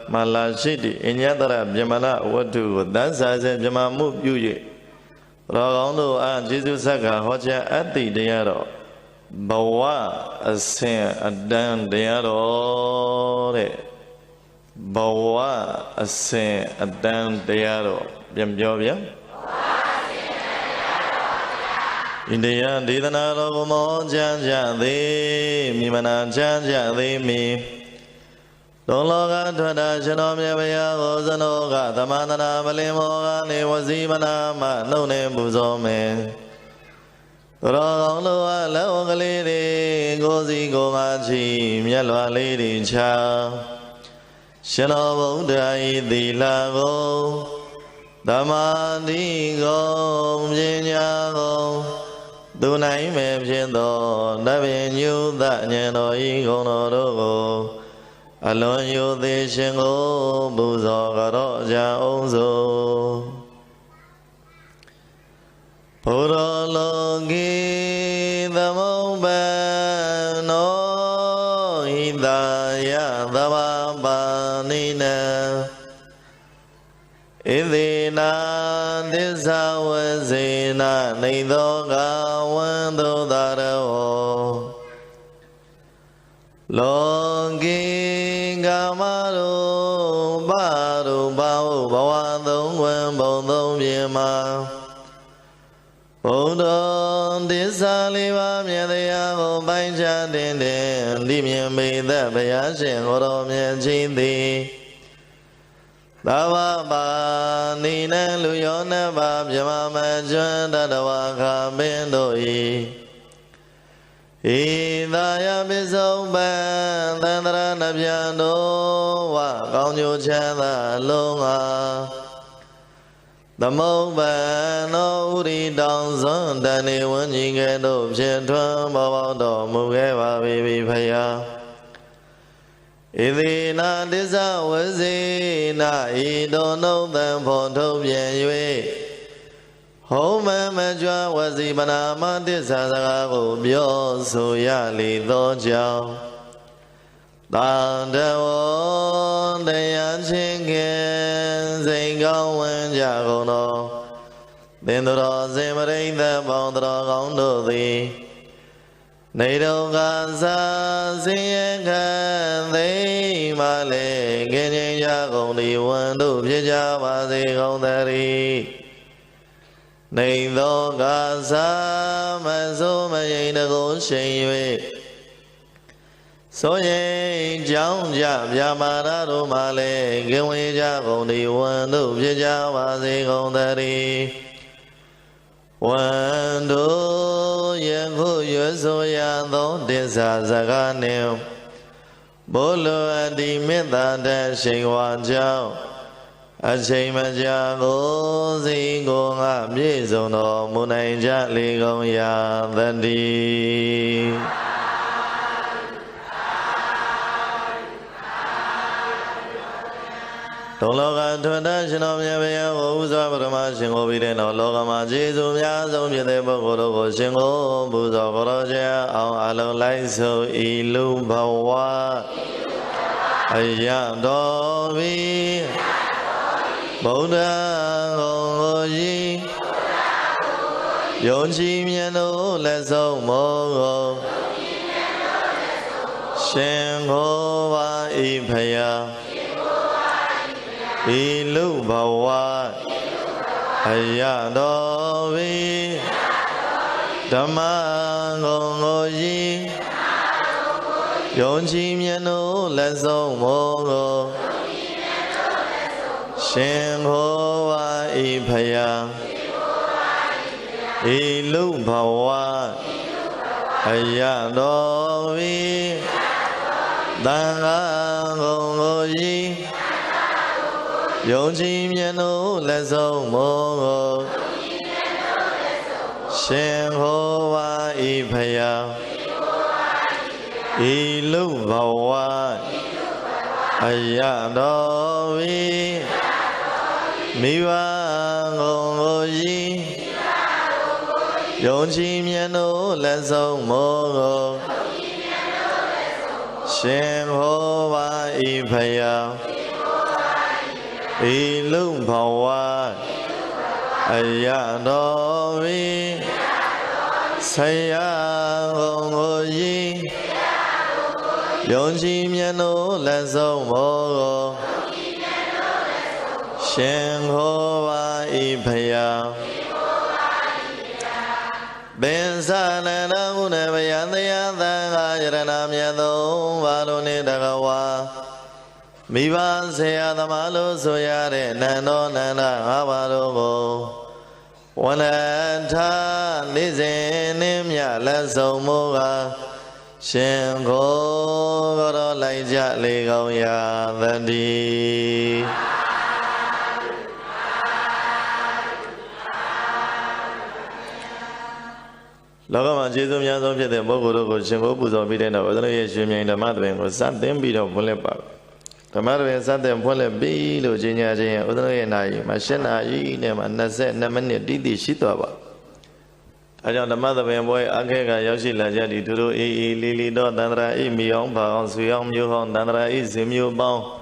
Malashiti, Inyatara, Bimana, Watu, Dansa, Bimamu, Yuji, Ragando, and Jesus Saka, Hoja, Ati, Dearo, Bawa, a sin, a dan, Dearo, Bawa, a sin, a dan, Dearo, Biam. India, Didana, Romo, Janja, the Mimana, Janja, the me. Dologa, Tada, Shanomia, Ozanoga, Tamana, Valimoga, Nevazimana, no name Buzome. Rolo, Logalidi, Gozi, Gomachi, Yellow Lady Cha. Shanobo, Dai, the Lago, Damandigo, Jinyago. Dunai me piendo, Navin you that Yeno Ego no Alone you the Shingo, Buzo Garoja Ozo Purologi the Moban, no Hidaya the Babanina. Idina this hours in a Nidoga window that Longi Gamaro Baru Bao Bawando Wembo Yema Odon this Aliva Miago Baja Dinde Dimian be the Bayashin Oromia Jindi Baba Nina Luyona Bab Yamama Janda Waka Bendoi Idaya Bizo Ban Tandra Nabiano Wakanyo Chanda Longa The Moban Uri Danzan Dani Wanjinga Chetwa Baba Mugeva Baby Paya Idina Disa Wazina Ido no them for Tobian Home Major was even a Mandisa Bio Suyali Dojo Down the wall, the Yanchin, Zingo and Jagono. Then the Rosimari, the Bondra on the Nado Gaza, Zinga, they Male, Genyan Jagoni, one to Java, the Gondari. Nado Gaza, Mazoma, Yanago, Shay. So ye, Jam Jam, Yamada, Male, Genyan Jagoni, one to Java, the Gondari. One do Yango Yosoyando, Desazaganem Bolo and the Meda dashing one jow. A shame a jago, Zingo, Mizono, Munaja, Ligo, Ya, Dandi. Tologa to a national Yavia, Uza, Ramashing Obidin, or Logama, Jesus, Yazom, Yadebo, Shingo, Buza, Goroja, Alo Laiso, Ilu, Bawa, Ayadovi, Boda, Oji, Yonji, Miano, Leso, Mogo, Shingo, Ipaya. Ilu Bawa Ayadovi Damagoji Yonji Miano Leso Mogo Shinho Ipaya Ilu Bawa Ayadovi Damagoji Yonji Miano Leso Mogo Shinho Ipaya Ilu Bawa Ayadovi Miwa Goji Yonji Miano Leso Mogo Shinho Ipaya Ilung Bawa Ayadovi Saya Ongoyi Yonji Miano Lazo Mogo Shenghova Ipaya Bensana Unabayandaya Dagayana Miado Varone Dagawa Mivan Sea the Malo Soyare Nano Nana Havaro Wanata Nizenimya Lazo Moga Shengo Goro Laija Lego Ya Vandi Logama Jesus Yazo Pete Bogoro Shengo Puzo Pidena Vadre Shimmy in the Madwen was something bit of Pulepa. The Madwen Saturn Pole B. Lucinia Jane, Udre and I, Machina Inem and Nase Namani Didi Shitova. I don't the mother boy Akega Yoshi Lajadi to do E. Lily Dot Dandra E. Miong Pao, Suyong Yuhon Dandra E. Simu Bao.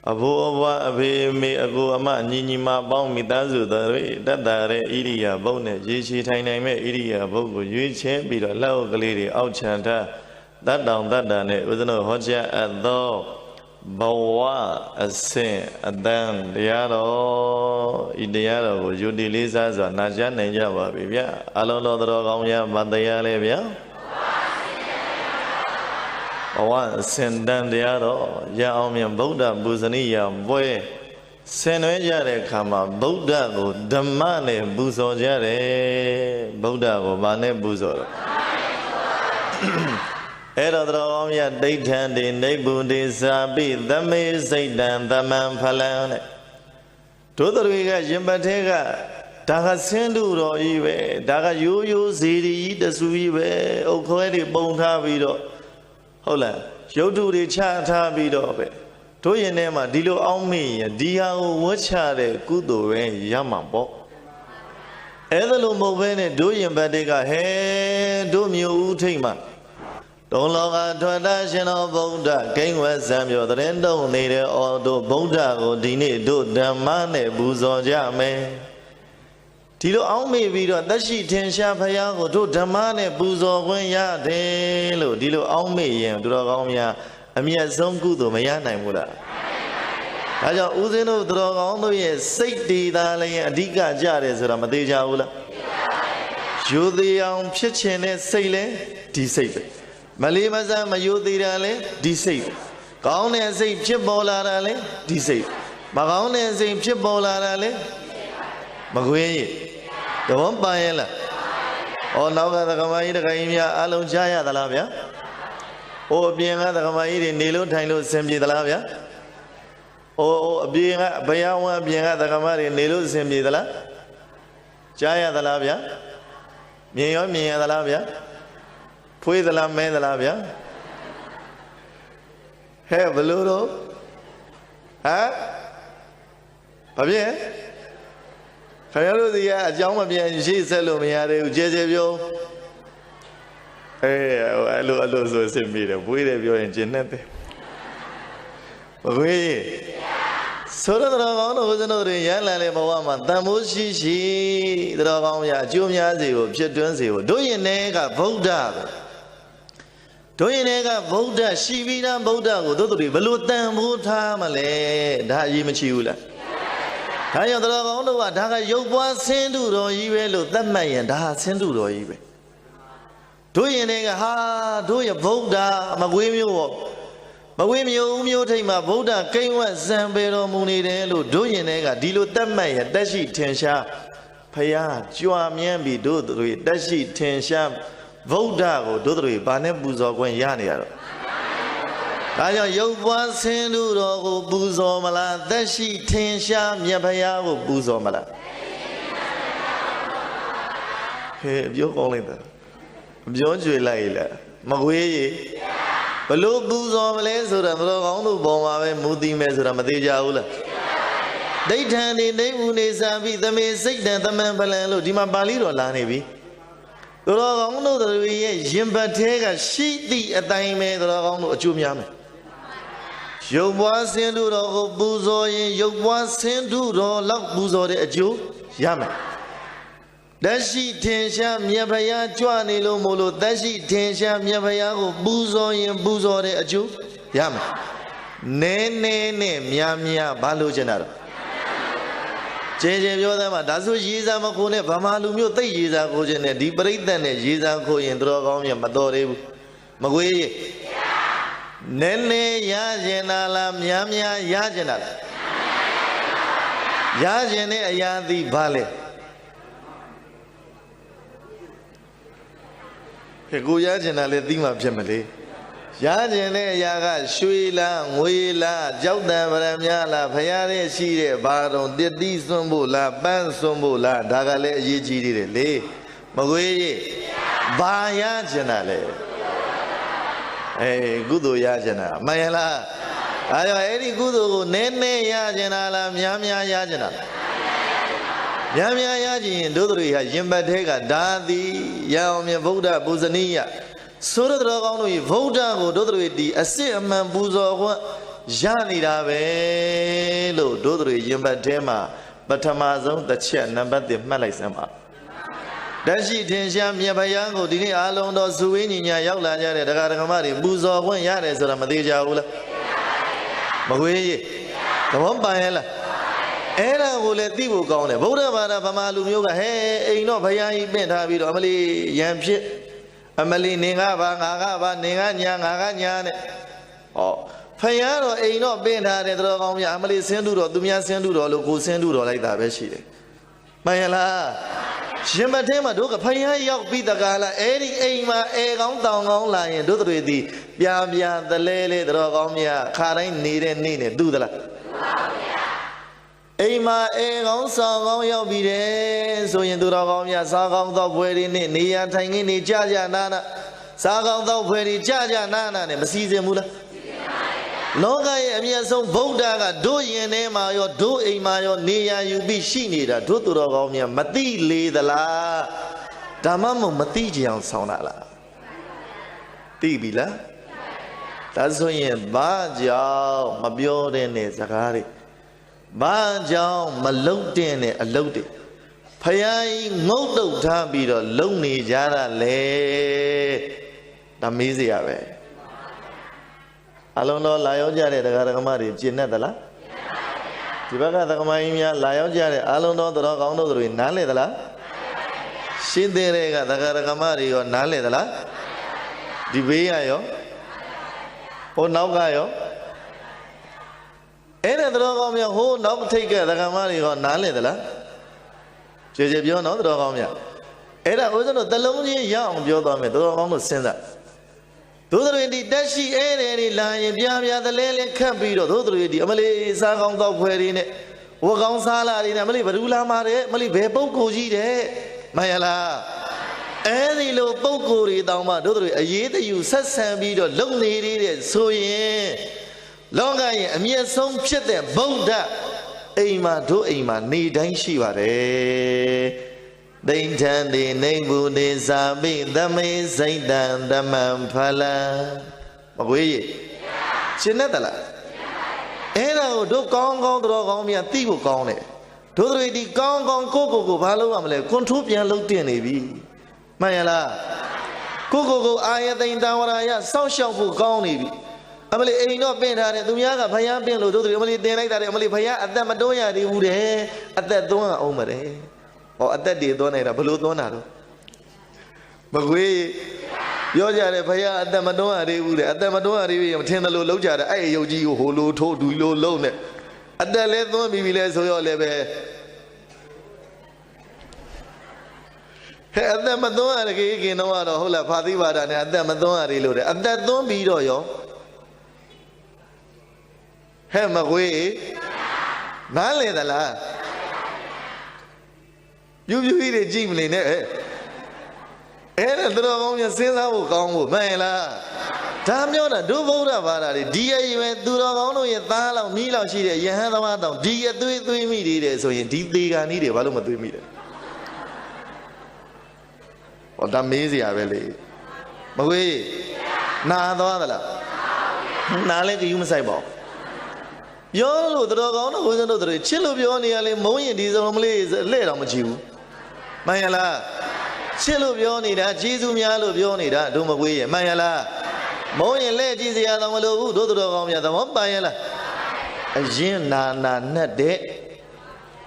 Abuwa Abe me ago ama Ninima Bao Mitazu, the Dare Idia Bone, Jishi Tiny Me Idia Bogu, Yuche, be the low lady out chanta. That down that done it with no Hoja at though. Bawa a sin, and then the Yaro, Idiaro, Judy Lizas, and Najan and Java, Bibia, Alolo Drogamia, Bandaya Levia. Bawa sin, then the Yaro, Yaomian Buddha, Buzania, Boy, Senojare Kama, Buddha, Damane, Buzo Jare, Buddha, Bane Buzo. Erodromia daytime in Nebundi Sabi, the May Satan, the man Palan. To the Riga Jimbatega, Daga Sendu, Ive, Daga Yu, Zidi, the Suive, Okoedi Bonta Vido. Hola, Yodu de Chata Vido. Toyanema, Dilo Omi, Dia, Wachade, Kudo, Yamabo. Edalo Movene, Doyan Badega, Hey, Domio Utima. Don't longer to a national Buddha, King West Samuel, the Rendo needed or do Buddha or Dini do Damane Buzo Jame. Tilo Aumi video that she tensha Payago to Damane Buzo when ya delo, Dilo Aumi and Drogomia, Amia Zongudo Mayana Muda. Aja Uzeno Drogono is safety darling and Diga Jares Ramadeja Ula. Judy Pitchin Sailing, Disabled. Malimaza Mayudirale, deceive. Gaun as a chibolare, deceive. Magaun as a chibolare, Magui. The one paella. Oh, now the Gamai, the Gaimia, Alo Jaya, the Lavia. Oh, being at the Gamai, Nilo, Tino, Sembi, the Lavia. Oh, being at Bayawa, being at the Gamai, Nilo, Sembi, the La Jaya, the Lavia. Mia, Mia, the Lavia. Pui the lamb made the lavia. Hey, Veludo. Huh? Pabia? Kayalu the Jamabia and she said, Lumia, Jezebio. Hey, I lose those in me, the Pui of your engine. We so the Dragon was another Yala Mawama, Tamushi, the Dragonia, Jumiazi, Chetunzi, do you nega Voda? Doyenega Voda, Shivina Boda, Dodri, Valutan, Muta, Male, Dajimachiula. Taya Dragono, Daga Yoba, Sendu, or Ive, that may and Da Sendu, or Ive. Doyenega, ha, do you Voda, Magwimio, Magwimio, Tema, Voda, Kaywa, Zambero, Munidelo, Doyenega, Dilo, that may, Dashi, Tensha, Paya, Jua Miambi, Dodri, Dashi, Tensha. Voda go Dodri, Bane Buzo when Yania. I Yoba Sendu go Buzomala, Dashi, Tensha, Miapaya, Buzomala. Hey, you're calling that. Joju Laila, Magui, Balu Buzomale, Suramro, Boma, Mudi Mesura, Madeja. They turned in, they would be the Messi, the man Palalo, Dima Baliro Lanivi. The Rogono, the Jimpatega, she the a time made the Rogono, Jumiam. ရုပ်ပွားဆင်းတုတော်ကိုပူဇော်ရင်ရုပ်ပွားဆင်းတုတော်လောက်ပူဇော်တဲ့အကျိုးရမယ်သက်ရှိထင်ရှားမြတ်ဖရာကြွနေလို့မို့လို့သက်ရှိထင်ရှားမြတ်ဖရာကိုပူဇော်ရင်ပူဇော်တဲ့အကျိုးရမယ်နည်းနည်းနဲ့များများဘာလို့ကျင်တာတော့ကျေကျေပြောသားမှာဒါဆိုရေစာမခိုးနဲ့ဗမာလူမျိုးသိရေစာခိုးခြင်းနဲ့ဒီပရိသတ်နဲ့ရေစာခိုးရင်တော်ကောင်းမြတ်မတော်သေးဘူးမကွေးနည်းနည်းရကျင်တာလားများများရကျင်တာလားရကျင်တဲ့အရာသည်ဘာလဲခေကိုရကျင်တာလေသိမှဖြစ်မလေရကျင်တဲ့အရာကရွှေလားငွေလားကြောက်တံဗရမလားဖရာရဲ့ရှိတဲ့ဘာတော်တတိစွန့်ဖို့လားပန်းစွန့်ဖို့လားဒါကလည်းအရေးကြီးသေးတယ်လေမကွေးကြီးဘာရကျင်တာလဲကုသိုလ်ရကျင်တာမှန်ရလားအဲဒါအဲ့ဒီကုသိုလ်ကိုနည်းနည်းရကျင်တာလားများများရကျင်တာများများရကျင်ရင်တို့တို့ဟာရင်ပတ်သေးကဒါသည်ရအောင်မြတ်ဗုဒ္ဓပူဇနီယဆိုရတော်ကောင်းတို့ဗုဒ္ဓကိုတို့တို့ဒီအစစ်အမှန်ပူဇော်ခွင့်ရနေတာပဲလို့တို့တို့ရင်ပတ်သေးမှာပထမဆုံးတစ်ချက်နံပါတ်1မှတ်လိုက်စမ်းပါတက်ရှိထင်ရှားမြတ်ဗျာကိုဒီနေ့အားလုံးတော်ဇူဝင်းညီညာရောက်လာကြတဲ့တရားဓမ္မတွေပူဇော်ခွင့်ရတယ်ဆိုတာမသေးကြဘူးလားမခွေးကြီးသဘောပိုင်ရလားအဲ့ဒါကိုလည်းသိဖို့ကောင်းတယ်ဗုဒ္ဓဘာသာဗမာလူမျိုးကဟဲအိမ်တော့ဘုရားကြီးပင့်ထားပြီးတော့အမလီရံဖြစ်အမလီနေငါဘာငါကဘာနေငါညာငါကညာနဲ့ဟောဖယားတော့အိမ်တော့ပင့်ထားတယ်တော်ကောင်းမြတ်အမလီဆင်းတုတော်သူများဆင်းတုတော်လို့ကိုဆင်းတုတော်လိုက်တာပဲရှိတယ်မှန်ရလားရှင်မထဲမှာတို့ကဖယားရောက်ပြီးတကားလားအဲ့ဒီအိမ်မှာအေကောင်းတောင်ကောင်းလာရင်တို့တွေသည်ပြာပြာတလဲလဲတော်ကောင်းမြတ်ခါတိုင်းနေတဲ့နေ့နဲ့တူသလားအိမ်မှာအေကောင်းဆောင်ကောင်းရောက်ပြီးတယ်ဆိုရင်သူတော်ကောင်းမြတ်စားကောင်းသောဘွယ်တွေနဲ့နေရာထိုင်ခင်းနေကြကြနာနာစားကောင်းသောဘွယ်တွေကြကြနာနာနဲ့မစည်းစင်ဘူးလားလောကရဲ့အမြတ်ဆုံးဗုဒ္ဓကတို့ယင်ထဲမှာရောတို့အိမ်မှာရောနေရာယူပြီးရှိနေတာတို့သူတော်ကောင်းမြတ်မသိလေသလားဓမ္မမို့မသိကြအောင်ဆောင်းတာလားသိပြီလားဒါဆိုရင်ဘာကြောင့်မပြောတဲ့နဲ့စကားတွေဘာကြောင့်မလုံတဲ့အလုပ်တွေဖယားကြီးငုတ်တုတ်ထားပြီးတော့လုံနေကြတာလေဒါမေးစရာပဲအလုံးတော်လာရောက်ကြတဲ့တရားဓမ္မတွေကျင့်တတ်သလားဒီဘက်ကသက္ကမကြီးများလာရောက်ကြတဲ့အလုံးတော်တော်ကောင်းတို့တွေနားလေသလားရှင်းသေးတဲ့ကတရားဓမ္မတွေရောနားလေသလားဒီဘေးရရောဟိုနောက်ကရောအဲ့ဒါတော်ကောင်းများဟိုနောက်ထိတ်ကသက္ကမတွေရောနားလေသလားကျေကျေပြောနော်တော်ကောင်းများအဲ့ဒါဦးဇင်းတို့တလုံးချင်းရအောင်ပြောသွားမယ်တော်ကောင်းတို့စဉ်းစားတို့တွေဒီတက်ရှိအဲတွေလာရင်ပြားပြားတလဲလဲခတ်ပြီးတော့တို့တွေဒီအမလေးစားကောင်းတော့ဖွဲတွေနဲ့ဝကောင်းစားလာတွေနဲ့အမလေးဘဒူလာမာတဲ့မလေးဘယ်ပုဂ္ဂိုလ်ကြီးတဲ့မှန်ရလားအဲဒီလိုပုဂ္ဂိုလ်တွေတောင်မှတို့တွေအရေးတယူဆက်ဆံပြီးတော့လုံနေသေးတဲ့ဆိုရင်လောကရဲ့အမြတ်ဆုံးဖြစ်တဲ့ဗုဒ္ဓအိမ်မှာတို့အိမ်မှာနေတိုင်းရှိပါတယ်ဒိဋ္ဌံတိနေဘူးနေသာပိသမေစိတ်တံဓမ္မံဖလံမကွေးကြီးရှင်းတတ်လားအဲ့ဒါကိုတို့ကောင်းကောင်းတော်ကောင်းမြန်သိဖို့ကောင်းတယ်တို့တွေဒီကောင်းကောင်းကိုဘာလုပ်ရမလဲကွန်ထရိုးပြန်လုပ်တင်နေပြီမှန်ရလားကိုအာယသိန်တံဝရယစောင့်ရှောက်ဖို့ကောင်းနေပြီအမလေးအိမ်တော့ပင့်ထားတယ်သူများကဖယားပင့်လို့တို့တွေအမလေးတင်လိုက်တာတယ်အမလေးဖယားအသက်မတွန်းရသေးဘူးတဲ့ အသက်သွန်းအောင်မတယ်ဟောအသက်တွေသွန်းနေတာဘလို့သွန်းတာတော့မကွေးပြောကြတယ်ဖယားအသက်မတွန်းရသေးဘူးတဲ့အသက်မတွန်းရသေးဘူးမထင်တယ်လို့လုံးကြတယ်အဲ့ရုပ်ကြီးကိုဟိုလိုထိုးဒူလိုလုံးနဲ့အသက်လဲသွန်းပြီလဲဆိုရောလည်းပဲဟဲ့အသက်မသွန်းရတဲ့ခင်တော့ဟုတ်လားဖာသီဘာတာနဲ့အသက်မသွန်းရသေးလို့တဲ့အသက်သွန်းပြီးတော့ရောဟဲ့မကွေးနားလေသလားပြူးကြီးတွေကြည့်မနေနဲ့အဲ့ဒါတော်ကောင်းများစဉ်းစားဖို့ကောင်းဖို့မှန်လားဒါပြောတာဒုဗုဒ္ဓဘာသာတွေဒီအရင်ပဲသူတော်ကောင်းတို့ရဲ့သားလောက်နီးလောက်ရှိတဲ့ယဟန်သမားတောင်ဒီအသွေးသွေးမိနေတယ်ဆိုရင်ဒီသေကာနီးတွေဘာလို့မသွေးမိလဲဟောဒါမေးစရာပဲလေမကွေးနာသွားသလားနာလဲကြည့်မဆိုင်ပါဘူး ပြောလို့တော်ကောင်းတော့ဘုန်းကြီးတို့ချစ်လို့ပြောနေရလေမုန်းရင်ဒီစုံမလေးလှဲ့တော့မကြည့်ဘူးမှန်ရလားချစ်လို့ပြောနေတာကျေးဇူးများလို့ပြောနေတာတို့မကွေးရမှန်ရလားမုန်းရင်လှဲ့ကြည့်စရာတော့မလိုဘူးတို့တော်ကောင်းများသဘောပိုင်ရလားအရင်နာနဲ့တဲ့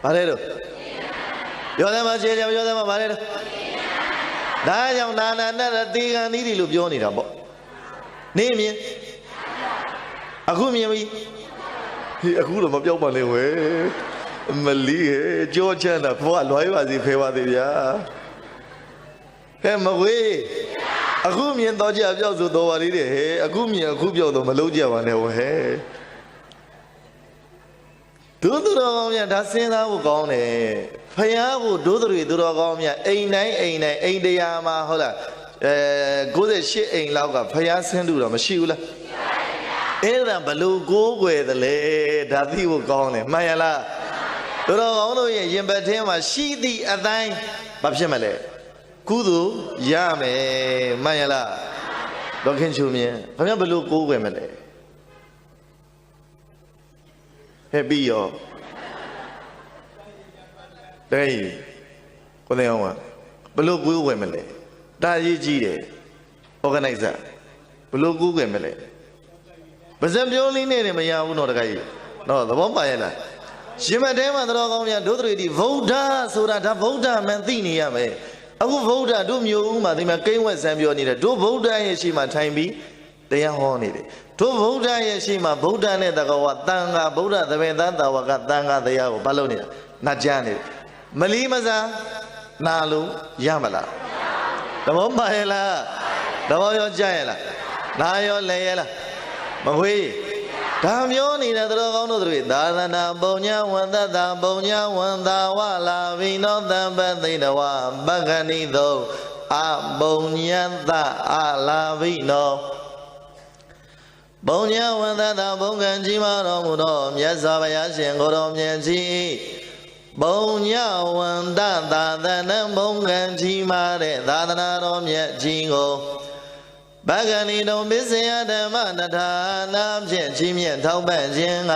ဗါလဲတော့ပြောတယ်မချေချေပြောတယ်မဗါလဲတော့ဒါကြောင့်နာနဲ့တေခံသီးတွေလို့ပြောနေတာပေါ့နေမြင်အခုမြင်ပြီအခုတော့မပြောက်ပါနဲ့ဝဲမလီရဲ့ကြောချမ်းတာဘွားလွှဲပါစီဖဲပါသေးဗျာဟဲ့မဝေးအခုမြင်တော့ကြပြောက်ဆိုတော်ပါသေးတယ်ဟဲ့အခုမြင်အခုပြောက်တော့မလုံးကြပါနဲ့ဝဲဒုသူတော်ကောင်းများဒါစဉ်းစားဖို့ကောင်းတယ်ဖယားကိုဒုသူတွေသူတော်ကောင်းများအိမ်တိုင်းအိမ်တရားမှာဟုတ်လား98အိမ်လောက်ကဖယားဆင်းတူတော့မရှိဘူးလားအဲ့ဒါဘလို့ကိုးကွယ်သလဲဒါသိဖို့ကောင်းတယ်မှန်ရလားတို့တော်ကောင်းတို့ရဲ့ရင်ပတ်ထဲမှာရှိသည့်အတိုင်းဘာဖြစ်မလဲကုသိုလ်ရမယ်မှန်ရလားတော့ခင်ချုံမြင်ခင်ဗျာဘလို့ကိုးကွယ်မလဲဟဲ့ပြီးရောတဲ့ကိုနေအောင်ဘလို့ကိုးကွယ်မလဲဒါရေးကြည့်တယ် organizer ဘလို့ကိုးကွယ်မလဲပါဇက်ပြောလေးနဲ့မရဘူးတော့တခါကြီးတော့သဘောပါရဲ့လားရှင်မတဲမှာတော်ကောင်းများဒုသရီတိဗုဒ္ဓဆိုတာဒါဗုဒ္ဓမှန်သိနေရမယ်အခုဗုဒ္ဓတို့မျိုးဦးမှာဒီမှာကိန်းဝက်ဆန်းပြောနေတယ်တို့ဗုဒ္ဓရဲ့ရှိမှထိုင်ပြီးတရားဟောနေတယ်တို့ဗုဒ္ဓရဲ့ရှိမှဗုဒ္ဓနဲ့တကောဝတန်ခါဗုဒ္ဓသဘေသံတာဝကတန်ခါတရားကိုဘာလုပ်နေတာနှကြားနေတယ်မလီမစားနာလို့ရမလားသဘောပါရဲ့လားသဘောရောကြရဲ့လားနာရောလဲရဲ့လားမဝေးဒါမျိုးနေတဲ့တော်ကောင်းတို့တွေသာသနာပုံညာဝန္တတာပုံညာဝန္တာဝလာဘိနောတံပသိတဝပက္ခဏိသောအပုံညာတအလာဘိနောပုံညာဝန္တတာဘုံကံကြီးမာတော်မူသောမြတ်စွာဘုရားရှင်ကိုယ်တော်မြတ်ကြီးပုံညာဝန္တသာသနာဘုံကံကြီးမာတဲ့သာသနာတော်မြတ်ကြီးကိုဘဂဏီတုံပစ္စယဓမ္မနထာနာဖြင့်ကြီးမြတ်ထောက်ပံ့ခြင်းက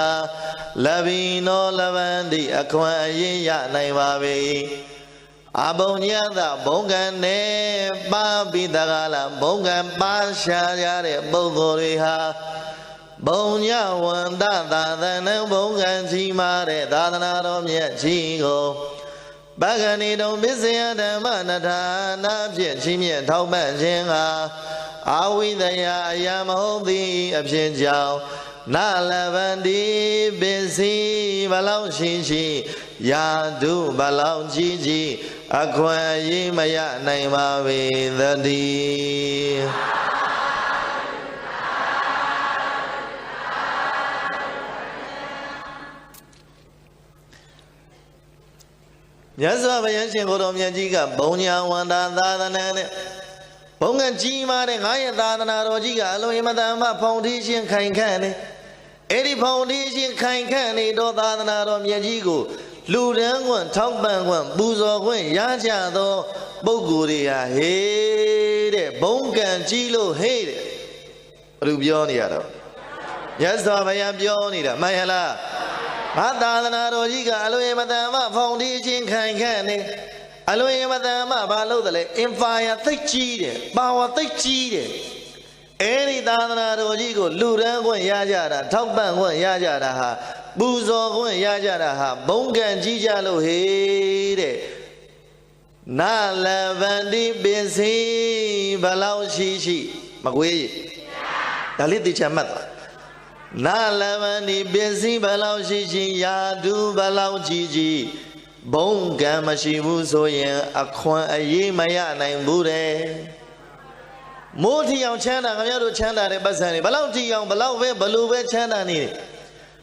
လဘိနောလဗန္တိအခွင့်အရေးရနိုင်ပါ၏အဘုံညသဘုံကံနဲ့ပါပိတကလာဘုံကံပါရှားရတဲ့ပုဂ္ဂိုလ်တွေဟာဘုံညဝန္တသာသနာဘုံကံကြီးမာတဲ့သာသနာတော်မြတ်ကြီးကိုဘဂဏီတုံပစ္စယဓမ္မနထာနာဖြင့်ကြီးမြတ်ထောက်ပံ့ခြင်းကအာဝိဒယအယမဟုတ်သည်အဖြစ်ကြောင့်နာလဗန္တိပစ္စည်းဘလောက်ရှိယာတုဘလောက်ကြီးအခွင့်အရေးမရနိုင်ပါပေသတည်းမြတ်စွာဘုရားရှင်ကိုယ်တော်မြတ်ကြီးကဘုံညာဝန္တာသာသနာနဲ့ဘုံကကြီးမားတဲ့ငါရဲ့သာသနာတော်ကြီးကအလုံးအမတန်မှဖောင်ဒေးရှင်းခိုင်ခန့်နေအဲ့ဒီဖောင်ဒေးရှင်းခိုင်ခန့်နေတော့သာသနာတော်မြတ်ကြီးကိုလူတန်းခွင့်ထောက်ပံ့ခွင့်ပူဇော်ခွင့်ရကြသောပုဂ္ဂိုလ်တွေဟာဟေးတဲ့ဘုံကံကြီးလို့ဟေးတဲ့ဘယ်လိုပြောနေရတော့မြတ်စွာဘုရားပြောနေတာမှန်ရလားငါသာသနာတော်ကြီးကအလုံးအမတန်မှဖောင်ဒေးရှင်းခိုင်ခန့်နေအလွန်အမတန်မှဘာလို့တလဲ empire သိပ်ကြီးတယ် power သိပ်ကြီးတယ်အဲ့ဒီသာသနာတော်ကြီးကိုလူရန်ခွင့်ရကြတာထောက်ပံ့ခွင့်ရကြတာဟာပူဇော်ခွင့်ရကြတာဟာဘုံကံကြီးကြလို့ဟေးတဲ့နာလဗန္တိပစ္စည်းဘလောက်ရှိမကွေးဒါလေးသိချင်မှတ်သွားနာလဗန္တိပစ္စည်းဘလောက်ရှိယာတုဘလောက်ကြီးဘုံကံမရှိဘူးဆိုရင်အခွင့်အရေးမရနိုင်ဘူးတဲ့မိုးထီအောင်ချမ်းသာခင်ဗျားတို့ချမ်းသာတဲ့ပတ်စံတွေဘလောက်ထီအောင်ဘလောက်ပဲဘလို့ပဲချမ်းသာနေ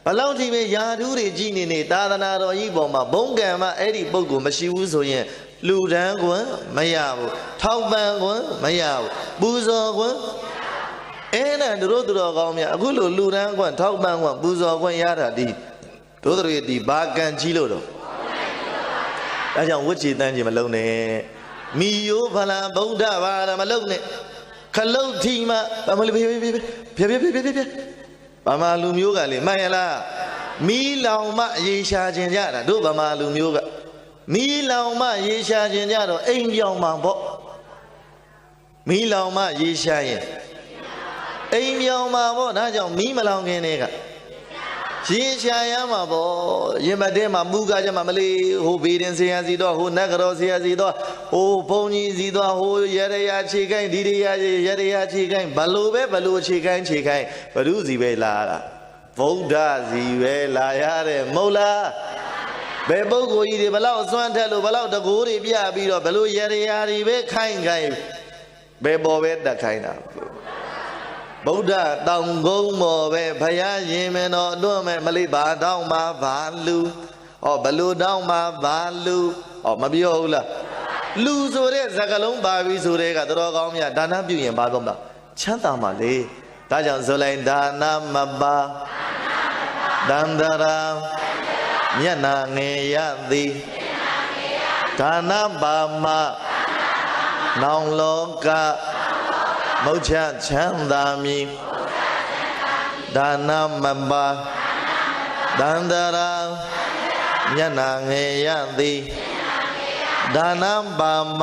ဘလောက်ထီပဲယာဓုတွေကြီးနေသာသနာတော်ကြီးပေါ်မှာဘုံကံမှအဲ့ဒီပုဂ္ဂိုလ်မရှိဘူးဆိုရင်လူတန်းကွန်းမရဘူးထောက်ပံ့ကွန်းမရဘူးပူဇော်ကွန်းအဲ့ဒါတို့တော်ကောင်းများအခုလိုလူတန်းကွန်းထောက်ပံ့ကွန်းပူဇော်ကွန်းရတာဒီတို့တို့ရဲ့ဒီဘာကံကြီးလို့တော့ဒါကြောင့်ဝိချေတန်းကြီးမလုံးနဲ့မိယောဖလာဗုဒ္ဓဘာသာမလုံးနဲ့ခလုတ်ထီမဘာမလို့ဖြည်းဘာမှလူမျိုးကလေမှန်ရလား မီးလောင်မှရေရှာခြင်းကြတာတို့ဗမာလူမျိုးကမီးလောင်မှရေရှာခြင်းကြတော့အိမ်ပြောင်းမှာပေါ့မီးလောင်မှရေရှာရင်အိမ်ပြောင်းမှာပေါ့ဒါကြောင့်မီးမလောင်ခင်တည်းကရေရှာရမှာပေါ့ရင်မတဲမှာမူကားကြမှာမလေးဟိုဘေးတင်ဆရာစီတော့ဟိုနတ်ကတော်ဆရာစီတော့ဟိုဘုံကြီးစီတော့ဟိုရရခြေခိုင်းဒီရရခြေခိုင်းဘလို့ပဲဘလို့ခြေခိုင်းဘ누구စီပဲလာတာဗုဒ္ဓစီပဲလာရတဲ့မဟုတ်လားဘယ်ပုဂ္ဂိုလ်ကြီးတွေဘလောက်စွမ်းထက်လို့ဘလောက်တကိုးတွေပြပြီးတော့ဘလို့ရရတွေပဲခိုင်းဘယ်ပေါ်ပဲတက်ခိုင်းတာဗုဒ္ဓတောင်ကုန်းမော်ပဲဘုရားရှင်မင်းတော်အတွန်းမဲ့မလေးဘာတောင်းမှာဘာလူဘလို့တောင်းမှာဘာလူမပြောဘူးလားလူဆိုတဲ့စကားလုံးပါပြီဆိုတဲ့ကတော်ကောင်းမြတ်ဒါနပြုရင်ဘာတော့မလားချမ်းသာမှာလေဒါကြောင့်ဆိုလိုက်ဒါနမပါတန္တရာမျက်နာငယ်ရသည်ဒါနပါမနောင်လောကမုတ်ချချမ်းသာမည်ဒါနမပါတန္တရာမျက်နာငယ်ရသည်ဒါနပါမ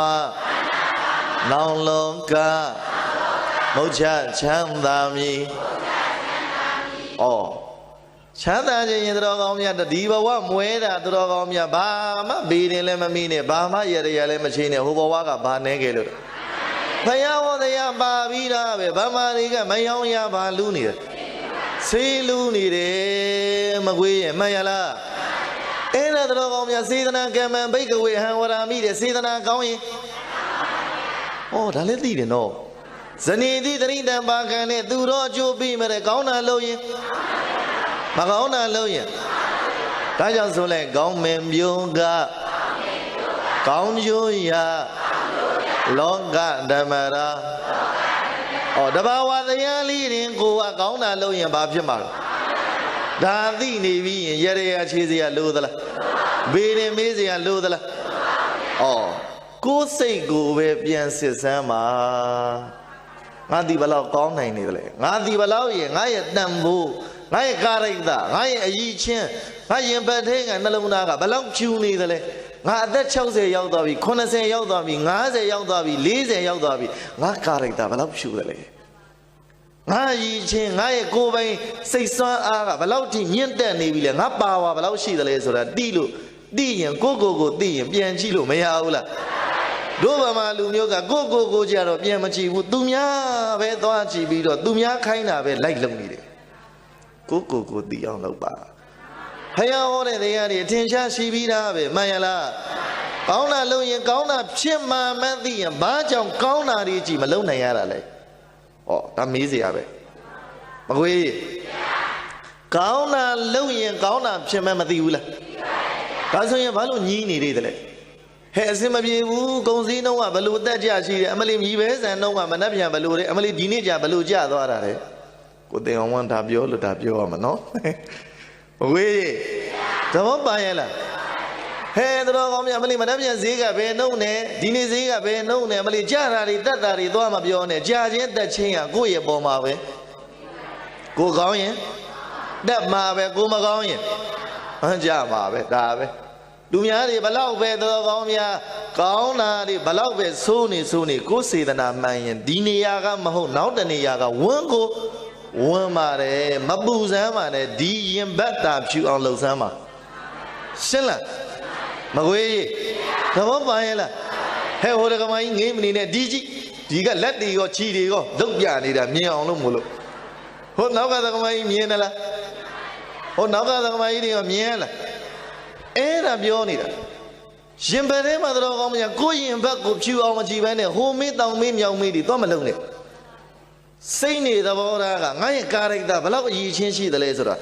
နောင်လောကမုတ်ချချမ်းသာမည်ချမ်းသာခြင်းရင်တော်ကောင်းမြတ်ဒီဘဝမွဲတာတော်ကောင်းမြတ်ဘာမှဘေးတင်လည်းမမီးနဲ့ဘာမှရရလည်းမချင်းနဲ့ဟိုဘဝကဘာနေခဲ့လို့ဘုရားဟောတရားပါပြီးသားပဲဗမာတွေကမယောင်းရပါလူနေတယ်ဆေးလူနေတယ်မကွေးရဲ့မှန်ရလားအဲ့ဒါတော်ကောင်းမြတ်စေတနာကမ္မံဘိကဝေဟံဝရမိတဲ့စေတနာကောင်းရင်ဒါလည်းသိတယ်နော်ဇနီးတိတရိတံပါခံနဲ့သူတော်အကျိုးပြီးမဲ့ကောင်းတာလို့ရင်မကောင်းတာလို့ရင်ဒါကြောင့်ဆိုလဲကောင်းမင်ပြုံးကကောင်းကျိုးရလောကဓမ္မရာတဘာဝတရားလေးရင်ကိုကကောင်းတာလို့ရင်ဘာဖြစ်မှာလဲဒါသိနေပြီရင်ရရခြေစရာလို့သလားဘေးရင်မေးစရာလို့သလားကိုယ်စိတ်ကိုပဲပြန်စစ်စမ်းပါငါဒီဘလောက်ကောင်းနိုင်နေတယ်လေငါဒီဘလောက်ရင်ငါရဲ့တန်ဖို့ငါရဲ့ကာရိတငါရဲ့အကြီးချင်းငါရင်ပတ်ထဲကနှလုံးသားကဘလောက်ဖြူနေတယ်လေငါအသက်60ရောက်သွားပြီ80ရောက်သွားပြီ50ရောက်သွားပြီ40ရောက်သွားပြီငါကာရိတဘလောက်ဖြူတယ်လေငါကြီးချင်းငါရဲ့ကိုယ်ပိုင်စိတ်ဆွမ်းအားကဘလောက်ထိမြင့်တက်နေပြီလေငါပါဝါဘလောက်ရှိတယ်လေဆိုတာတိရင်ကိုသိရင်ပြန်ကြည့်လို့မရဘူးလားတို့ဗမာလူမျိုးကကိုကြတော့ပြန်မကြည့်ဘူးသူများပဲသွားကြည့်ပြီးတော့သူများခိုင်းတာပဲလိုက်လုံနေတယ်ကိုသိအောင်လုပ်ပါဖယားဟောတဲ့တရားတွေအထင်ရှားရှိပြီးသားပဲမှန်ရလားကောင်းတာလုပ်ရင်ကောင်းတာဖြစ်မှမသိရင်ဘာကြောင့်ကောင်းတာတွေကြည့်မလုပ်နိုင်ရတာလဲဒါမေးစရာပဲမကွေးကောင်းတာလုပ်ရင်ကောင်းတာဖြစ်မှမသိဘူးလားဒါဆိုရင်ဘာလို့ညည်းနေသေးတယ်လဲဟဲ့အစင်မပြေဘူးကုံစည်းနှုံးကဘလို့တက်ကြရှိတယ်အမလီမြည်ပဲဆန်နှုံးကမနှက်ပြန်ဘလို့တဲ့အမလီဒီနေ့ကြဘလို့ကြသွားတာလေကိုတင်အောင်ဝမ်းဒါပြောလို့ဒါပြောရမှာနော်ဝေးသဘောပါရဲ့လားဟဲ့တော်ကောင်းမြတ်အမလီမနှက်ပြန်ဈေးကဘယ်နှုံးနဲ့ဒီနေ့ဈေးကဘယ်နှုံးနဲ့အမလီကြတာတွေတက်တာတွေသွားမပြောနဲ့ကြာချင်းတက်ချင်းကကိုယ့်ရဲ့ပေါ်မှာပဲကိုကောင်းရင်တက်မှာပဲကိုမကောင်းရင်ကြမှာပဲဒါပဲလူများတွေဘလောက်ပဲတော်ကောင်းများကောင်းတာတွေဘလောက်ပဲဆိုးနေကိုယ်စေတနာမှန်ရင်ဒီနေရာကမဟုတ်နောက်တနေရာကဝန်းကိုဝန်းပါတယ်မပူစမ်းပါနဲ့ဒီရင်ဘတ်တာဖြူအောင်လှုပ်စမ်းပါရှင်းလားမကွေးသဘောပါရဲ့လားဟဲ့ဟိုတကမကြီးငေးမနေနဲ့ဒီကလက်တွေရောခြေတွေရောလုတ်ပြနေတာမြင်အောင်လို့မို့လို့ဟိုနောက်ကတကမကြီးမြင်တယ်လားဟိုနောက်ကတကမကြီးတွေရောမြင်ရလားအဲ့ဒါပြောနေတာရင်ဘတ်ထဲမှာတော်ကောင်းမညာကိုရင်ဘတ်ကိုဖြူအောင်မကြည့်ဘဲနဲ့ဟိုမေးတောင်မေးမြောင်မေးတွေတော့မလုံးနဲ့စိတ်နေသဘောထားကငါရဲ့ကာရိတဘလောက်အရေးချင်းရှိတယ်လဲဆိုတာ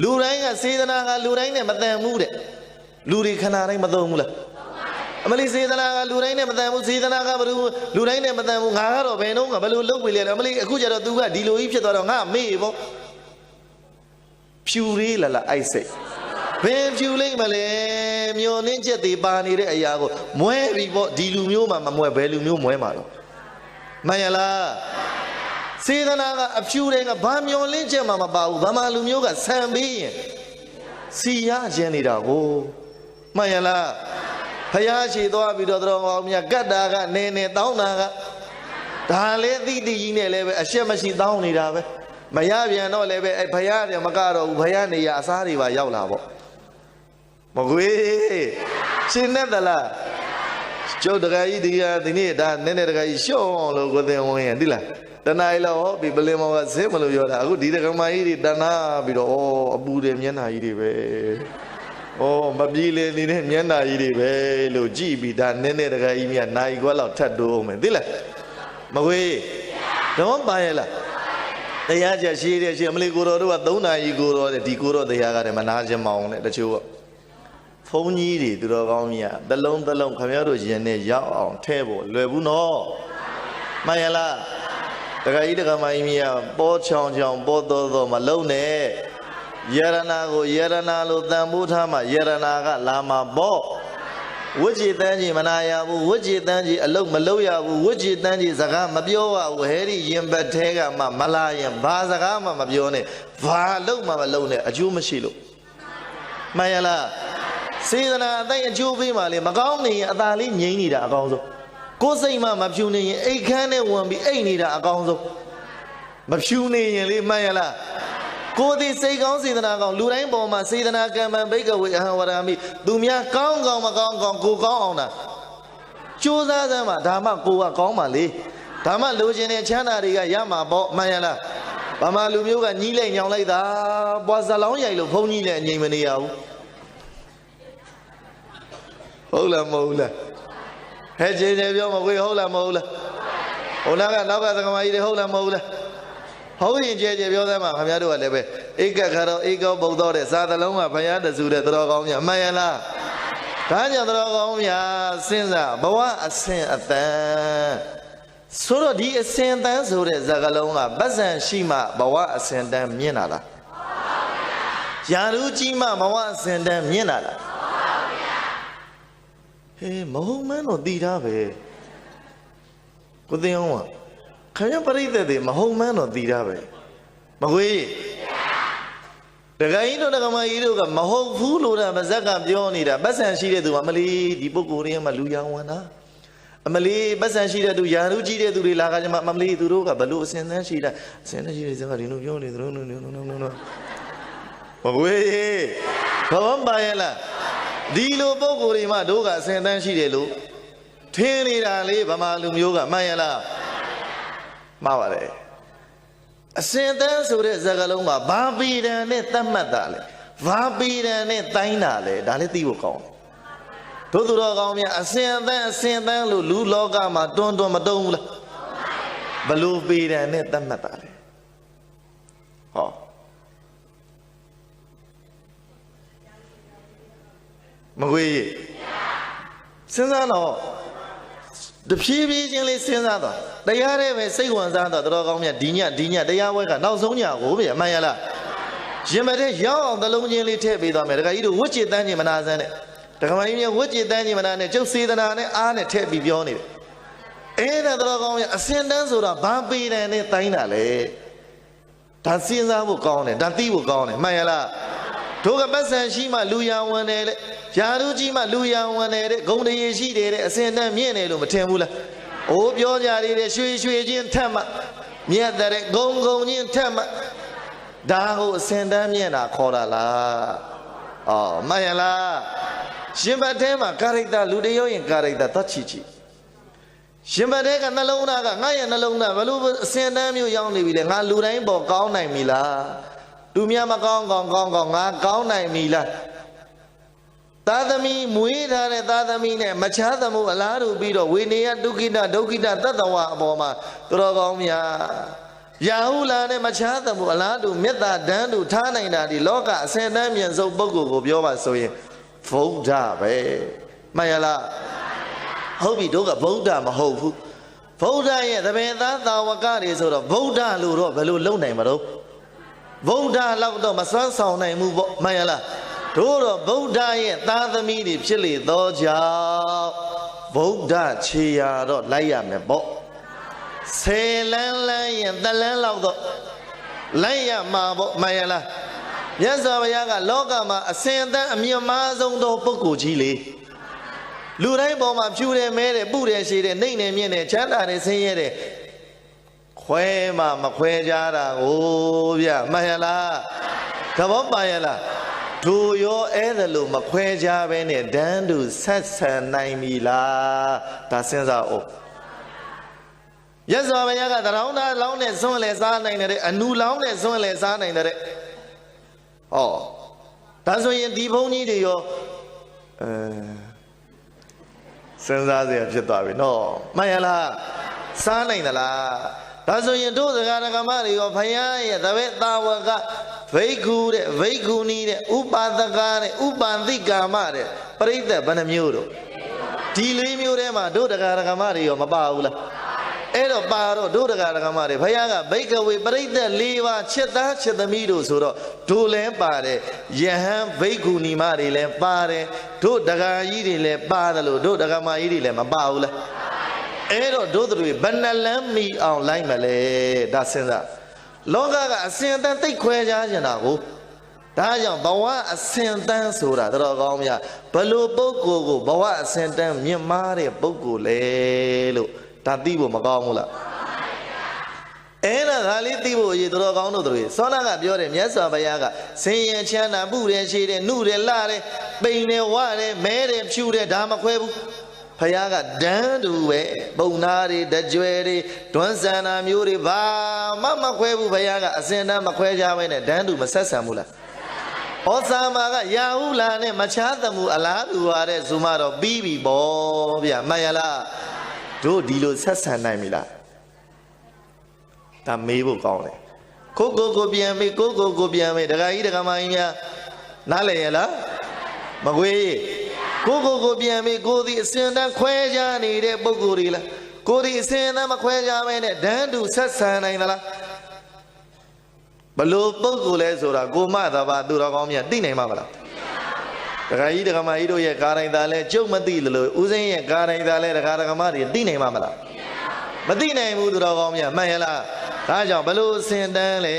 လူတိုင်းကစေတနာကလူတိုင်းနဲ့မတန်ဘူးတဲ့လူတွေခဏတိုင်းမသုံးဘူးလားအမလီစေတနာကလူတိုင်းနဲ့မတန်ဘူးစေတနာကဘယ်လိုလူတိုင်းနဲ့မတန်ဘူးငါကတော့ဘယ်တော့ကဘယ်လိုလုပ်ပြီလဲအမလီအခုကျတော့ तू ကဒီလိုကြီးဖြစ်သွားတော့ငါမေ့ပေါ့ဖြူလေးလာအိုက်စိတ်ဘယ်ဖြူလိုက်မလဲမျောနှင်းချက်တွေပါနေတဲ့အရာကိုမွဲပြီပေါ့ဒီလူမျိုးမှမမွဲဘယ်လူမျိုးမွဲမှာတော့မှန်ရလားစေတနာကအဖြူတွေကဘာမျောလင်းချက်မှမပါဘူးဗမာလူမျိုးကဆံပေးရင် စီရခြင်းနေတာကိုမှန်ရလားဖယားရှိသွားပြီးတော့တော်ကောင်းမြတ်ကတ်တာကနေနေတောင်းတာကဒါလည်းသိသိကြီးနဲ့လည်းပဲအရှက်မရှိတောင်းနေတာပဲမရပြန်တော့လည်းပဲအဲဖယားတယ်မကတော့ဘူးဖယားနေရအစားတွေပါရောက်လာပေါ့မကွေးရှင်းနဲ့တလားကျုပ်တခါကြီးဒီနေ့ဒါနည်းနည်းတခါကြီးရှော့အောင်လို့ကိုသင်ဝင်ရင်ဒီလားတဏှာကြီးလောက်ဟောပြီးပလင်မောကဇင်းမလို့ပြောတာအခုဒီတက္ကမကြီးတွေတဏှာပြီးတော့အပူတွေမျက်နှာကြီးတွေပဲမပြေးလေနေတဲ့မျက်နှာကြီးတွေပဲလို့ကြည်ပြီးဒါနည်းနည်းတခါကြီးမြတ်နိုင်ခွက်လောက်ထပ်တိုးအောင်မယ်သိလားမခွေးတော့ပါရဲ့လားတရားကြရှိတဲ့ရှိအမလီကိုတော်တို့က3နာရီကိုတော်တဲ့ဒီကိုတော်တရားကတည်းမနာချင်မအောင်တဲ့တချို့ကဖုန်းကြီးတွေသူတော်ကောင်းကြီးကတလုံးခင်ဗျားတို့ရင်နဲ့ရောက်အောင်ထဲဖို့လွယ်ဘူးနော်မှန်ရလားတခါကြီးတခါမကြီးမြတ်ပေါ်ချောင်းပေါ်တော်မလုံးနဲ့ယရနာကိုယရနာလို့တန်ဖိုးထားမှယရနာကလာမှာပေါ့ဝိจิตတန်းကြီးမနာရဘူးဝိจิตတန်းကြီးအလုတ်မလုပ်ရဘူးဝိจิตတန်းကြီးစကားမပြောရဘူးဟဲဒီရင်ပတ်ထဲကမှမလာရင်ဘာစကားမှမပြောနဲ့ဘာလုပ်မှမလုပ်နဲ့အကျိုးမရှိလို့မှန်ရလားစေတနာအတိုင်းအကျိုးပေးမှလေမကောင်းနေရင်အသာလေးငြိမ့်နေတာအကောင်းဆုံးကိုယ်စိတ်မှမဖြူနေရင်အိတ်ခမ်းနဲ့ဝင်ပြီးအိတ်နေတာအကောင်းဆုံးမဖြူနေရင်လေမှန်ရလားကိုယ်ဒီစိတ်ကောင်းစေတနာကောင်းလူတိုင်းပေါ်မှာစေတနာကံပံဘိကဝေအဟံဝရမိသူများကောင်းမကောင်းကိုကောင်းအောင်တာကြိုးစားစမ်းပါဒါမှကိုကကောင်းပါလေဒါမှလိုချင်တဲ့ချမ်းသာတွေကရမှာပေါ့မှန်ရလားဗမာလူမျိုးကညီးလိုက်ညောင်လိုက်တာပွားစလောင်းရိုက်လို့ဘုန်းကြီးလည်းအငြိမ်မနေရဘူးဟုတ်လားမဟုတ်လားဟဲ့ကျေပြောမကွေးဟုတ်လားမဟုတ်လားဟိုနောက်ကသကမကြီးတွေဟုတ်လားမဟုတ်လားဟုတ်ရင်ကျေပြောသမ်းပါခင်ဗျားတို့ကလည်းပဲဧကခါတော့ဧကောဘုံတော်တဲ့စာသလုံးကဘုရားတဆူတဲ့တော်ကောင်းများမှန်ရလားဒါကြောင့်တော်ကောင်းများစဉ်းစားဘဝအစဉ်အတန်ဆိုတော့ဒီအစဉ်တန်းဆိုတဲ့ဇာကလုံးကပတ်စံရှိမှဘဝအစဉ်တန်းမြင်လာလားယာရုကြီးမှဘဝအစဉ်တန်းမြင်လာလားဟေးမဟုတ်မှန်းတော့တည်ထားပဲကိုသိအောင်ခင်ဗျာပရိသတ်တွေမဟုတ်မှန်းတော့တည်ထားပဲမကွေးတခါကြီးတို့တခါမကြီးတို့ကမဟုတ်ဘူးလို့တာပါဇက်ကပြောနေတာပတ်စံရှိတဲ့သူကမလီဒီပုဂ္ဂိုလ်တွေကမှလူရောင်ဝင်တာအမလီပတ်စံရှိတဲ့သူယာရုကြီးတဲ့သူတွေလာကြမှာမလီသူတို့ကဘလို့အစင်သန်းရှိတာအစင်သန်းရှိတဲ့စကားဒီလိုပြောနေသလိုမကွေးဘောပါရဲ့လားဒီလိုပုဂ္ဂိုလ်တွေမှတို့ကအစင်သန်းရှိတယ်လို့ထင်းနေတာလေဗမာလူမျိုးကမှန်ရလားမှားပါတယ်အစင်သန်းဆိုတဲ့စကားလုံးကဘာပီဒံနဲ့သတ်မှတ်တာလေဘာပီဒံနဲ့တိုင်းတာလေဒါလည်းသိဖို့ကောင်းတယ်တို့သူတော်ကောင်းများအစင်သန်းလို့လူလောကမှာတွန်းမတုံးဘူးလားဘလို့ပီဒံနဲ့သတ်မှတ်တာလေဟောမကွေးစဉ်းစားတော့တဖြည်းဖြည်းချင်းလေးစဉ်းစားတော့တရားတဲ့ပဲစိတ်ဝင်စားတော့တော်ကောင်းမြတ်ဒီညတရားဝဲကနောက်ဆုံးညကိုဗျအမှန်ရလားရင်မတဲ့ရောက်အောင်သလုံးချင်းလေးထည့်ပေးသွားမယ်တခါကြီးတို့ဝိจิตတန်းချင်းမနာစမ်းနဲ့တခါမကြီးမြတ်ဝိจิตတန်းချင်းမနာနဲ့ကျုပ်စေတနာနဲ့အားနဲ့ထည့်ပြီးပြောနေတယ်အဲ့ဒါတော်ကောင်းမြတ်အစင်တန်းဆိုတာဘာပေတန်နဲ့တိုင်းတာလေဒါစဉ်းစားဖို့ကောင်းတယ်ဒါသိဖို့ကောင်းတယ်မှန်ရလားတို့ကပတ်စံရှိမှလူရဝန်တယ်လေယာရုကြီးမှလူရဝန်တယ်တဲ့ဂုံတရေရှိတယ်တဲ့အစင်တန်းမြင့်တယ်လို့မထင်ဘူးလားအိုးပြောကြရတဲ့ရွှေချင်းထက်မှမြတ်တဲ့ဂုံချင်းထက်မှဒါကိုအစင်တန်းမြင့်တာခေါ်တာလားအော်မှန်ရလားရှင်ဘတ်ထဲမှာကာရိတ္တလူတယောရင်ကာရိတ္တသတ်ချီရှင်ဘတ်ထဲကနှလုံးသားကငါရဲ့နှလုံးသားဘလို့အစင်တန်းမျိုးရောက်နေပြီလေငါလူတိုင်းပေါ်ကောင်းနိုင်ပြီလားသူများမကောင်းကောင်းငါကောင်းနိုင်ပြီလားသာသမီမွေးထားတဲ့သာသမီနဲ့မချားသမှုအလားတူပြီးတော့ဝေနေယဒုက္ခိတသတ္တဝါအပေါ်မှာတော်ကောင်းများရာဟုလာနဲ့မချားသမှုအလားတူမေတ္တာဒန်းတူထားနိုင်တာဒီလောကအစင်တန်းမြင့်ဆုံးပုဂ္ဂိုလ်ကိုပြောပါဆိုရင်ဗုဒ္ဓပဲမှန်ရလားဟုတ်ပြီတို့ကဗုဒ္ဓမဟုတ်ဘူးဗုဒ္ဓရဲ့သဘင်သားသာဝကတွေဆိုတော့ဗုဒ္ဓလို့တော့ဘယ်လိုလုပ်နိုင်မလို့ဗုဒ္ဓလောက်တော့မစွမ်းဆောင်နိုင်ဘူးပေါ့မှန်ရလားတို့တော့ဗုဒ္ဓရဲ့သားသမီးတွေဖြစ်လေသောကြောင့်ဗုဒ္ဓခြေရာတော့လိုက်ရမယ်ပေါ့10 လမ်းရင်တလမ်းလောက်တော့လိုက်ရမှာပေါ့မှန်ရလား မြတ်စွာဘုရားကလောကမှာအစဉ်အသန်းအမြင့်မားဆုံးသောပုဂ္ဂိုလ်ကြီးလေလူတိုင်းပေါ်မှာဖြူတယ်မဲတယ်ပုတယ်ရှည်တယ်နှိမ့်တယ်မြင့်တယ်ချမ်းသာတယ်ဆင်းရဲတယ်ခွဲမှမခွဲကြတာကိုဗျမှန်ရလားသဘောပါရလားတို့ရောအဲ့ဒါလို့မခွဲကြဘဲနဲ့တန်းတူဆက်ဆံနိုင်ပြီလားဒါစဉ်းစားအောင်ရသော်ဘုရားကတရောင်းသားလောင်းနဲ့စွန့်လဲစားနိုင်တဲ့အနူလောင်းနဲ့စွန့်လဲစားနိုင်တဲ့ဟောဒါဆိုရင်ဒီဘုန်းကြီးတွေရောစဉ်းစားစရာဖြစ်သွားပြီနော်မှန်ရလားစားနိုင်သလားဒါဆိုရင်တို့စကားဓမ္မတွေရောဘုရားရဲ့တပည့်သာဝကဘိက္ခုတဲ့ဘိက္ခုနီတဲ့ဥပါဒကတဲ့ဥပန္တိကာမတဲ့ပရိသတ်ဘယ်နှမျိုးတို့ဒီလေးမျိုးထဲမှာတို့တရားဓမ္မတွေရောမပါဘူးလားအဲ့တော့ပါတော့တို့တရားဓမ္မတွေဘုရားကဘိက္ခဝေပရိသတ်၄ပါးချစ်သားချစ်သမီးတို့ဆိုတော့တို့လည်းပါတယ်ယဟန်ဘိက္ခုနီမတွေလည်းပါတယ်တို့တရားကြီးတွေလည်းပါတယ်လို့တို့တရားမကြီးတွေလည်းမပါဘူးလားအဲ့တော့တို့တွေဘယ်နှလမ်းမီအောင်လိုက်မလဲဒါစဉ်းစားလောကကအစဉ်အတန်းသိခွဲကြနေတာကိုဒါကြောင့်ဘဝအစဉ်တန်းဆိုတာတော်ကောင်းများဘလို့ပုဂ္ဂိုလ်ကိုဘဝအစဉ်တန်းမြင့်မားတဲ့ပုဂ္ဂိုလ်လေလို့ဒါသိဖို့မကောင်းဘူးလားအဲ့ဒါလေးသိဖို့အရေးတော်ကောင်းတို့တွေသောနာကပြောတယ်မြတ်စွာဘုရားကဆင်းရဲချမ်းသာပုတယ်ရှိတယ်နှုတယ်လှတယ်ပိန်တယ်ဝတယ်မဲတယ်ဖြူတယ်ဒါမခွဲဘူးဘုရားကဒန်းတူပဲပုံနာတွေတကြွယ်တွေဒွန်းဆန္နာမျိုးတွေဘာမှမခွဲဘူးဘုရားကအစဉ်တန်းမခွဲကြဘဲနဲ့ဒန်းတူမဆက်ဆံဘူးလားဩသာမာကရာဟုလာနဲ့မချားသမှုအလားတူပါတဲ့ဇုမတော့ပြီးပြီပေါ့ဗျမှန်ရလားတို့ဒီလိုဆက်ဆံနိုင်ပြီလားဒါမေးဖို့ကောင်းတယ်ကိုပြန်မေးကိုပြန်မေးဒကာကြီးဒကာမကြီးများနားလည်ရလားမကွေးကိုပြန်မေးကိုဒီအစဉ်တန်းခွဲကြနေတဲ့ပုဂ္ဂိုလ်တွေလားကိုဒီအစဉ်တန်းမခွဲကြဘဲနဲ့ဒန်းတူဆက်ဆံနိုင်သလားဘလို့ပုဂ္ဂိုလ်လဲဆိုတာကိုမသာပါသူတော်ကောင်းမြတ်သိနိုင်မှာမလားဒကာကြီးဒကာမကြီးတို့ရဲ့ကာတိုင်းသားလဲကျုပ်မသိလို့ဦးစိမ်းရဲ့ကာတိုင်းသားလဲဒကာဒကာမတွေသိနိုင်မှာမလားမသိနိုင်ဘူးသူတော်ကောင်းမြတ်မှန်ရလားဒါကြောင့်ဘလို့စင်တန်းလဲ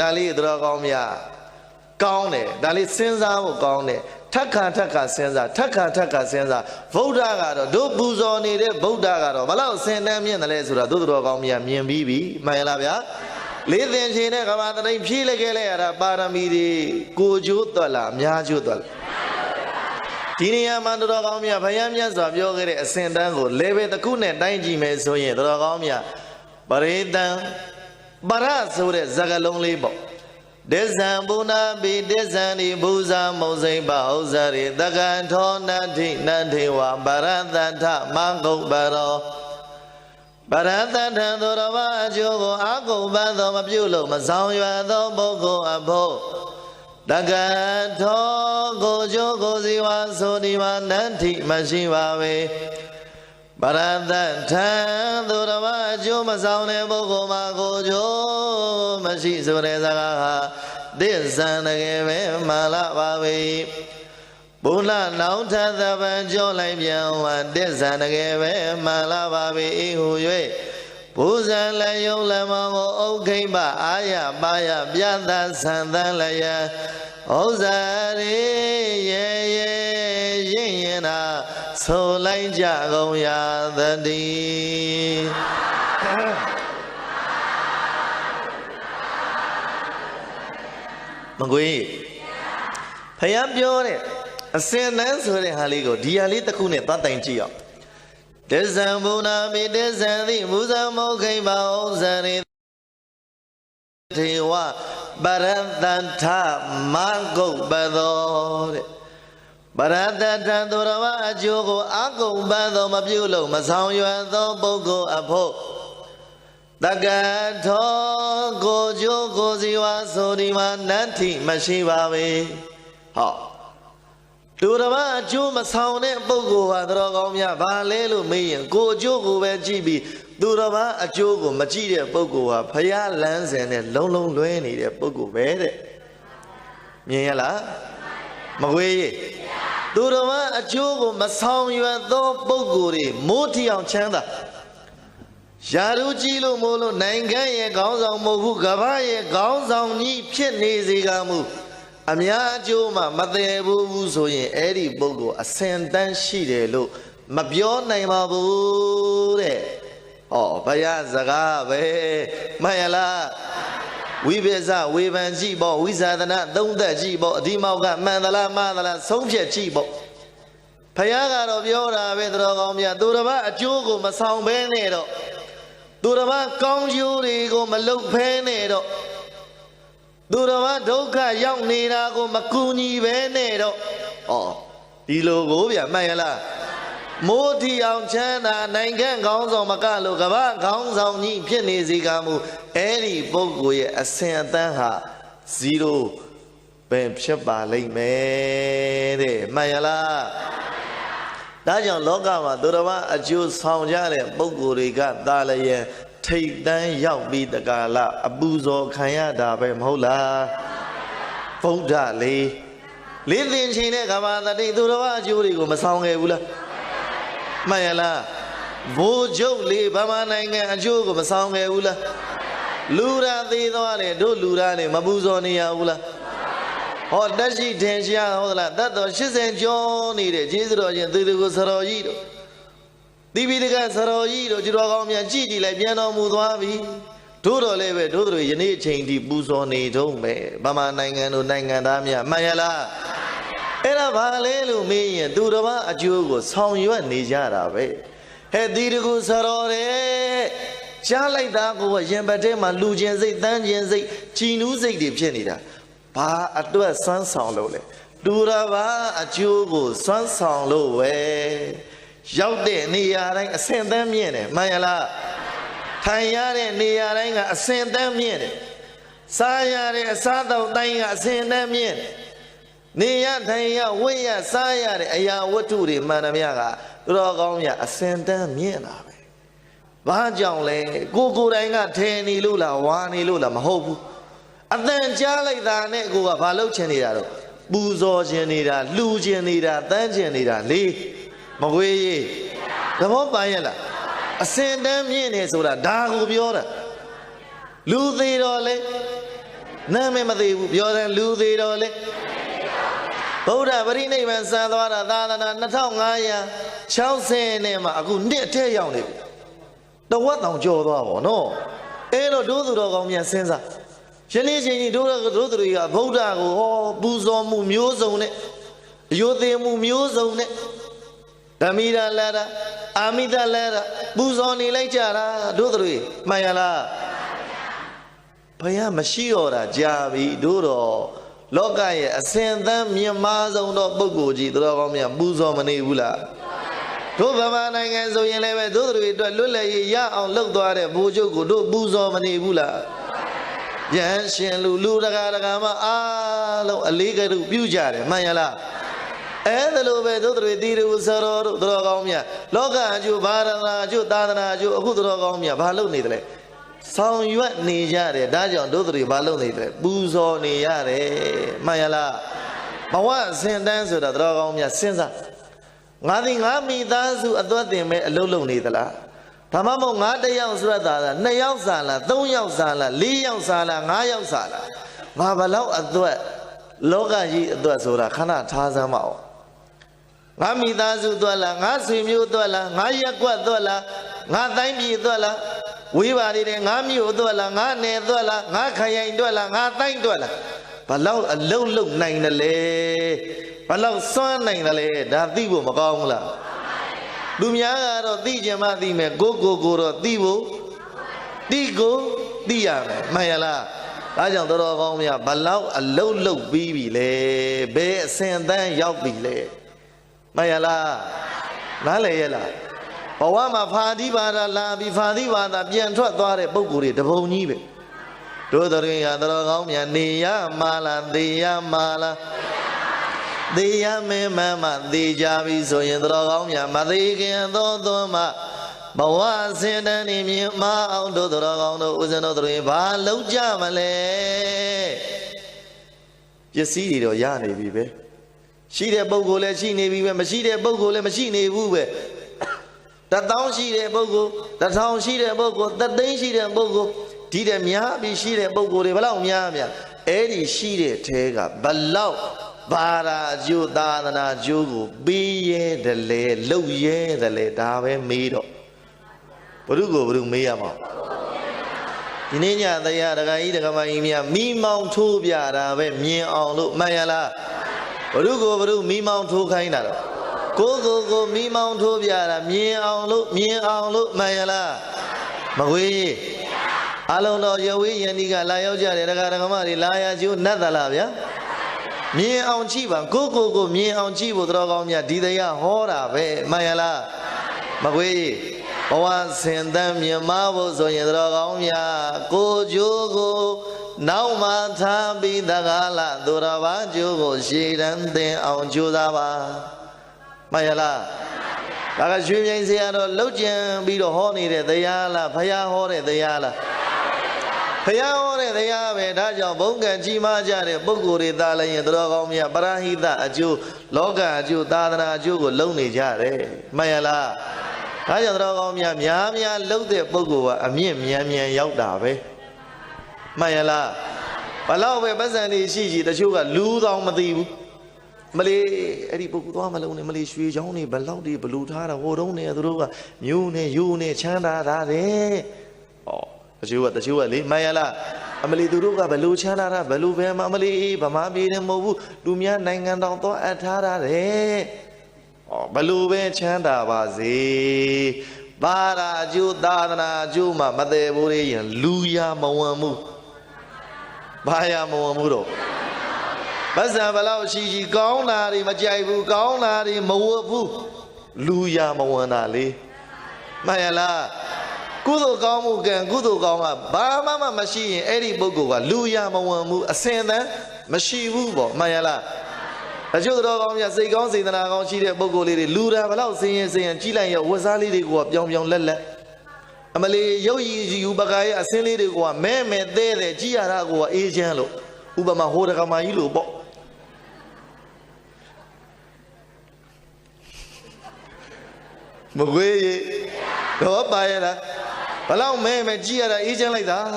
ဒါလေးသူတော်ကောင်းမြတ်ကောင်းတယ်ဒါလေးစဉ်းစားဖို့ကောင်းတယ်ထက်ခါစဉ်းစားထက်ခါစဉ်းစားဗုဒ္ဓကတော့တို့ပူဇော်နေတဲ့ဗုဒ္ဓကတော့ဘလို့စင်တန်းမြင့်တယ်လဲဆိုတာသူတော်ကောင်းမြတ်မြင်ပြီးပြီမှန်ရလားဗျာလေးသင်္ချေနဲ့ကဘာတတိဖြည့်လိုက်ခဲ့လိုက်ရတာပါရမီတွေကိုကျိုးသွက်လားအများကျိုးသွက်လားဒီနေရာမှာတော်ကောင်းမြတ်ဘုရားမြတ်စွာပြောခဲ့တဲ့အစဉ်တန်းကိုလေဘယ်တစ်ခုနဲ့တိုင်းကြည့်မယ်ဆိုရင်တော်ကောင်းမြတ်ပရိသံပရဆိုတဲ့စကားလုံးလေးပေါ့ဒိဇံဘုနာပိဒိဇံဒီဘူဇာမုံစိမ့်ပဥဇရိတကံထောနတ္ထိနတ္ထိဝပရသတ္ထမဂုတ်ပရောပရသတ္ထသောရဝအကျိုးကိုအာကုပသောမပြုလို့မဆောင်ရွယ်သောပုဂ္ဂိုလ်အဖို့တကထောကိုကျိုးကိုစီဝါဆိုဒီမှာနတ္ထိမရှိပါပေပရသတ္ထသောရဝအကျိုးမဆောင်တဲ့ပုဂ္ဂိုလ်မှာကိုကျိုးမရှိဆိုတဲ့စကားဟာသစ္စာတကယ်ပဲမှန်လာပါပေဘုလားနောင်ထသဗ္ဗံကြောလိုက်ပြန်ဝသစ္စာတကယ်ပဲမှန်လာပါပေဟူ၍ဘုဇံလယုံလမောကိုဥခိမ့်ပအာရပါယပြသသံသံလယဥဇ္ဇရိရေရင့်ရင်သာဆိုလိုက်ကြကုန်ရသတည်းမကွေးဖယားပြောတဲ့အစဉ်တန်းဆိုတဲ့ဟာလေးကိုဒီဟာလေးတစ်ခုနဲ့သွားတိုင်ကြည့်အောင်ဒိဇံဘုနာမိဒိဇံသည်မူဇံမောခိမဥဇ္ဇရိထေဝပရတ္ထမဂုတ်ပသောတဲ့ပရတ္ထသူတော်ဘာအကျိုးကိုအာကုပသောမပြုလို့မဆောင်ရွယ်သောပုဂ္ဂိုလ်အဖို့တကထောကိုကျိုးကိုစီဝါဆိုဒီမှာနတ္ထိမရှိပါပေဟောသူတော်ဘာအကျိုးမဆောင်တဲ့ပုဂ္ဂိုလ်ဟာတော်ကောင်းများဘာလဲလို့မေးရင်ကိုအကျိုးကိုပဲကြည့်ပြီးသူတော်ဘာအကျိုးကိုမကြည့်တဲ့ပုဂ္ဂိုလ်ဟာဖယားလန်းစင်နဲ့လုံးလုံးလွဲနေတဲ့ပုဂ္ဂိုလ်ပဲတဲ့မြင်ရလားမကွေးသူတော်ဘာအကျိုးကိုမဆောင်ရွယ်သောပုဂ္ဂိုလ်တွေမိုးထီအောင်ချမ်းသာရာထူးကြီးလို့မို့လို့နိုင်ငံရဲ့ခေါင်းဆောင်မဟုတ်ဘူးကမ္ဘာရဲ့ခေါင်းဆောင်ကြီးဖြစ်နေစေကမူ အများကျိုးမှမသေးဘူးဆိုရင်အဲ့ဒီပုဂ္ဂိုလ်အစင်တန်းရှိတယ်လို့မပြောနိုင်ပါဘူးတဲ့ဟောဘုရားစကားပဲမှန်ရလားဝိပဿဝေဖန်ကြည့်ပေါ့ဝိသဒနာသုံးသက်ကြည့်ပေါ့အဒီမောက်ကမှန်သလားမှားသလားဆုံးဖြတ်ကြည့်ပေါ့ဘုရားကတော့ပြောတာပဲတော်ကောင်းမြတ်သူတစ်ပါးအကျိုးကိုမဆောင်ဘဲနဲ့တော့သူတစ်ပါးကောင်းကျိုးတွေကိုမလုပ်ဖဲနဲ့တော့သူတော်ဘာဒုက္ခရောက်နေတာကိုမကူညီပဲနဲ့တော့ဩဒီလိုကိုဗျမှန်ရလားမိုးတီအောင်ချမ်းသာနိုင်ငံခေါင်းဆောင်မကလို့ကမ္ဘာခေါင်းဆောင်ကြီးဖြစ်နေစေကမူအဲ့ဒီပုဂ္ဂိုလ်ရဲ့အစဉ်အတန်းဟာ0ပဲဖြစ်ပါလိမ့်မယ်တဲ့မှန်ရလားဒါကြောင့်လောကမှာသူတော်ဘာအကျိုးဆောင်ကြတဲ့ပုဂ္ဂိုလ်တွေကသာလျက်ထိတ်တန်းရောက်ပြီးတကာလအပူဇော်ခံရတာပဲမဟုတ်လားဗုဒ္ဓလေးသင်ချိန်တဲ့ကမ္ဘာတတိသူတော်အကျိုးတွေကိုမဆောင်ခဲ့ဘူးလားမှန်ရလားဘိုးချုပ်လေးဗမာနိုင်ငံအကျိုးကိုမဆောင်ခဲ့ဘူးလားလူရာသေးသွားတယ်တို့လူရာနဲ့မပူဇော်နေရဘူးလားဟောတက်ရှိထင်ရှားဟုတ်လားတတ်တော်80ကျော်နေတဲ့ကျေးဇူးတော်ရှင်သူတို့ကိုစတော်ကြီးတို့တိပိဋကစရောကြီးတို့ကျွတော်ကောင်းများကြည်ကြည်လိုက်ပြန်တော်မူသွားပြီတို့တော်လည်းပဲတို့တို့ယနေ့အချိန်ထိပူဇော်နေတုံးပဲဗမာနိုင်ငံတို့နိုင်ငံသားများမှန်ရလားအဲ့ဒါဘာလဲလို့မေးရင်သူတော်ဘာအကျိုးကိုဆောင်ရွက်နေကြတာပဲဟဲ့ဒီတကူစရောတဲ့ကြားလိုက်တာကိုရင်ပတ်ထဲမှာလူချင်းစိတ်တန်းချင်းစိတ်ကြည်နူးစိတ်တွေဖြစ်နေတာဘာအတွက်စွမ်းဆောင်လို့လဲသူတော်ဘာအကျိုးကိုစွမ်းဆောင်လို့ပဲရောက်တဲ့နေရာတိုင်းအစင်တန်းမြင့်တယ်မှန်ရလားထိုင်ရတဲ့နေရာတိုင်းကအစင်တန်းမြင့်တယ်စားရတဲ့အစားတောက်တိုင်းကအစင်တန်းမြင့်တယ်နေရထိုင်ရဝိရစားရတဲ့အရာဝတ္ထုတွေမှန်သမျှကသူတော်ကောင်းများအစင်တန်းမြင့်တာပဲဘာကြောင့်လဲကိုယ်တိုင်ကထဲနေလို့လားဝါနေလို့လားမဟုတ်ဘူးအတန်ကြားလိုက်တာနဲ့ကိုကဘာလုပ်ချင်နေတာတော့ပူဇော်ချင်နေတာလှူချင်နေတာတန်းချင်နေတာလေမကွေးရေးသဘောပါရဲ့လားအစင်တန်းမြင့်နေဆိုတာဒါကိုပြောတာလူသေးတော်လဲနာမည်မသေးဘူးပြောတယ်လူသေးတော်လဲဗုဒ္ဓပရိနိဗ္ဗာန်စံသွားတာသာသနာ2560နဲ့မှအခုနှစ်အထက်ရောက်နေပြီတဝက်တောင်ကျော်သွားပါတော့အဲ့တော့ဒုသူတော်ကောင်းများစဉ်းစားယနေ့ချိန်ကြီးတို့သူတွေကဗုဒ္ဓကိုဟောပူဇော်မှုမျိုးစုံနဲ့အယုသေးမှုမျိုးစုံနဲ့ဓမ္မိတာလာတာအာမိတာလာတာပူဇော်နေလိုက်ကြတာတို့သူတွေမှန်ရလားဘုရားမရှိတော့တာကြာပြီတို့တော့လောကရဲ့အစင်သန်းမြင့်မားဆုံးသောပုဂ္ဂိုလ်ကြီးတော်ကောင်းများပူဇော်မနေဘူးလားတို့ဗမာနိုင်ငံဆိုရင်လည်းပဲတို့သူတွေအတွက်လွတ်လပ်ရေးရအောင်လှုပ်သွားတဲ့ဘိုးချုပ်ကိုတို့ပူဇော်မနေဘူးလားယဟန်ရှင်လူတကာမအားလုံးအလေးကဲ့သို့ပြုကြတယ်မှန်ရလားအဲ့ဒါလိုပဲတို့တွေတီးတူစရောတို့တော်ကောင်းမြတ်လောကအကျိုးဘာရဏအကျိုးသာသနာအကျိုးအခုတော်ကောင်းမြတ်ဘာလုပ်နေတယ်လဲဆောင်ရွက်နေကြတယ်ဒါကြောင့်တို့တွေဘာလုပ်နေတယ်ပူဇော်နေရတယ်မှန်ရလားဘဝစင်တန်းဆိုတာတော်ကောင်းမြတ်စဉ်းစားငါသည်ငါမိသားစုအသွက်တင်မဲ့အလုပ်လုပ်နေသလားဒါမှမဟုတ်ငါတစ်ယောက်ဆိုရတာ2ယောက်စားလား3ယောက်စားလား4ယောက်စားလား5ယောက်စားလားငါဘလောက်အသွက်လောကကြီးအသွက်ဆိုတာခဏထားစမ်းမအောင်ငါမိသားစုသွက်လားငါဆွေမျိုးသွက်လားငါရက်ကွက်သွက်လားငါတိုင်းပြည်သွက်လားဝေးပါလေငါမြို့သွက်လားငါနယ်သွက်လားငါခရိုင်သွက်လားငါတိုင်းသွက်လားဘလောက်အလုံးလုံးနိုင်တယ်လေဘလောက်စွမ်းနိုင်တယ်လေဒါသိဖို့မကောင်းဘူးလားလူများကတော့သိကြမှသိမယ်ကိုတော့သိဖို့သိကိုသိရမယ်မှန်ရလားဒါကြောင့်တော်ကောင်းများဘလောက်အလုံးလုံးပြီးပြီလေဘယ်အစဉ်အသန်းရောက်ပြီလေမှန်ရလားနားလည်ရလားဘဝမှာဖာတိပါဒလာပြီးဖာတိပါဒပြန်ထွက်သွားတဲ့ပုံကိုယ်တွေတပုံကြီးပဲတို့တော်ရင်ရတော်ကောင်းများနေရမာလားသေရမာလားသေရမင်းမသေကြပြီဆိုရင်တော်ကောင်းများမသေခင်သောသွမ်းမှဘဝစင်တန်းနေမြင်မအောင်တို့တော်ကောင်းတို့ဦးဇင်းတို့တို့ရင်ဘာလုံးကြမလဲပစ္စည်းတွေတော့ရနေပြီပဲရှိတဲ့ပုဂ္ဂိုလ်လည်းရှိနေပြီပဲမရှိတဲ့ပုဂ္ဂိုလ်လည်းမရှိနေဘူးပဲ1000ရှိတဲ့ပုဂ္ဂိုလ်1000ရှိတဲ့ပုဂ္ဂိုလ်3သိန်းရှိတဲ့ပုဂ္ဂိုလ်ဒီတဲ့များပြီးရှိတဲ့ပုဂ္ဂိုလ်တွေဘယ်လောက်များ Eri Shire Tega, Balau, Bara, Judana, Jugu, Biye, the lay, Luye, the lay, Dave, Mido. Burugo, Miyama. In India, the Yadaga, me mount to Biara, me on look, Mayala. Burugo, me mount to Kainada. Go, me mount to Biara, me on look, Mayala. Maui. Alone, your way, and Niga, Layoja, the Garamari, Laya, you, Nadalavia. Me on Chiva, go, me on Chivo, Dragomia, Didaya, Hora, Mayala. Maui. One send them your marvels on your Dragomia, go, Jogo, now my time be the Gala, Durava, Jogo, she and then on Judava. Mayala. I dream in Seattle, Logian, be the honey, the Yala, Paya Hore, the Yala. Paya Hore, the Yave, Daja, Bunga, Jimaja, Buguri, Dala, and Dragomia, Barahida, a Jew, Loga, Jew, Dana, Jew, Lonely Jare, Mayala. I Dragomia, Miamia, look the Bugu, a Miamia, Yauda, Mayala. Allow a Bazani, she, the sugar, lose on Madibu. Malay, Eddie Bukuama, Malay, Sweet, Johnny, Balodi, Balutara, Horone, Druga, Yune, Chanda, Dade. Oh, the Jew, Mayala, Amali Duruga, Balu Chana, Balu, Mamali, Bamabi, and Mobu, Lumia, Nangandoto, Atara, oh, Balu, Chanda, Bazi, Bara, Judana, Juma, Madeburi, and Luya Moamu, Baya Moamuro. Bazabala, she gone, Majabu, gone, Moabu, Luya Moanali, Mayala, Kudo Gamu, Kudo Gama, Bama machine, Eddie Bogova, Luya Moamu, a sender, Mashivu, Mayala. A Jodogam, say, Gonzi, and I gon' see that Bogoli, Lura, Balau, saying, Chila, Wazali, they go up, young Lella. Amale, Yoyi, Ubagai, a silly, they go, Meme, there, Giarago, Asian, Ubama Hoda Gamailu, Mugwe, go up by it. Allow me, Gia, agent like that.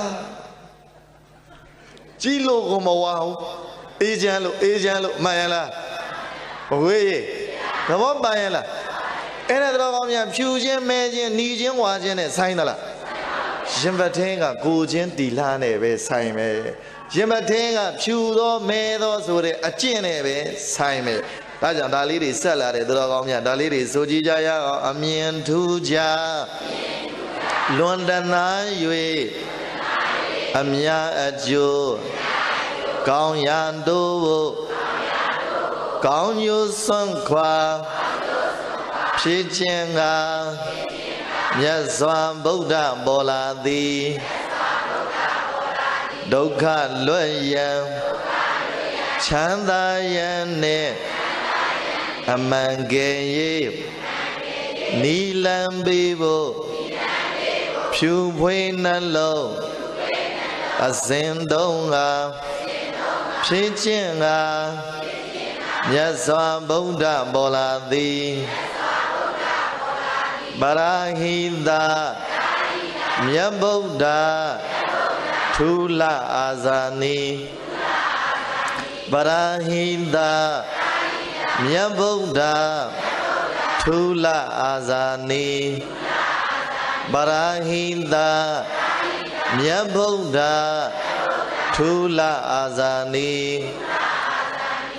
Gilo Gomo, agent, Mayala. Mugwe, go up by it. Another of your fusion, Magian, Nijan, Wajan, and Sinala. Jimbatenga, Gujan, Dilane, Sime. Jimbatenga, Pudo, Meadows, or a Chinebe, Sime. Raja Daliri Salare, Dragomia, Daliri, Sojijaya, Amian Tuja, Londana, Yue, Amia Ajo, Gong Yando, Gong Yu Sunqua, Pichenga, Yaswan Buddha Boladi, Doka Loya, Chanda Yane. Amangaye Nilambibo Pupuinalo Ascendonga Pichinga Yaswa Buddha Boladi Barahida Myabuddha Tula Azani Barahida Myabuddha Tula Azani Barahida Myabuddha Tula Azani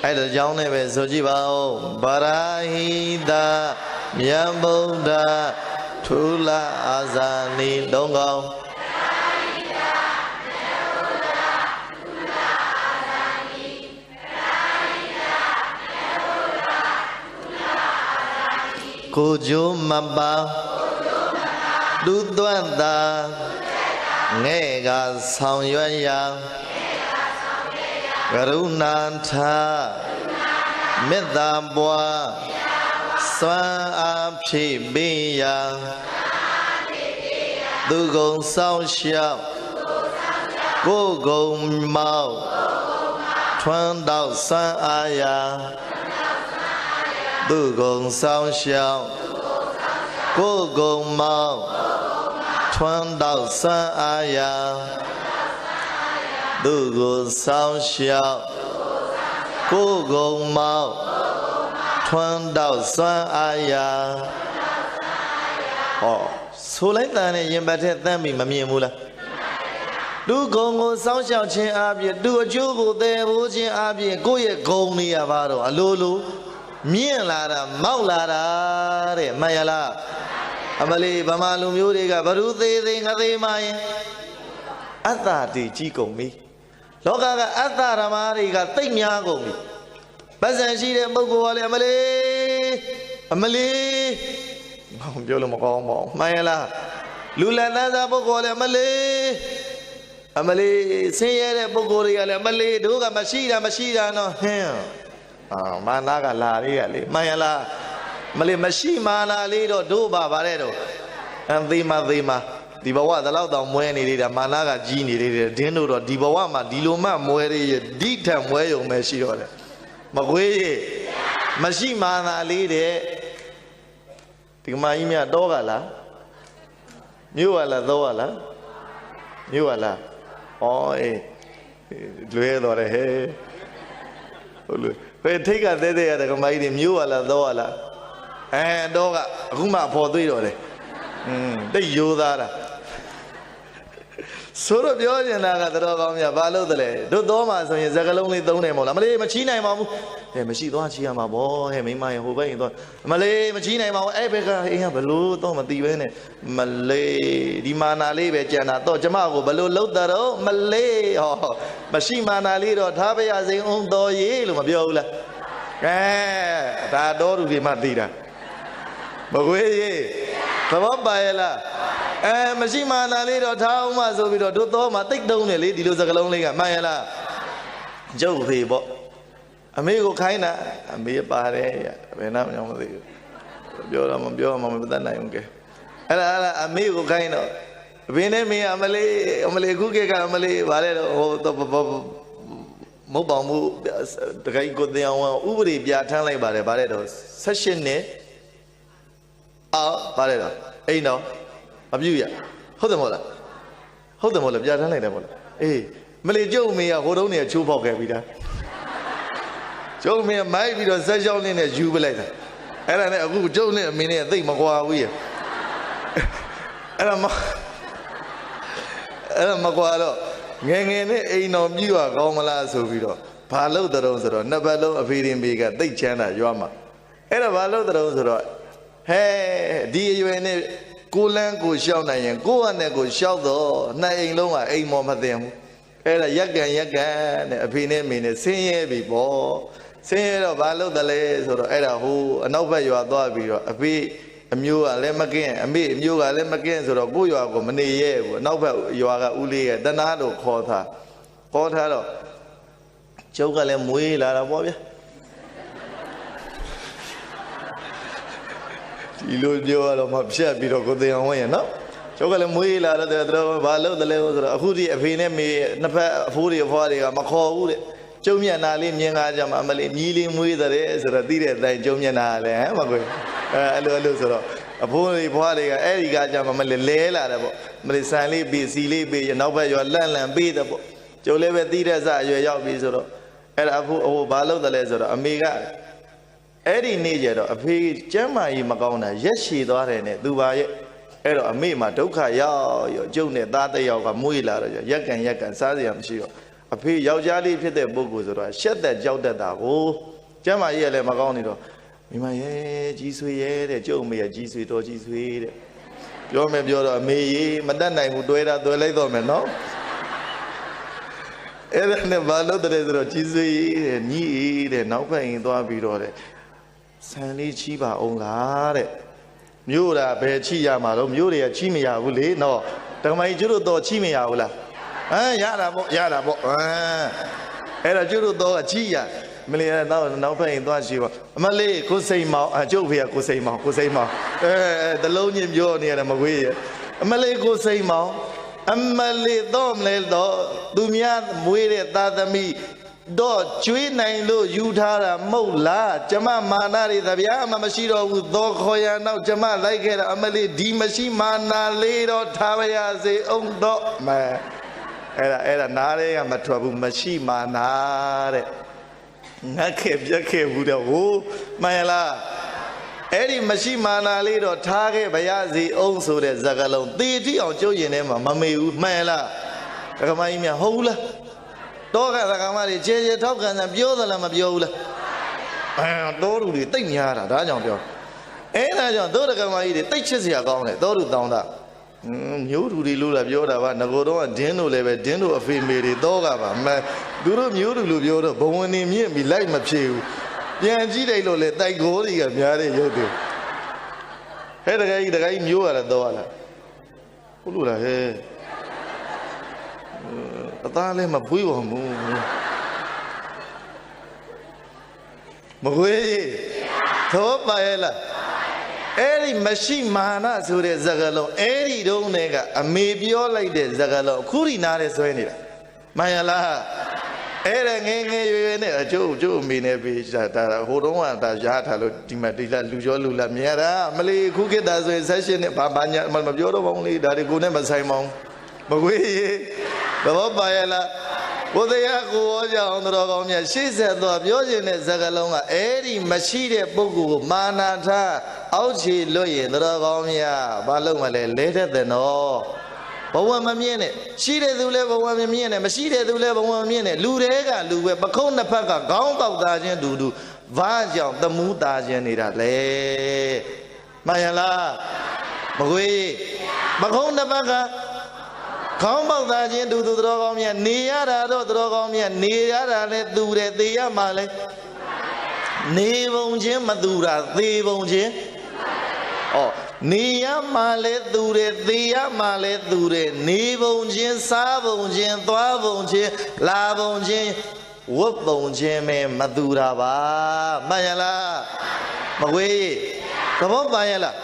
Aida John Neve Sojibao Barahida Myabuddha Tula Azani Don't go. Kujo Mamba Dudwanda Nega Sang Yuan Yang Garunanta Medabwa Swan Apchi Biya Dugong Sao Xiao Go Go Mao Chuan Dao San Aya Du Gong Sao Xiao Go Gong Mao Chuan Dao San Aya သူကိုဆောင်ရှောက်ကိုကုံမောက်ထွန်းတောက်စွမ်းအားရဟောဆိုလိုက်တဲ့နဲ့ရင်ပတ်ထက်တမ်းပြီးမမြင်ဘူးလားသူဂုံကိုစောင့်ရှောက်ခြင်းအပြင်သူအကျိုးကိုသယ်ဖို့ခြင်းအပြင်ကိုယ့်ရဲ့ဂုံနေရပါတော့အလိုလိုမြင့်လာတာမောက်လာတာတဲ့မှန်ရလားအမလေးဗမာလူမျိုးတွေကဘ ᱹ သေးသေးငသေးမရင်အတ္တတည်ကြီးကုန်ပြီလောကကအတ္တဓမ္မတွေကသိမ့်များကုန်ပြီပတ်စံရှိတဲ့ပုဂ္ဂိုလ်ကလည်းအမလေးငေါ့ပြောလို့မကောင်းပါဘူးမှန်ရလားလူလက်သားစားပုဂ္ဂိုလ်လည်းအမလေးဆင်းရဲတဲ့ပုဂ္ဂိုလ်တွေကလည်းအမလေးတို့ကမရှိတာနော်ဟင်းမာနကလာလေးကလေမှန်ရလားမလေးမရှိမာနာလေးတော့တို့ပါတဲ့တော့သေမဒီဘဝသလောက်တောင်မွဲနေသေးတာမာနကကြီးနေသေးတယ်ဒင်းတို့တော့ဒီဘဝမှာဒီလိုမှမွဲရည်ဒီထက်မွဲရုံပဲရှိတော့တယ်မကွေးရေမရှိမာနာလေးတဲ့ဒီကမကြီးမြတ်တော့ကလားမြို့ကလားတော့ကလားမြို့ကလားဩအေးလွဲတော့တယ်ဟဲ့ဟုတ်လို့ဘယ်ထိတ်ကသေးသေးရတဲ့ကမကြီးတွေမြို့ကလားတော့ကလားတော့ကအခုမှပေါ်သွေးတော့တယ်တိတ်ရိုးသားတာဆိုတော့ပြောနေတာကတော်ကောင်းမြတ်ဘာလို့တလဲတို့တော့မှဆိုရင်စကလုံးလေးသုံးတယ်မဟုတ်လားမလေးမချီးနိုင်ပါဘူးမရှိသွားချီးရမှာဗောမိမရင်ဟိုဘက်ရင်သွားမလေးမချီးနိုင်ပါဘူးအဲ့ဘက်ကအိမ်ကဘလို့တော့မသိပဲနဲ့မလေးဒီမာနာလေးပဲကြံတာတော့ကျမကိုဘလို့လှုပ်တော့မလေးဟောမရှိမာနာလေးတော့ထားပါရစေအောင်တော်ရေးလို့မပြောဘူးလားဒါတော်သူတွေမှသိတာမကွေးရေးသဘောပါရဲ့လားမရှိမာနာလေးတော့ထားအောင်မှဆိုပြီးတော့တို့တော့မှတိတ်တုံးတယ်လေဒီလိုစကလုံးလေးကမှန်ရလားကျုပ်ဖေပေါ့အမေကိုခိုင်းတာအမေပါတယ်ဘယ်နာမှမသိဘူးပြောတော့မပြောမှမပတ်နိုင်ဘူးကဲအဲ့ဒါအမေကိုခိုင်းတော့အဖေနဲ့မင်းအမလေးခုကကအမလေးဗါလဲတော့ဟိုတော့မဟုတ်ပါဘူးတခိုင်းကိုတင်အောင်ဥပဒေပြဋ္ဌာန်းလိုက်ပါတယ်ဗါလဲတော့16နှစ်ဗါလဲတော့အိမ်တော့အပြုရဟုတ်တယ်မဟုတ်လားပြဋ္ဌာန်းလိုက်တယ်မဟုတ်လားအေးမလေးကျုပ်မေကဟိုတုန်းကချိုးပေါက်ခဲ့ပြီလားကျုပ်မေမိုက်ပြီးတော့ဆက်ရောက်နေတဲ့ယူပလိုက်တာအဲ့ဒါနဲ့အခုကျုပ်နဲ့အမေနဲ့သိမကွာဘူးရအဲ့ဒါမကွာတော့ငယ်နဲ့အိမ်တော်ပြုရကောင်းမလားဆိုပြီးတော့ဘာလို့တရုံဆိုတော့နှစ်ပတ်လုံးအဖေရင်မေကသိချမ်းတာရွာမှာအဲ့ဒါဘာလို့တရုံဆိုတော့ဟဲဒီအရွယ်နဲ့ကိုလန်းကိုရှောက်နိုင်ရင်ကိုယ့်အနေကိုရှောက်တော့နှစ်အိမ်လုံးကအိမ်မော်မသိဘူးအဲ့ဒါရက်ကန်နဲ့အဖေနဲ့မေနဲ့ဆင်းရဲပြီပေါ့ဆင်းရဲတော့ဘာလို့တလဲဆိုတော့အဲ့ဒါဟိုအနောက်ဘက်ရွာသွားပြီးတော့အဖေအမျိုးကလည်းမကင်းအမေအမျိုးကလည်းမကင်းဆိုတော့ကိုယ့်ရွာကိုမနေရဲဘူးအနောက်ဘက်ရွာကဦးလေးရဲ့တနာတို့ခေါ်ထားတော့ကျုပ်ကလည်းမွေးလာတာပေါ့ဗျာဒီလိုပြောရတော့မှဖြတ်ပြီးတော့ကိုသိအောင်ဝင်ရနော်ကျုပ်ကလည်းမွေးလာတော့တော်ဘာလို့တလဲဆိုတော့အခုဒီအဖေနဲ့မေနှစ်ဖက်အဖိုးတွေအဖွားတွေကမခေါ်ဘူးတဲ့ကျုံမျက်နာလေးမြင်ကားကြမှာအမလေးမြည်လေးမွေးတဲ့ဆိုတော့သိတဲ့အတိုင်းကျုံမျက်နာလည်းဟမ်မကွယ်အဲ့လိုဆိုတော့အဖိုးတွေဖွားတွေကအဲ့ဒီကားကြမှာမလေးလဲလာတယ်ပေါ့မလေးဆန်လေးပေးစီလေးပေးရနောက်ဘက်ရွာလန့်ပေးတယ်ပေါ့ကျုံလည်းပဲသိတဲ့စအရွယ်ရောက်ပြီဆိုတော့အဲ့ဒါအဖိုးဘာလို့တလဲဆိုတော့အမေကအဲ့ဒီနေ့ကျတော့အဖေကျမ်းမာကြီးမကောင်းတာရက်ရှည်သွားတယ်နဲ့သူပါရဲ့အဲ့တော့အမေမှာဒုက္ခရောက်ရောကျုပ်နဲ့သားတစ်ယောက်ကမွေးလာတော့ရက်ကန်စားစရာမရှိတော့အဖေယောက်ျားလေးဖြစ်တဲ့ပုဂ္ဂိုလ်ဆိုတော့ရှက်သက်ကြောက်တတ်တာကိုကျမ်းမာကြီးကလည်းမကောင်းနေတော့မိမရဲ့ကြီးဆွေရဲ့တဲ့ကျုပ်အမေကကြီးဆွေတော်ကြီးဆွေတဲ့ပြောတော့အမေကြီးမတတ်နိုင်ဘူးတွဲလိုက်တော့မယ်နော်အဲ့ဒါနဲ့ဘာလို့တည်းဆိုတော့ကြီးဆွေတဲ့ညီတဲ့နောက်ဖက်ရင်သွားပြီးတော့တဲ့ဆန်လေးချီးပါအောင်လားတဲ့မြို့တာဘယ်ချီးရမှာတော့မြို့တွေကချီးမရဘူးလေနော်တက္ကမကြီးကျွတ်တော့ချီးမရဘူးလားရတာပေါ့အဲ့ဒါကျွတ်တော့ချီးရမလေးနောက်ဖက်ရင်သွားရှိပါအမလေးကိုစိန်မောင်ကျုပ်ဖေကကိုစိန်မောင်တလုံးချင်းပြောနေရတယ်မကွေးရအမလေးကိုစိန်မောင်အမလေးတော့မလဲတော့သူများမွေးတဲ့သားသမီးတော့ကျွေးနိုင်လို့ယူထားတာမဟုတ်လားကျမမာနာတွေတပြားမှမရှိတော့ဘူးသောခေါ်ရနောက်ကျမလိုက်ခဲ့တာအမလေးဒီမရှိမာနာလေးတော့ထားပါရစေအောင်တော့မ အဲ့ဒါနားရဲကမထွက်ဘူးမရှိမာနာတဲ့ငတ်ခဲ့ပြက်ခဲ့ဘူးတဲ့ဟိုမှန်ရလားအဲ့ဒီမရှိမာနာလေးတော့ထားခဲ့ဗျာစီအောင်ဆိုတဲ့ဇာကလုံးသေတိအောင်ကျုပ်ရင်ထဲမှာမမေဘူးမှန်ရလားဒကမကြီးများဟုတ်လားတောကဒကမတွေခြေခြေထောက်ခံတယ်ပြောသလားမပြောဘူးလားတောလူတွေတိတ်များတာဒါကြောင့်ပြောအဲ့ဒါကြောင့်သောဒကမကြီးတွေတိတ်ချစ်စရာကောင်းတယ်သောလူတောင်းတာမျိုးလူတွေလို့လာပြောတာပါငကိုတော့ဒင်းတို့လည်းပဲဒင်းတို့အဖေမေတွေတော့ကပါမသူတို့မျိုးလူလို့ပြောတော့ဘဝနေမြင့်ပြီးလိုက်မဖြစ်ဘူးပြန်ကြည့်လိုက်လို့လေတိုက်ကိုတွေကများတဲ့ရုပ်တွေဟဲ့တကယ်ကြီးမျိုးရတာတော့ရလားဟုတ်လို့လားဟဲ့အသားလည်းမပွေးပါဘူးမကွေးသောပါရဲ့လားအဲ့ဒီမရှိမာနဆိုတဲ့ဇာကလုံးအဲ့ဒီတုန်းနဲ့ကအမေပြောလိုက်တဲ့ဇာကလုံးအခုဒီနားနဲ့ဆွဲနေတာမှန်ရလားအဲ့ဒါငယ်ရွယ်နဲ့အကျိုးအမေနဲ့ပေးတာဟိုတုန်းကဒါရထားလို့ဒီမှာဒီလာလူကျော်လူလာမြင်ရတာမလီခုခေတ်သားဆိုရင်16နဲ့ဘာညာမပြောတော့ပါဘူးလေဒါတွေကိုနဲ့မဆိုင်ပါဘူးမကွေးသဘောပါရလားဘုရားကိုဟောကြအောင်တော်ကောင်းမြတ်ရှေ့ဆက်သွားပြောခြင်းတဲ့ဇာကလုံးကအဲ့ဒီမရှိတဲ့ပုဂ္ဂိုလ်ကိုမာနာထားအောက်ခြေလွတ်ရင်တော်ကောင်းမြတ်ဘာလို့မလဲလဲတဲ့တဲ့နော်ဘဝမမြင်နဲ့ရှိတဲ့သူလည်းဘဝမမြင်နဲ့မရှိတဲ့သူလည်းဘဝမမြင်နဲ့လူတွေကလူပဲပခုံးနှစ်ဖက်ကခေါင်းပေါက်သားခြင်းတူဘာကြောင့်သမှုသားခြင်းနေတာလဲမှန်ရလားမကွေးပခုံးနှစ်ဖက်ကခေါင်းပေါက်သားခြင်းတူတော်ကောင်းမြတ်နေရတာတော့တော်ကောင်းမြတ်နေရတာလဲသူတယ်သေရမှာလဲနေပုံချင်းမသူတာသေပုံချင်းဩနေရမှာလဲသူတယ်သေရမှာလဲသူတယ်နေပုံချင်းစားပုံချင်းသွားပုံချင်းလာပုံချင်းဝတ်ပုံချင်းပဲမသူတာပါမှန်ရလားမကွေးသဘောပါရလား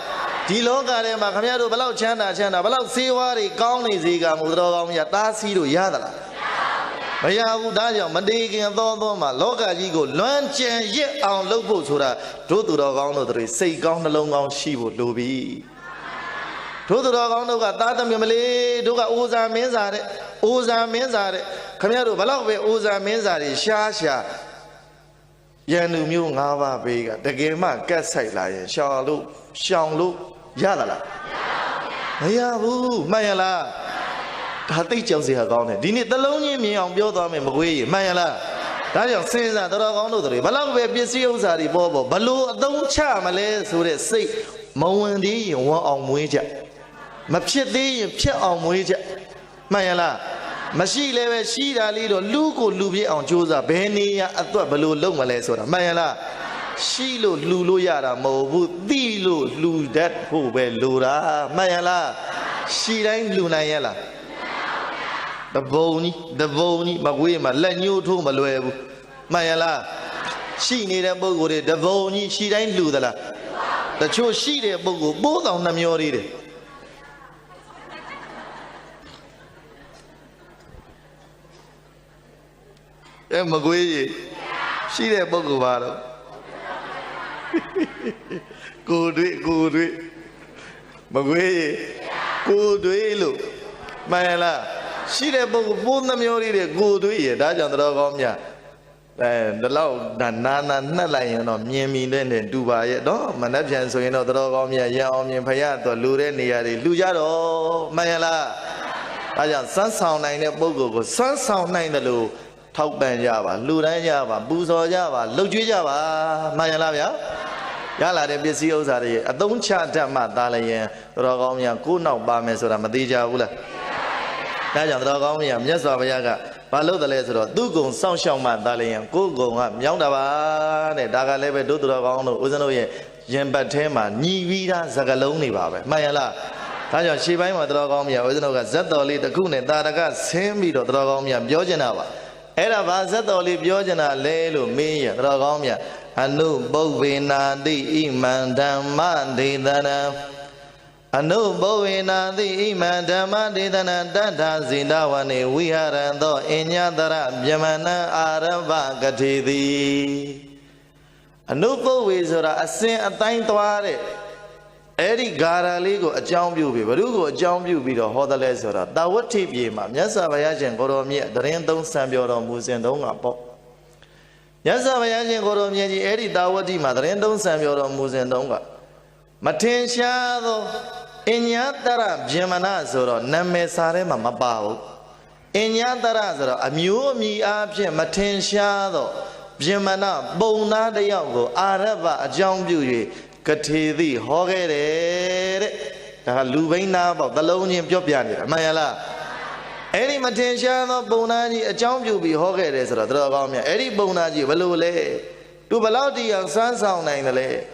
ဒီလောကထဲမှာခင်ဗျားတို့ဘလောက်ချမ်းသာဘလောက်စေဝါးတွေကောင်းနေစေကမူတော်ကောင်းမြတ်တားဆီးတို့ရသလားမရဘူးဒါကြောင့်မတေခင်သောမှာလောကကြီးကိုလွမ်းကျန်ရစ်အောင်လုပ်ဖို့ဆိုတာတို့သူတော်ကောင်းတို့တွေစိတ်ကောင်းနှလုံးကောင်းရှိဖို့လိုပြီတို့သူတော်ကောင်းတို့ကသားသမီးမလေးတို့ကအိုဇာမင်းစာတဲ့ခင်ဗျားတို့ဘလောက်ပဲအိုဇာမင်းစာတွေရှားရန်သူမျိုး၅ပါးပေးကတကယ်မှကတ်ဆိုင်လာရင်ရှောင်လို့ရသလားမရဘူးမှန်ရလားဒါသိကြောက်စရာကောင်းတယ်ဒီနေ့သလုံးချင်းမြင်အောင်ပြောသွားမယ်မကွေးရမှန်ရလားဒါကြောင့်စဉ်းစားတော်ကောင်းတို့တွေဘလောက်ပဲပစ္စည်းဥစ္စာတွေပေါ်ဘလို့အသုံးချမလဲဆိုတဲ့စိတ်မဝင်သေးရင်ဝမ်းအောင်မွေးကြမဖြစ်သေးရင်ဖြစ်အောင်မွေးကြမှန်ရလားမရှိလည်းပဲရှိတာလေးတော့လူကိုလူပြည့်အောင်ကြိုးစားဘယ်နေရအတွက်ဘလို့လုံးမလဲဆိုတာမှန်ရလားရှိလို့လှူလို့ရတာမဟုတ်ဘူးသိလို့လှူတတ်ဖို့ပဲလိုတာမှန်ရလားရှိတိုင်းလှူနိုင်ရလားတဘုံကြီးမကွေးမှာလက်ညှိုးထိုးမလွယ်ဘူးမှန်ရလားရှိနေတဲ့ပုဂ္ဂိုလ်တွေတဘုံကြီးရှိတိုင်းလှူသလားတချို့ရှိတဲ့ပုဂ္ဂိုလ်ပိုးတောင်နှမျောသေးတယ်မကွေးကြီးရှိတဲ့ပုဂ္ဂိုလ်ပါတော့ကိုတွေ့မကွေးကိုတွေ့လို့မှန်လားရှိတဲ့ပုဂ္ဂိုလ်ပိုးနှမျိုးလေးတွေကိုတွေ့ရဒါကြောင့်တော်ကောင်းမြတ်ဒီလောက်နာနှက်လိုက်ရင်တော့မြင်မိတဲ့တူပါရဲ့တော့မနှက်ပြန်ဆိုရင်တော့တော်ကောင်းမြတ်ရအောင်မြင်ဖရတော့လူတဲ့နေရာတွေလူကြတော့မှန်လားဒါကြောင့်စမ်းဆောင်နိုင်တဲ့ပုဂ္ဂိုလ်ကိုစမ်းဆောင်နိုင်တယ်လို့ထောက်ပံ့ကြပါလူတိုင်းကြပါပူဇော်ကြပါလှုပ်ကြွေးကြပါမှန်ရလားဗျာရလာတဲ့ပစ္စည်းဥစ္စာတွေအသုံးချတတ်မှသားလည်းရင်တော်ကောင်းမြတ်ကိုယ်နောက်ပါမယ်ဆိုတာမသေးကြဘူးလားဒါကြောင့်တော်ကောင်းမြတ်မြတ်စွာဘုရားကဘာလို့တလဲဆိုတော့သူ့ကုံစောင့်ရှောက်မှသားလည်းရင်ကိုယ်ကုံကမြောင်းတာပါတဲ့ဒါကလည်းပဲတို့တော်ကောင်းတို့ဦးဇင်းတို့ရဲ့ရင်ပတ်ထဲမှာညီပြီးသားစကလုံးတွေပါပဲမှန်ရလားဒါကြောင့်ရှေ့ပိုင်းမှာတော်ကောင်းမြတ်ဦးဇင်းတို့ကဇတ်တော်လေးတစ်ခုနဲ့တာရကဆင်းပြီးတော့တော်ကောင်းမြတ်ပြောချင်တာပါအဲ့ဒါဘာဇတ်တော်လေးပြောချင်တာလဲလို့မေးရတော်ကောင်းမြတ်အနုပုဗ္ဗေနာတိဣမံဓမ္မဒေသနံအနုပုဗ္ဗေနာတိဣမံဓမ္မဒေသနံတတ္ထာဇိတဝနေဝိဟရံသောအညတရဗျမနံအာရဗကတိတိအနုပုဗ္ဗေဆိုတာအစဉ်အတိုင်းသွားတဲ့ Eri Garaligo, a jump you be, Barugo, a jump you be the Hodale Sora. That would tip ye, ma. Yasa Vayajan Goromia, the Rendon Sambio Musendonga Pop. Yasa Vayajan Goromia, Eri Dawadi, Madrendon Sambio Musendonga. Matensha, Inyatara, Gemana Sora, Name Sarema Mabao. Inyatara, a mew me up, Matensha, Gemana, Bona de Yango, Araba, a jump you. Katidi, Hogere, Luvena, about the Lonium Jopiani, Mayala. Any Matensiano, Bonani, a jump you be Hogere, Dragamia, Eddie Bonaji, Valule, to Balauti and Sansound Nangale,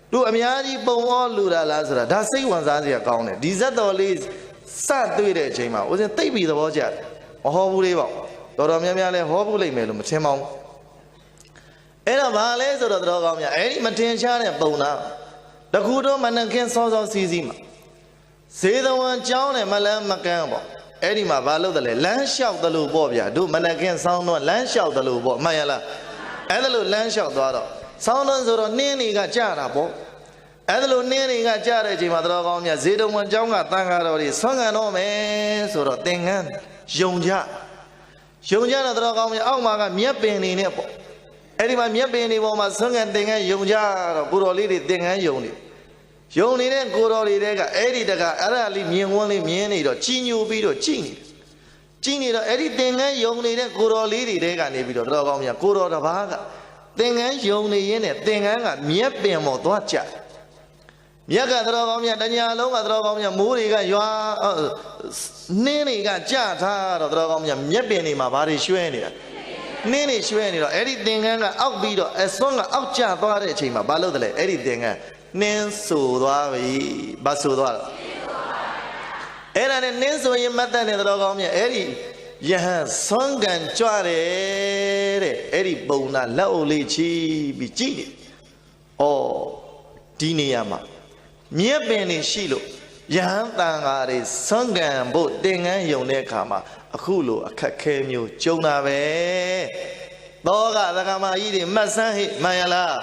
to Amiani Bon Lura Lazara, that's the ones as your counter. These are the least sad to it, Chema, wasn't they be the watcher? Or Hobulivo, Doramiale, Hobuli, Melum, Chemon. Era Vales or the Dragamia, any Matensian Bona. The Kudo Manakan Sons of Sizima. Say the one John and Malam Macambo. Edima Valo the land shout the Lubobia. Do Manakan sound no land shout the Lubo, Mayala. Adalu land shout the other. Sounders or Nini got Jana Bo. Adalu Nini got Jaraji Madragomia. Zido one Jonga Tangari, Song and Ome, sort of thing. Jonja. Jonja Dragomia, Omaga, Miapin in Epo. Anyone Miapini Woma Sung and Dinga Yunja, Buroli, Dinga Yoni. Yoni and Guroli Dega, Eddie Daga, Arali, Mianwali, Miani, or Chinu Bido, Chini. Chini, Eddie Dinga, Yoni, and Guroli, Dega, Nibido, Dragomia, Guro the Vaga. Dinga, Yoni in it, Dinga, Miapin Motuacha. Yaga Dragomia, Dania, Longa Dragomia, Muriga, Yua, Nini got Jata, Dragomia, Miapini, my body, Shuania. Nini Shuani, anything outbeat as long as outchat Chima, Balodale, anything, Nensu, Basudwa. And Nensu, you met that in the Rogomia, Eddie, yes, song and Chare, Eddie Bona, Laoli Chi, Bichi. Oh, Diniama. Mia Beni Shilo, Yan Tangari, song and boat, Dinga, Yonekama. A Hulu, a Kakemu, Jonah, Doga, the Gama eating Masahi, Mayala.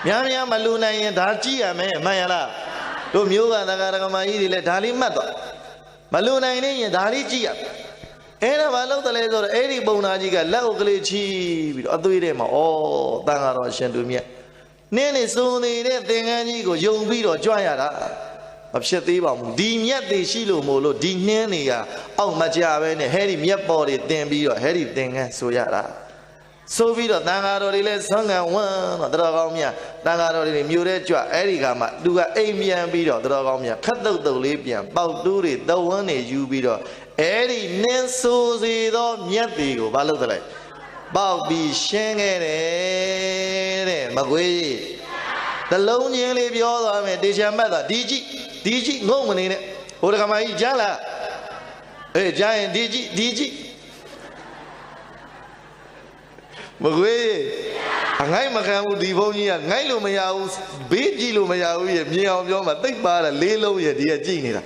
Yamia Maluna and Darjia, Mayala. Do Muga, the Gama eating Dali Mother. Maluna and Dali Gia. Ena Valo the letter, Eddie Bonajiga, Laugli, with Aduidema, oh, Tangaro Shandumia. Nene soon, anything, and you go, young Vido, Joyara. Upsetivam, Dimia de Shilo Molo, Dinania, Oh Majavan, Harry Miapori, Dembio, Harry Dinga, Soyara. So Vido, Dangaro, Sanga one, Dragomia, Dangaro, Muretua, Erigama, Duga, Amia, Bido, Dragomia, Cut out the Libyan, Bauduri, the one is you Bido, Eri Nenso Zido, Miatigo, Balotale, Baubi, Shangan, Magui. The lone yearly Biola, Dijamada, DG, no one in it. Urakamai Jala, a giant DG. Magwe, Angaimaka, Divonia, Nailo Mayaus, Beji Lumayau, Mia Yoma, Big Bar, Lilo, dear Gina.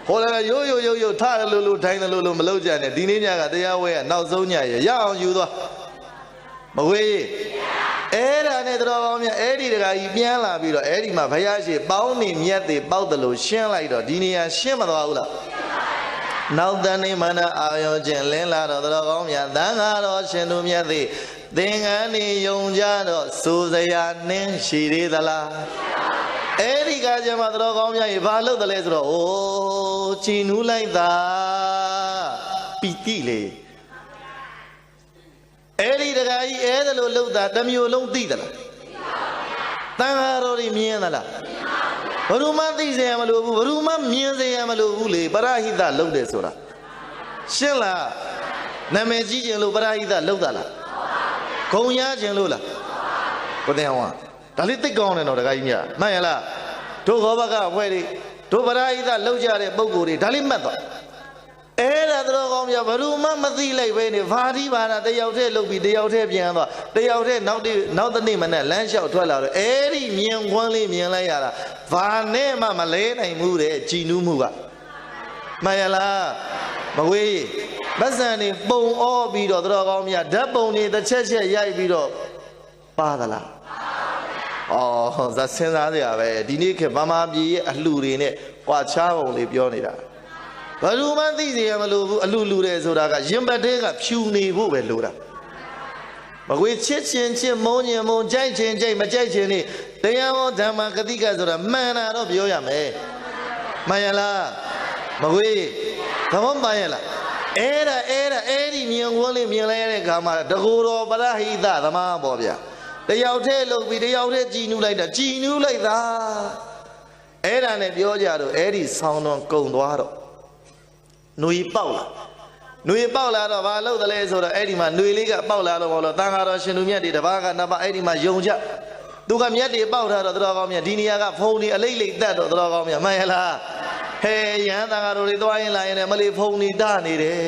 Hola, yo, Tara Lulu, Tina Lulu, Meloja, and Dinia, they are aware, now Zonia, Yao, you the Magwe. Era Nedromia, Eddie, Ibiala, Bido, Eddie Mavayaji, Bounding yet the Baudalo, Shenlido, Dinia, Shemadaula. Now the name Mana Ayojan, Lela, Dromia, Dangaro, Shendumia, the Dingani, Yonjano, Suzayane, Shiridala. Eddie Gajama Dromia, Ivalo, the letter, oh, Chinula, Pitile. Eddie the guy, Edelo looked at them, you look didn't. Tangarori Mianala. Ruma these Yamalu, Ruma Mian Yamalu, Barahida looked at Sora. Shella Nameji and Lubarahida Lodala. Konya and Lula. What they want. The little gone and the guy, Mayala. To Hobaga, Weddy, to Barahida, Loja, Boguri, Dalimata. Era Drogomia, Varuma, Mazila, when if Harivana, they out there look, they out there, they out there, now the name and land shout 12 Eri, Mian, Wally, Mialayara, Vanema, Malay, and Mude, Chinumuga. Mayala, Mawe, Bazani, Bone or Bido, Drogomia, Daboni, the Cheshire Yai Bido, Padala. ဩဇာစဉ်းစားစရာပဲဒီနေ့ခေတ်ဗမာပြည်ရဲ့အလှူတွေနဲ့ကွာခြားပုံလေးပြောနေတာဘယ်သူမှသိစေရမလို့ဘူးအလှလူတယ်ဆိုတာကရင်ပတ်တဲ့ကဖြူနေဖို့ပဲလိုတာမကွေချစ်ချင်းချစ်မုန်းရင်မုန်းကြိုက်ချင်းကြိုက်မကြိုက်ချင်းနေတရားဟောဓမ္မဂတိကဆိုတာမှန်တာတော့ပြောရမယ်မှန်ရလားမကွေသဘောမှန်ရလားအဲ့ဒီမြင်ဝန်းလေးမြင်လိုက်ရတဲ့ခါမှာတကူတော်ပရဟိတသမားပေါ့ဗျာတယောက်တည်းလုပ်ပြီးတယောက်တည်းကြည်နူးလိုက်တာကြည်နူးလိုက်တာအဲ့ဒါနဲ့ပြောကြတော့အဲ့ဒီဆောင်းတော်ကုံသွားတော့ຫນွေပေါက်လာတော့ဘာလို့တလဲဆိုတော့အဲ့ဒီမှာຫນွေလေးကပေါက်လာတော့ဘောလို့တန်ဃာတော်ရှင်လူမြတ်တွေတပါးကနှစ်ပါးအဲ့ဒီမှာယုံကြသူကမြတ်တွေပေါက်ထားတော့တော်ကောင်းမြတ်ဒီနေရာကဖုံးနေအလိတ်တက်တော့တော်ကောင်းမြတ်မှန်ရလားဟဲရဟန်းတန်ဃာတော်တွေသွားရင်လာရင်လည်းမလေးဖုံးနေတနေတယ်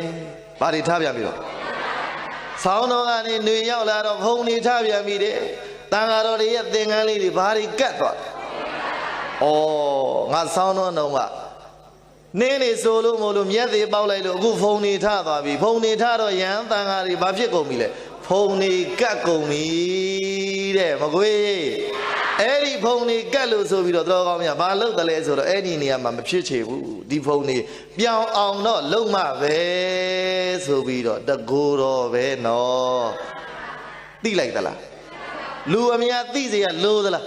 ဘာတွေထားပြန်ပြီတော့ဆောင်းတော်ကနေຫນွေရောက်လာတော့ဖုံးနေထားပြန်ပြီတဲ့တန်ဃာတော်တွေရဲ့သင်္ကန်းလေးတွေဘာတွေကတ်သွားဩငါဆောင်းတော်တော့ကနင်းနေဆိုလို့မို့လို့မျက်သေးပေါက်လိုက်လို့အခုဖုံနေထသွားပြီဖုံနေထတော့ရဟန်းတန်ဃာတွေဘာဖြစ်ကုန်ပြီလဲဖုံနေကတ်ကုန်ပြီတဲ့မကွေးအဲ့ဒီဖုံနေကတ်လို့ဆိုပြီးတော့တော်ကောင်းမြတ်ဘာလုပ်တယ်လဲဆိုတော့အဲ့ဒီနေရာမှာမဖြစ်ချေဘူးဒီဖုံနေပြောင်းအောင်တော့လုံးမပဲဆိုပြီးတော့တကူတော်ပဲနော်သိလိုက်သလားလူအများသိစေရလို့သလား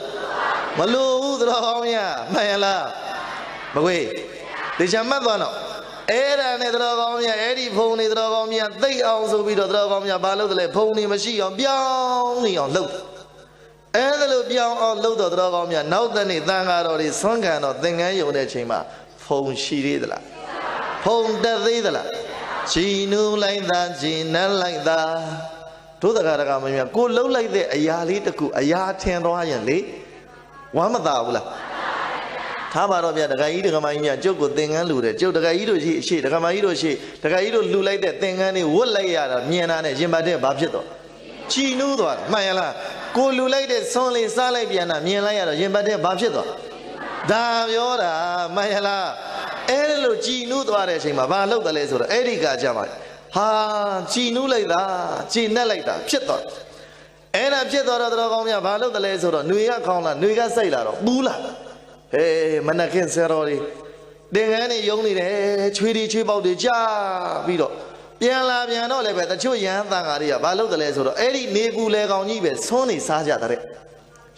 မလို့ဘူးတော်ကောင်းမြတ်မှန်ရလားမကွေးဒီချမ်းမှတ်သွားတော့အဲ့ဒါနဲ့တော်ကောင်းမြတ်အဲ့ဒီဖုံနေတော်ကောင်းမြတ်သိအောင်ဆိုပြီးတော့တော်ကောင်းမြတ်ဘာလုပ်တယ်လဲဖုံနေမရှိအောင်ပြောင်းနေအောင်လုပ်အဲ့ဒါလို့ပြောင်းအောင်လုပ်တော့တော်ကောင်းမြတ်နောက်တနေ့သံဃာတော်တွေဆွမ်းခံတော့သင်္ကန်းယုံတဲ့ချိန်မှာဖုံရှိသေးသလားဖုံတက်သေးသလားဂျီနူးလိုက်တာဂျီနန်းလိုက်တာတို့တကားတကားမမြတ်ကိုလှုပ်လိုက်တဲ့အရာလေးတစ်ခုအရာထင်သွားရင်လေဝမ်းမသာဘူးလားထားပါတော့ဗျာဒကာကြီးဒကာမကြီးများကျုပ်ကိုသင်္ကန်းလှူတယ်ကျုပ်ဒကာကြီးတို့ရှိဒကာမကြီးတို့ရှိဒကာကြီးတို့လှူလိုက်တဲ့သင်္ကန်းလေးဝတ်လိုက်ရတာမြင်တာနဲ့ရင်ပတ်တဲ့ဘာဖြစ်တော့ချီနူးသွားတာမှန်ရလားကိုလှူလိုက်တဲ့ဆွန်းလေးစားလိုက်ပြန်တာမြင်လိုက်ရတော့ရင်ပတ်တဲ့ဘာဖြစ်သွားဒါပြောတာမှန်ရလားအဲ့ဒီလိုချီနူးသွားတဲ့အချိန်မှာဘာလုပ်တယ်လဲဆိုတော့အဲ့ဒီကကြမှာဟာချီနူးလိုက်တာချီနှက်လိုက်တာဖြစ်သွားအဲ့ဒါဖြစ်သွားတော့တော်ကောင်းများဘာလုပ်တယ်လဲဆိုတော့ຫນွေကခေါင်းလာຫນွေကစိတ်လာတော့ပူးလာဟေးမနက်ခင်းဆရာတော်တွေသင်္ကန်းတွေယုံနေတယ်ချွေးတွေချွေးပေါက်တွေကြာပြီးတော့ပြန်လာပြန်တော့လည်းပဲတချို့ရဟန်းသံဃာတွေကဘာလုပ်တယ်လဲဆိုတော့အဲ့ဒီနေကူလေကောင်ကြီးပဲဆွန်းနေစားကြတဲ့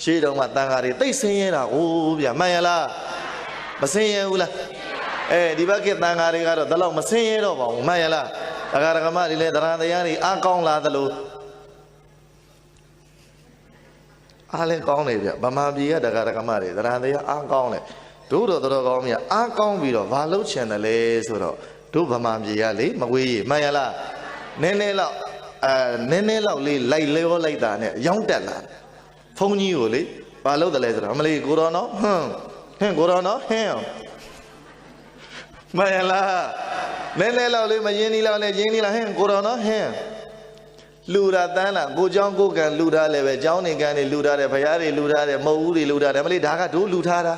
ရှေးတုန်းကသံဃာတွေသိဆင်းရဲတာဟိုးဗျမှန်ရလားမဆင်းရဲဘူးလားဒီဘက်ကသံဃာတွေကတော့ဒီလောက်မဆင်းရဲတော့ပါဘူးမှန်ရလားဒကာဒကမတွေလည်းတရားတရားတွေအားကောင်းလာသလိုအားလည်းကောင်းတယ်ဗျဗမာပြည်ကဒကာဒကမတွေတရားတရားအားကောင်းတယ်တို့တော့တော်ကောင်းမြတ်အားကောင်းပြီးတော့ဘာလုပ်ချင်တယ်လဲဆိုတော့တို့ဗမာပြည်ကလေမကွေးမှန်ရလားနည်းနည်းလောက်လေးလိုက်လဲလိုက်တာနဲ့ရောင်းတက်လာဖုန်းကြီးကိုလေဘာလုပ်တယ်လဲဆိုတော့အမလေးကိုတော်နော်ဟင်းကိုတော်နော်ဟင်းမှန်ရလားနည်းနည်းလောက်လေးမရင်းနီလောက်နဲ့ရင်းနီလာဟင်းကိုတော်နော်ဟင်းလူတာတန်းလာကိုเจ้าကိုကံလူထားလည်းပဲเจ้าနေကံတွေလူထားတယ်ဘုရားတွေလူထားတယ်မဟုတ်ဘူးတွေလူထားတယ်အမလေးဒါကတို့လူထားတာ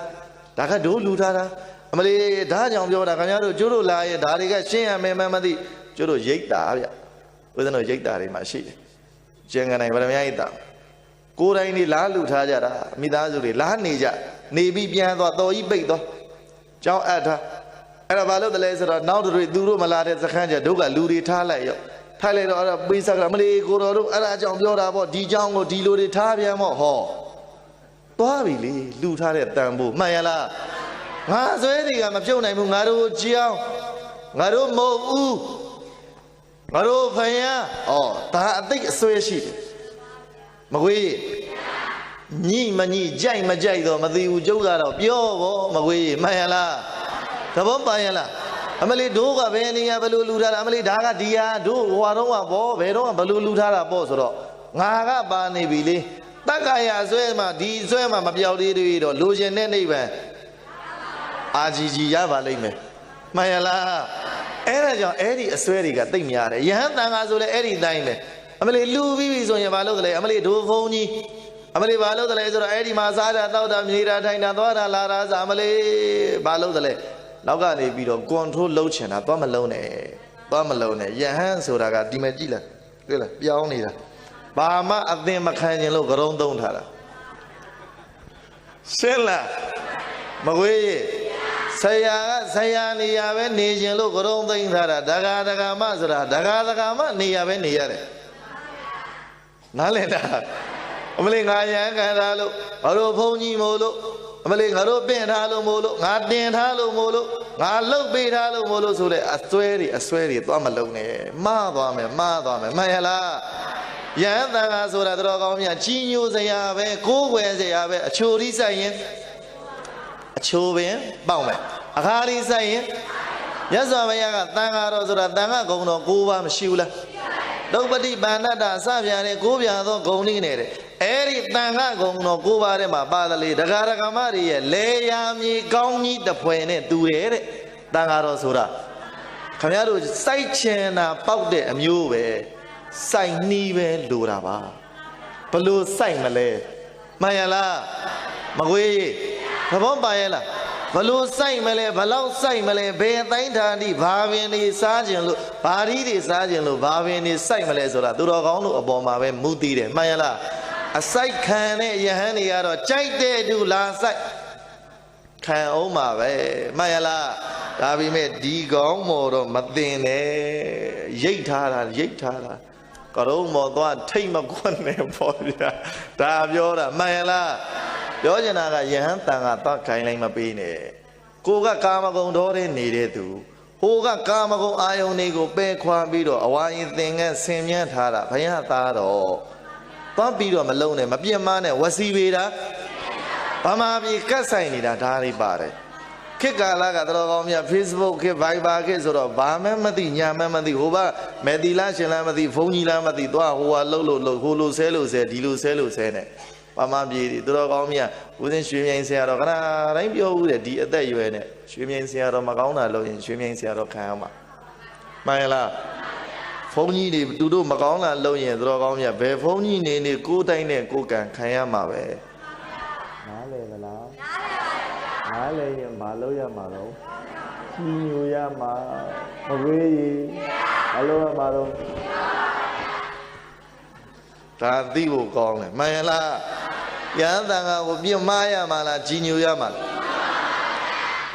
ဒါကတို့လူထားတာအမလေးဒါကြောင့်ပြောတာခင်ဗျားတို့ကျိုးတို့လာရဲ့ဒါတွေကရှင်းရမယ်မသိကျိုးတို့ရိတ်တာဗျဦးဇင်းတို့ရိတ်တာတွေမှာရှိတယ်ကျင်ကန်တိုင်းဗရမယရိတ်တာကိုယ်တိုင်နေလားလူထားကြတာမိသားစုတွေလားနေကြနေပြီးပြန်သွားတော်ကြီးပိတ်သွားเจ้าအပ်ထားအဲ့ဒါဘာလို့တလဲဆိုတော့နောက်တွေသူတို့မလာတဲ့စခန်းကျတို့ကလူတွေထားလိုက်ရောထားလိုက်တော့အဲ့ဒါပိစကမလေးကိုတော်တို့အဲ့ဒါအကြောင်းပြောတာပေါ့ဒီเจ้าကိုဒီလိုတွေထားပြန်ပေါ့ဟောသွားပြီလေလူထားတဲ့တန်ဖို့မှန်ရလားငါဆွဲတွေကမပြုတ်နိုင်ဘူးငါတို့ကြောင်းငါတို့မဟုတ်ဘူးငါတို့ဖယားဒါအသိအဆွဲရှိတယ်မကွေးညိမညိကြိုက်မကြိုက်တော့မသိဘူးကျုပ်ကတော့ပြောပေါ့မကွေးမှန်ရလားသဘောပါရလားအမလေးတို့ကဘယ်နေရာဘယ်လိုလူထားတာအမလေးဒါကဒီဟာတို့ဟွာတော့ကဘောဘယ်တော့ဘယ်လိုလူထားတာပေါ့ဆိုတော့ငါကပါနေပြီလေတက္ကရာဆွဲမှာဒီဆွဲမှာမပြောက်သေးသေးတော့လိုချင်တဲ့နိဗ္ဗာန်အာကြီးရပါလိမ့်မယ်မှန်ရလားအဲ့ဒါကြောင့်အဲ့ဒီအစွဲတွေကတိတ်များတယ်ယဟန်တန်ဃာဆိုလဲအဲ့ဒီတိုင်းပဲအမလေးလူပြီးပြီဆိုရင်ဘာလုပ်တယ်လဲအမလေးဒိုးဖုံကြီးအမလေးဘာလုပ်တယ်လဲဆိုတော့အဲ့ဒီမှာစားတာတောက်တာမြေတာထိုင်တာသွားတာလာတာစားအမလေးဘာလုပ်တယ်လဲနောက်ကနေပြီးတော့ control လုပ်ချင်တာသွားမလုံးနဲ့ယဟန်ဆိုတာကဒီမှာကြည့်လားတွေ့လားပြောင်းနေတာဘာမှအသင်မခံခြင်းလို့ကရုံးသုံးထားတာ Sella Magui Saya Niave Nation look around the Intara, Daga Mazra, Daga Niave Niare. Naleta Amalingaya Galo, Aroponi Molo, Amaling Aropen Halo Molo, Nadin Halo Molo, Nalo Bait Halo Molo Sule, a sweary, Tomalone, Madame, Mayala. Yanda Sura Drogomia, Genius, they have a cool where they have a chori saying, a chove, Baume, a Hari saying, Yazavaya, Tanga Rosura, Tanga, Gono, Guva, Shula. Nobody Banada, Savia, Guvia, Goninere, Eri Tanga, Gono, Guva, Badali, the Garagamari, Leami, Goni, the Puene, Duere, Tanga Rosura. Kamaru, Saichena, Paude, a Mue. Sai nive luraba. Palu sai male. Mayala. Magui. Pabon bayala. Palu sai male. Palau sai male. Be taintani. Bhavini sajin lu. Paridi sajin lu. Bhavini sai male sura. Duragonu aboma be mudire. Mayala. A sai kane yahani yaro. Chaite du la sai. Kan oma be. Mayala. Davi me digong moro matine. Yitara. Karo Moda, Tima Gone, Polia, Daviola, Mayala, Yojanaga Yantanga, Takaima Bine, Kuga Kamago Dore needed to, Huga Kamago Ionego, Bequa Bido, Hawaii thing and Semian Tara, Payataro, Pampido Malone, Mapia Mane, Wasivida, Pamabi Casainida, Dari Bare. Kikalaga Drogomia, Facebook, Viber, sort of Bamamadi, Yamamadi, Huba, Medila, Shelamadi, Foni Lamadi, Dua, Lolo, Hulu Selu said, Dilu Selu said, Pamabi, Drogomia, within Shimian Sierra, Rainbow, the UN, Shimian Sierra Magona, Loin, Shimian Sierra Kama. Mayla Foni, to do Magona, Loin, Drogomia, Befoni, Nene, Kutain, Kukan, Kayama. Malay, Maloya Malo, Yama, away, Aloha Malo. Tadivo call me, Mayala, Yandanga will be Maya Mala, Ginu Yama.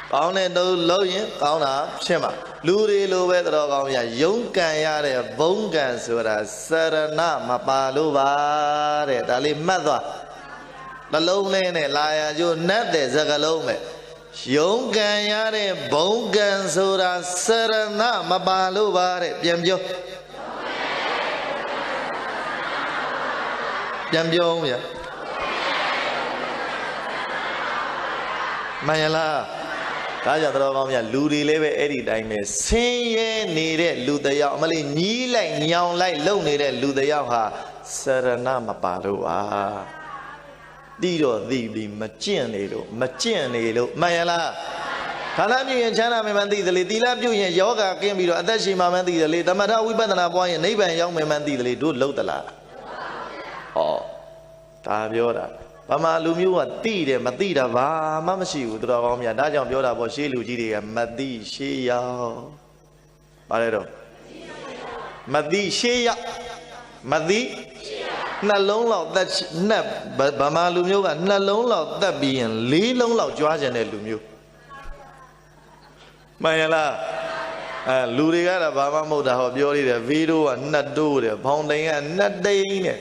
Kaune do Loyan, Kauna, Shema, Luri Luvedrogamia, Yunkayare, Bungan Sura, Sarana, Mapaluva, Dali Mother. The lonely liar, you net the Zagalome. Yonkan Yare, Bongan Sura, Serana, Mabalu Bare, Yamjo Yamjo Mayala, Kaja Drogomia, Ludi Leve, Eddie Dime, Say needed Ludaya, Mali, Ni like Nyan like lonely, Ludaya, Serana Mabalu. Dido, the Machinado, Mayala. Kalami and China Mandi, the Lidila, Yoga came to Adashi Mamandi, the late Amada, we better not boy and neighbor and young Mandi, the do Lotala. Oh, Tabiora. Pama Lumua, Tida, Matida, Mamashi, Drogomia, Dajan Biora, Boshi, Luigi, and Madi, Shia. Paredo. Madi, Shia. Madi. Nalong out that nap, but Bama Lumio and Nalong out that being Lee Long Lao George and Lumio. Mayala Ludigara Bama Moda Hobiori, the video and not do the pounding and not day.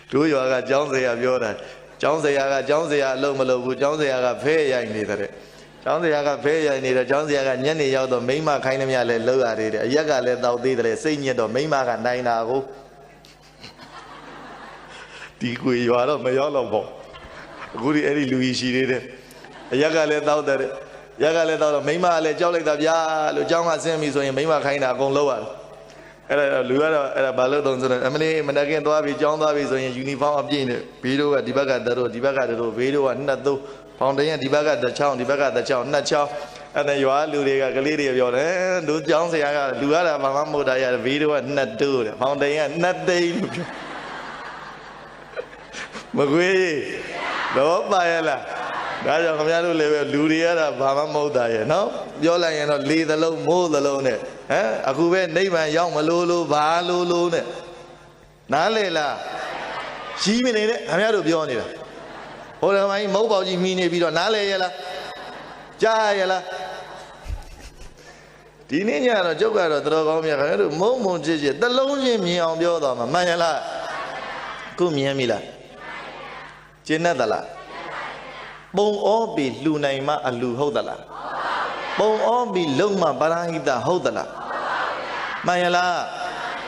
Do you have Jones Abiora? Jones Yaga, Lomalo, Jones Yaga Pay, I needed. Jones Yaga Pay, I needed Jones Yaga, Yanni Yado, Mima, Kainamia, Loa, Yaga let out the senior, Mima, and Nine. You are not my yellow. Good Eddie Luigi did it. Yaga let out that Yaga let out of Mima, let Jolly the Ya, Lujama Semi, so in Mima Kaina go lower. Luara at a ballot, Emily, Managan, Davi, John Davis, on uniform of Gene, Pido at Dibaga, Video, and not do, Foundation, Dibaga, the chow, not chow, and then you are Ludiga, Galili of your hand, do John say, Luara, Mammo, Dia, Video, and not do, Foundation, not day. Magui, no, Mayala. That's a community level, Luria, Bama Moda, no? Yola and lead the low, mold alone. Eh? Akuve, name and young Malulu, Balulu. Nalela. She mean it, I'm out of Bionida. ဟိုတမိုင်းမုတ်ပေါကြီးမိနေပြီးတော့နားလဲရလားကြားရလားဒီနေ့ညတော့ကျုပ်ကတော့တော်ကောင်းမြတ်ခင်ဗျားတို့မုံမုံချစ်ချစ်တလုံးချင်းမြင်အောင်ပြောသွားမှာမှန်ရလားခုမြင်ပြီလားကျင့်တတ်သလားပုံဩပြီလှူနိုင်မှအလှဟုတ်သလားပုံဩပြီလုံမှပရဟိတဟုတ်သလားမှန်ရလား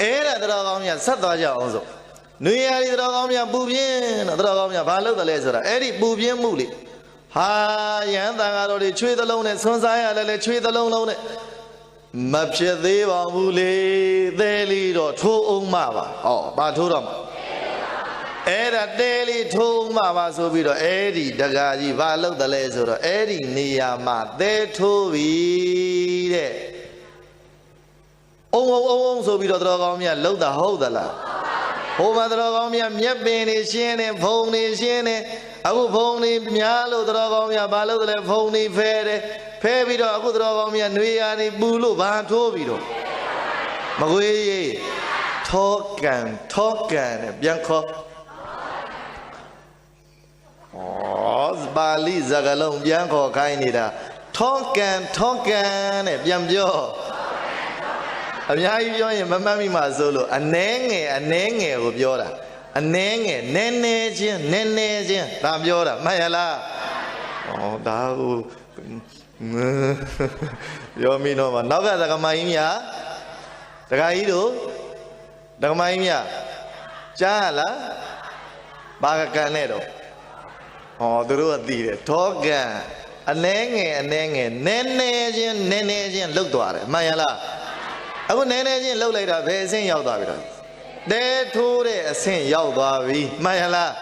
အဲ့ဒါတော်ကောင်းမြတ်ဆက်သွားကြအောင်ဆိုနွေရာဒီတော်ကောင်းမြတ်ပူပြင်းတော့တော်ကောင်းမြတ်ဘာလုပ်တယ်လဲဆိုတာအဲ့ဒီပူပြင်းမှုလေဟာယဟန်တန်ဃာတော်တွေချွေးသလုံးနဲ့ဆွန်းစားရလဲချွေးသလုံးလုံးနဲ့မဖြစ်သေးပါဘူးလေသဲလီတော့ထိုးအောင်မပါဟောဘာထိုးတော့မှာအဲ့ဒါတဲလီထိုးမှပါဆိုပြီးတော့အဲ့ဒီတကာကြီးဘာလုပ်တယ်လဲဆိုတော့အဲ့ဒီနေရာမှာသဲထိုးပြီတဲ့အုံဆိုပြီးတော့တော်ကောင်းမြတ်လှုပ်တာဟုတ်သလားဟိုမှာတော်ကောင်းမြတ်မျက်ပင်နေရှင်းနေဖုံနေရှင်းနေအခုဖုံနေများလို့တော်ကောင်းမြတ်ဘာလုပ်တယ်လဲဖုံနေဖဲတယ်ဖဲပြီးတော့အခုတော်ကောင်းမြတ်နှွေရာနေပူလို့ဘာထိုးပြီးတော့မကွေးရေးထောကန်နဲ့ပြန်ခေါ်ပါဠိစကားလုံးပြန်ခေါ်ခိုင်းနေတာထောကန်နဲ့ပြန်ပြောအများကြီးပြောရင်မမှတ်မိမှဆိုလို့အနှဲငယ်ကိုပြောတာအနှဲငယ်နည်းနည်းချင်းဒါပြောတာမှတ်ရလားဩဒါကိုပြောမိတော့မှနောက်ကသကမကြီးများတခါကြီးတို့တကမကြီးများကြားလားဘာကကန်နဲ့တော့ဟောသူတို့ကသိတယ်ထောကန်အနှဲငယ်နည်းနည်းချင်းလှုပ်သွားတယ်မှန်ရလားအခုနည်းနည်းချင်းလှုပ်လိုက်တာဘယ်အဆင့်ရောက်သွားပြီတော့တဲထိုးတဲ့အဆင့်ရောက်သွားပြီမှန်ရလား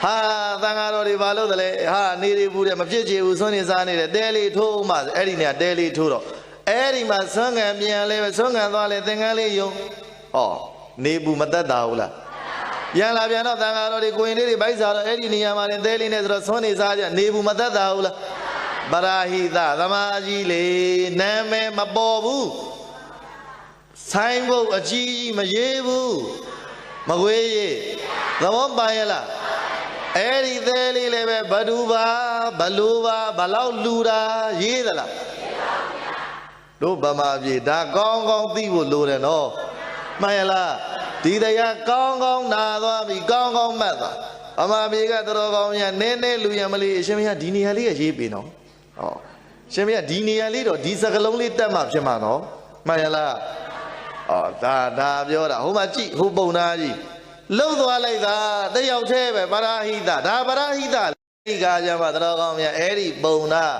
ဟာသံဃာတော်တွေဘာလို့တလဲဟာနေတွေဘူးတဲ့မဖြစ်ချေဘူးဆွမ်းနေစားနေတဲ့တဲလေးထိုးမှအဲ့ဒီနေရာတဲလေးထိုးတော့အဲ့ဒီမှာဆွမ်းငံပြန်လဲဆွမ်းငံသွားလဲသင်္ကန်းလေးယုံဟောနေဘူးမတတ်တာဘူးလားပြန်လာပြန်တော့သံဃာတော်တွေကိုရင်လေးတွေဗိုက်စားတော့အဲ့ဒီနေရာမှာလဲတဲလေးနဲ့ဆိုတော့ဆွမ်းနေစားကြနေဘူးမတတ်တာဘူးလားပရာဟိတသမာကြီးလေနာမည်မပေါ်ဘူးဆိုင်ဘုတ်အကြီးမရေးဘူးမကွေးရေးသဘောပါရဲ့လားအဲ့ဒီသေးလေးလည်းပဲဘဒူပါဘလူပါဘလောက်လူတာရေးသလားတို့ဗမာပြည်ဒါကောင်းသိဖို့လိုတယ်နော်မှန်ရလားဒီတရားကောင်းနာသွားပြီကောင်းမှတ်သွားဗမာပြည်ကတော်ကောင်းများနည်းနည်းလူရမလေးအရှင်မရဒီနေရာလေးကရေးပြီနော်ဟောရှင်မရဒီနေရာလေးတော့ဒီစကလုံးလေးတက်မှဖြစ်မှာနော်မှန်ရလားအော်ဒါပြောတာဟိုမှာကြည့်ဟိုပုံသားကြီးလှုပ်သွားလိုက်တာတယောက်တည်းပဲပရဟိတဒါပရဟိတဒီကားကြမှာတော်ကောင်းများအဲ့ဒီပုံသား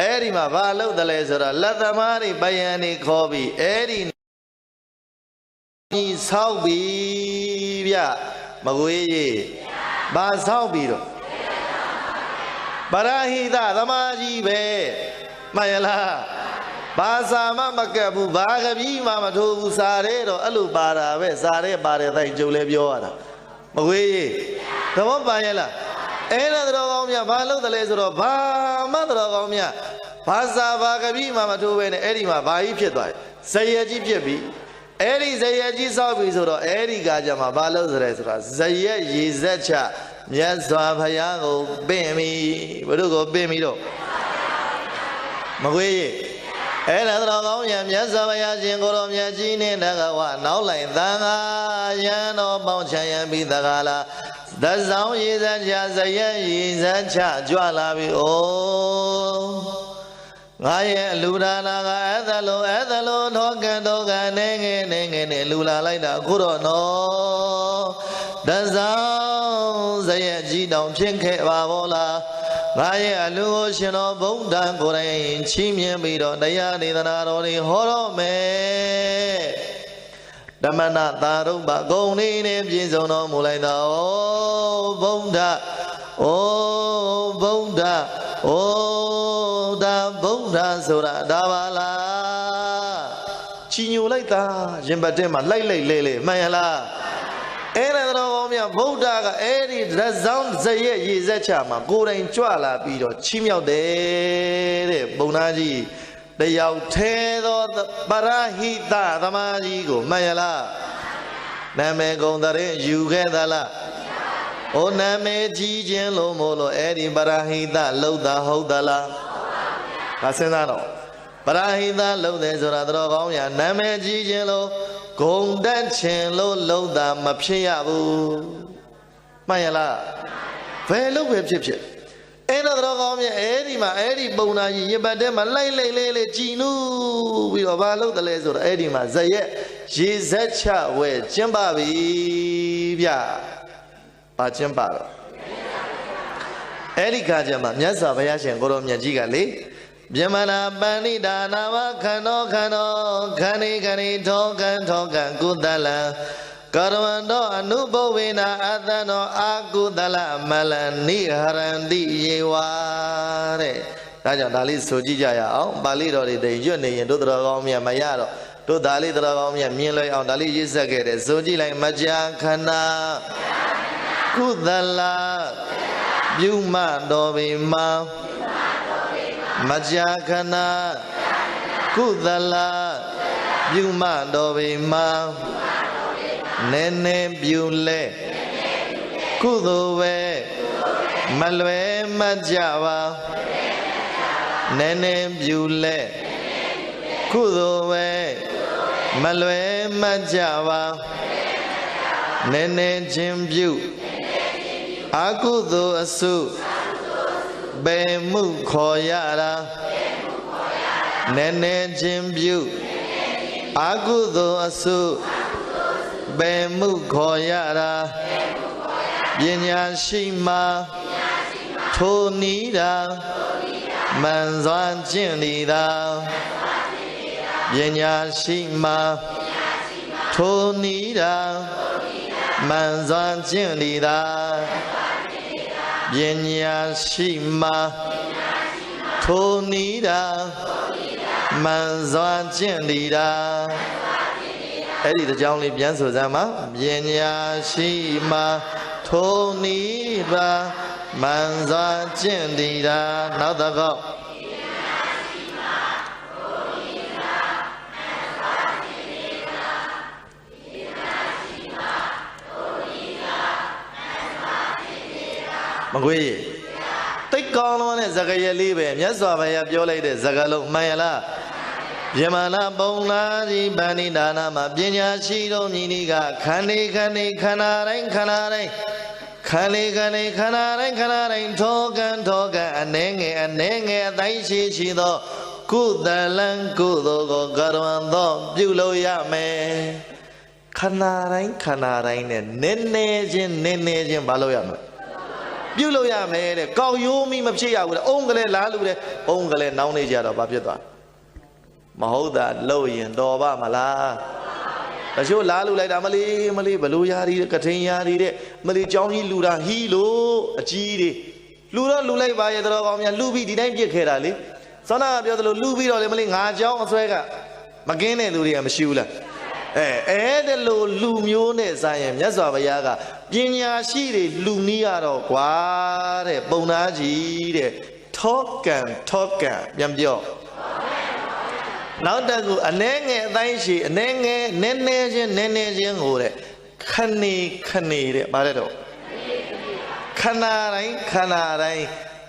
အဲ့ဒီမှာဘာလှုပ်တယ်လဲဆိုတော့လက်သမားတွေပယံနေခေါ်ပြီးအဲ့ဒီဆောက်ပြီးဗျမကွေးကြီးဘာဆောက်ပြီးတော့ပရဟိတသမားကြီးပဲမှန်ရလားဘာသာမကပ်ဘူးဘာကပြီးမှမထိုးဘူးစာရဲတော့အဲ့လိုပါတာပဲစာရဲပါတယ်တိုင်းကျုပ်လည်းပြောရတာမကွေးကြီးသဘောပါရဲ့လားအဲ့ဒါတော်ကောင်းမြတ်ဘာလို့တလဲဆိုတော့ဘာမှတော်ကောင်းမြတ်ဘာသာဘာကပြီးမှမထိုးပဲနဲ့အဲ့ဒီမှာဘာကြီးဖြစ်သွားဇယက်ကြီးဖြစ်ပြီးအဲ့ဒီဇယက်ကြီးဆောက်ပြီဆိုတော့အဲ့ဒီကကြမှာဘာလို့ဆိုရဲဆိုတာဇယက်ရေဇက်ချမြတ်စွာဘုရားကိုပင့်ပြီဘုရုကိုပင့်ပြီတော့မကွေးကြီးအဲ့ဒါတော်ကောင်းမြတ်မြတ်စွာဘုရားရှင်ကိုယ်တော်မြတ်ကြီးနဲ့တကဝနောက်လိုက်သံဃာယံတော်ပေါင်းချရန်ပြီးတကားလားသဆောင်ရည်စံချဇယက်ရည်စံချကြွလာပြီဩငါရဲ့အလူဒါနာကအဲ့သလိုထောကန်နေငယ်နဲ့လူလာလိုက်တာအခုတော့နော်သဆောင်ဇယက်ကြီးတောင်ဖြစ်ခဲ့ပါဘောလားငါရဲ့အလူကိုရှင်တော်ဗုဒ္ဓံကိုယ်တိုင်ချီးမြှင့်ပြီးတော့တရားဒေသနာတော်တွေဟောတော့မယ်ဓမ္မနာသာရုပ္ပဂုံလေးနဲ့ပြည့်စုံတော်မူလိုက်တာဩဗုဒ္ဓဒါဗုဒ္ဓဆိုတာဒါပါလားချီညိုလိုက်တာရင်ပတ်ထဲမှာလိုက်လဲမှန်ရလားအဲ့ဒါတော်ကောင်းမြတ်ဗုဒ္ဓကအဲ့ဒီရဇောင်းဇယက်ရေဇက်ချမှာကိုယ်တိုင်ကြွလာပြီးတော့ချီးမြှောက်တယ်တဲ့ပုံနာကြီးတယောက်သေးသောပရဟိတသမားကြီးကိုမှန်ရလားနာမည်ကုန်တဲ့ယူခဲ့သလား ဩနာမည်ကြီးခြင်းလို့မို့လို့အဲ့ဒီပရဟိတလောက်တာဟုတ်သလားငါစဉ်းစားတော့ပရဟိတလောက်တယ်ဆိုတာတော်ကောင်းရနာမည်ကြီးခြင်းလို့ဂုံတက်ခြင်းလို့လောက်တာမဖြစ်ရဘူးမှန်ရလားဘယ်လို့ပဲဖြစ်ဖြစ်အဲ့တော့တော်ကောင်းမြတ်အဲ့ဒီမှာအဲ့ဒီပုံနာကြီးရင်ပတ်ထဲမှာလိုက်လေးကြည်နူးပြီးတော့ဘာလို့တလဲဆိုတော့အဲ့ဒီမှာဇရက်ရေဇက်ချဝဲကျင်းပါပြီဗျဘာကျင်းပါတော့အဲ့ဒီခါကျမှမြတ်စွာဘုရားရှင်ကိုရောမြတ်ကြီးကလေမြမနာပဏိဒါနာဝခန္ဓောခန္ဒီထောကံကုသလံကာရဝန္တောအနုဘဝေနာအသံတော်အာကုသလမလနိဟရန္တိယေဝတဲ့ဒါကြောင့်ဒါလေးဆိုကြည့်ကြရအောင်ပါဠိတော်တွေတည်းရွတ်နေရင်တို့တော်ကောင်းမြတ်မရတော့တို့ဒါလေးတော်ကောင်းမြတ်မြင်လွယ်အောင်ဒါလေးရေးဆက်ခဲ့တယ်ဆိုကြည့်လိုက်မကြာခဏကုသလပြုမတော်ပေမှာမကြာခဏကုသလပြုမတော်ပေမှာနည်းနည်းပြုလဲကုသိုလ်ပဲမလွယ်မကြပါနည်းနည်းပြုလဲကုသိုလ်ပဲမလွယ်မကြပါနည်းနည်းချင်းပြုအကုသိုလ်အစုဘယ်မှုခေါ်ရတာနည်းနည်းချင်းပြုအကုသိုလ်အစုဘယ်မှုခေါ်ရတာပညာရှိမှထိုနီးတာမန်စွာကျင့်နေတာပညာရှိမှထိုနီးတာမန်စွာကျင့်နေတာပညာရှိမှထိုနီးတာမန်စွာကျင့်နေတာအဲ့ဒီကြောင်းလေးပြန်ဆိုစမ်းပါပညာရှိမှထိုနီးတာမန်စွာကျင့်နေတာနောက်တစ်ခေါက်မကွေးတိတ်ကောင်းလုံးနဲ့ဇဂရလေးပဲမြတ်စွာဘုရားပြောလိုက်တဲ့ဇဂလုံးမှန်ရလားပြမနာပုံနာကြီးဗန္ဒီဒါနာမှာပညာရှိတော်မြည်နီးကခန္ဓာခန္ဓာတိုင်းထောကံအနှဲငယ်အတိုင်းရှိသောကုသလံကုသိုလ်ကိုကရဝံသောပြုလို့ရမယ်ခန္ဓာတိုင်းနဲ့နည်းနည်းချင်းမလုပ်ရမယ်ပြုလို့ရမယ်တဲ့ကောက်ရိုးမိမဖြစ်ရဘူးတဲ့အုံးကလေးလားလူတဲ့အုံးကလေးနောင်းနေကြတော့ဘာဖြစ်သွားမဟုတ်တာလို့ရင်တော်ပါမလားတချို့လားလူလိုက်တာမလေးဘလူရာဒီကထိန်ရာဒီတဲ့မလေးเจ้าကြီးလူတာဟီလို့အကြီးတွေလူတော့လူလိုက်ပါရဲ့တော်ကောင်းများလူပြီးဒီတိုင်းပြစ်ခဲ့တာလေစောနာပြောသလိုလူပြီးတော့လေမလေးငါเจ้าအစွဲကမကင်းတဲ့လူတွေကမရှိဘူးလားအဲ့ဒါလို့လူမျိုးနဲ့ဆိုင်ရင်မြတ်စွာဘုရားကပညာရှိတွေလူနီးရတော့ကွာတဲ့ပုံနာကြီးတဲ့ထောကံပြန်ပြောနောက်တစ်ခုအနှဲငယ်အတိုင်းရှိအနှဲငယ်နည်းနည်းချင်းကိုတဲ့ခဏတဲ့ဗါတဲ့တော့ခဏတိုင်း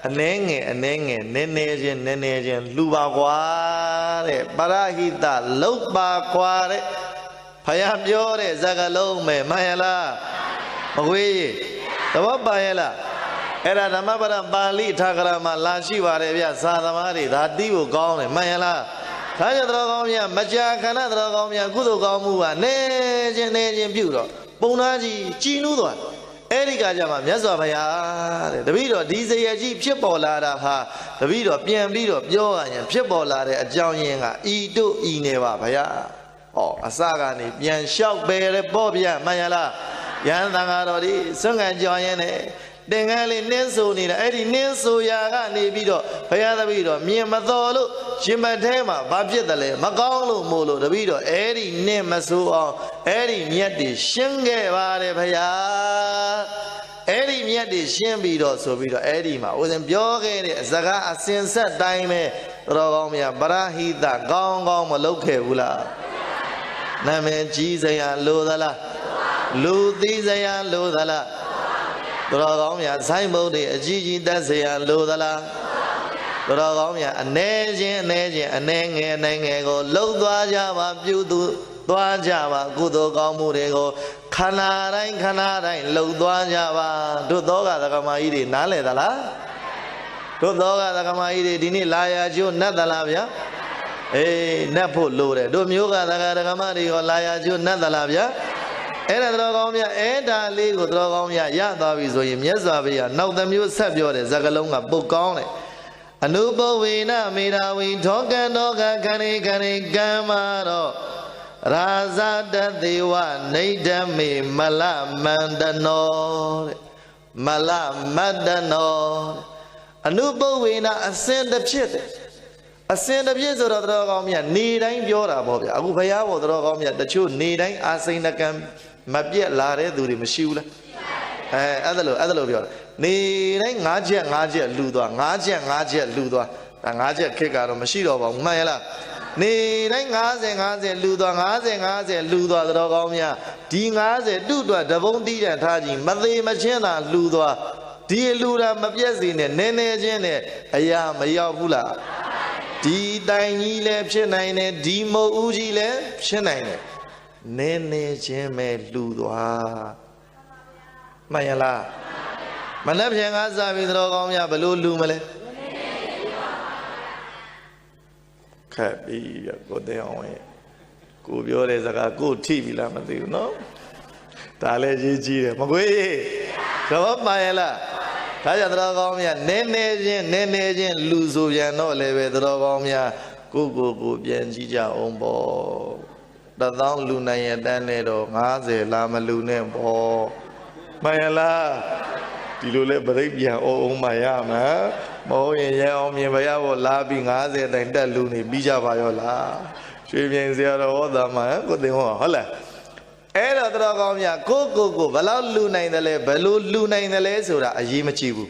အနှဲငယ်နည်းနည်းချင်းလူပါကွာတဲ့ပရဟိတလောက်ပါကွာတဲ့ဖယားပြောတဲ့ဇဂလုံးပဲမှန်ရလားမကွေးသဘောပါရဲ့လားအဲ့ဒါဓမ္မပဒပါဠိထာဂရမှာလာရှိပါတယ်ဗျသာသမားတွေဒါတီးဖို့ကောင်းတယ်မှန်ရလားဒါကြောင့်တော်ကောင်းများမကြာခဏတော်ကောင်းများကုသိုလ်ကောင်းမှုကနေချင်းပြုတော့ပုံသားကြီးကြည်နူးသွားအဲ့ဒီကကြမှာမြတ်စွာဘုရားတဲ့တပည့်တော်ဒီဇယကြီးဖြစ်ပေါ်လာတာဟာတပည့်တော်ပြန်ပြီးတော့ပြောရရင်ဖြစ်ပေါ်လာတဲ့အကြောင်းရင်းကဤတို့ဤနေပါဘုရားအစကနေပြန်လျှောက်ပဲပေါ့ဗျမှန်ရလားယဟန်သံဃာတော်ဒီစွန့်ကန်ကြောင်းရင်နဲ့တင်ကန်းလေးနင်းဆိုနေတာအဲ့ဒီနင်းဆိုရာကနေပြီးတော့ဘုရားတပည့်တော်မြင်မတော်လို့ရှင်မထဲမှာဘာဖြစ်တယ်လဲမကောင်းလို့မို့လို့တပည့်တော်အဲ့ဒီနင်းမဆိုအောင်အဲ့ဒီမြတ်တွေရှင်းခဲ့ပါတယ်ဘုရားအဲ့ဒီမြတ်တွေရှင်းပြီးတော့ဆိုပြီးတော့အဲ့ဒီမှာဦးဇင်ပြောခဲ့တဲ့အစကားအစင်ဆက်တိုင်းပဲတော်ကောင်းမြတ်ပရဟိတကောင်းမလုပ်ခဲ့ဘူးလားနာမည်ကြီးစရာလိုသလားလူသိစရာလိုသလား တော်ကောင်းမြတ်ဆိုင်ဘုဒ္ဓအကြီးကြီးတက်เสียလိုသလားတော်ကောင်းမြတ်အနေချင်းအနေချင်းအနေငယ်အနေငယ်ကိုလှုပ်သွားကြပါပြုသူသွားကြပါကုသိုလ်ကောင်းမှုတွေကိုခန္ဓာတိုင်းခန္ဓာတိုင်းလှုပ်သွားကြပါတို့သောကသကမကြီးတွေနားလည်သလားတို့သောကသကမကြီးတွေဒီနေ့လာရကျိုးနတ်သလားဗျာအေးနတ်ဖို့လိုတယ်တို့မျိုးကသကသကမတွေရောလာရကျိုးနတ်သလားဗျာအဲ့ဒါတော်ကောင်းမြတ်အဲ့ဒါလေးကိုတော်ကောင်းမြတ်ရသွားပြီဆိုရင်မြတ်စွာဘုရားနောက်တစ်မျိုးဆက်ပြောတယ်ဇကလုံးကပုတ်ကောင်းတယ်အနုပဝေနမေရာဝီထောကံတော်ကခဏိခဏိကံမာတော့ရာဇတသေဝနေဓမေမလမန္တနောတဲ့မလမန္တနောအနုပဝေနအစင်တစ်ဖြစ်တယ်အစင်တစ်ဖြစ်ဆိုတော့တော်ကောင်းမြတ်နေတိုင်းပြောတာပေါ့ဗျာအခုဘုရားဘောတော်ကောင်းမြတ်တချို့နေတိုင်းအာစိန်ကံမပြက်လာတဲ့သူတွေမရှိဘူးလားအဲ့ဒါလို့ပြောတာနေတိုင်း၅ချက်လူသွား၅ချက်လူသွားဒါ၅ချက်ခက်ကတော့မရှိတော့ပါဘူးမှန်ရလားနေတိုင်း50လူသွား50လူသွားတော်ကောင်းများဒီ50တုတွတပုံးတီးတဲ့ထားကြီးမသေးမချင်းတာလူသွားဒီလူတာမပြက်စီနဲ့နည်းနည်းချင်းနဲ့အရာမရောက်ဘူးလားဒီတိုင်ကြီးလည်းဖြစ်နိုင်တယ်ဒီမုတ်ဦးကြီးလည်းဖြစ်နိုင်တယ်နည်းနည်းချင်းပဲလူသွားမှန်ရလားမနှက်ပြန်ကားစားပြီးတော်ကောင်းများဘလို့လူမလဲခက်ပြီးကိုတဲ့အောင်ရဲ့ကိုပြောတဲ့စကားကိုထိပြီလားမသိဘူးနော်ဒါလည်းရေးကြည့်တယ်မကွေးတော့မှန်ရလားဒါကြောင့်တော်ကောင်းများနည်းနည်းချင်းလူဆိုပြန်တော့လည်းပဲတော်ကောင်းများကိုပြန်ကြည့်ကြအောင်ပေါ့1000လူနိုင်ရတန်းနဲ့တော့50လာမလူနဲ့ပေါ့မှန်ရလားဒီလိုလဲပြိဋ္ပြန်အောင်မှရမှာမဟုတ်ရင်ရအောင်မြင်ပါရဖို့လာပြီး50တိုင်တက်လူနေပြီးကြပါရောလားရွှေပြင်စရာတော်ဟောတာမှာကိုသိဟောဟုတ်လားအဲ့တော့တော်ကောင်းမြတ်ကိုဘယ်လောက်လူနိုင်တယ်လဲဘယ်လိုလူနိုင်တယ်လဲဆိုတာအရေးမကြီးဘူး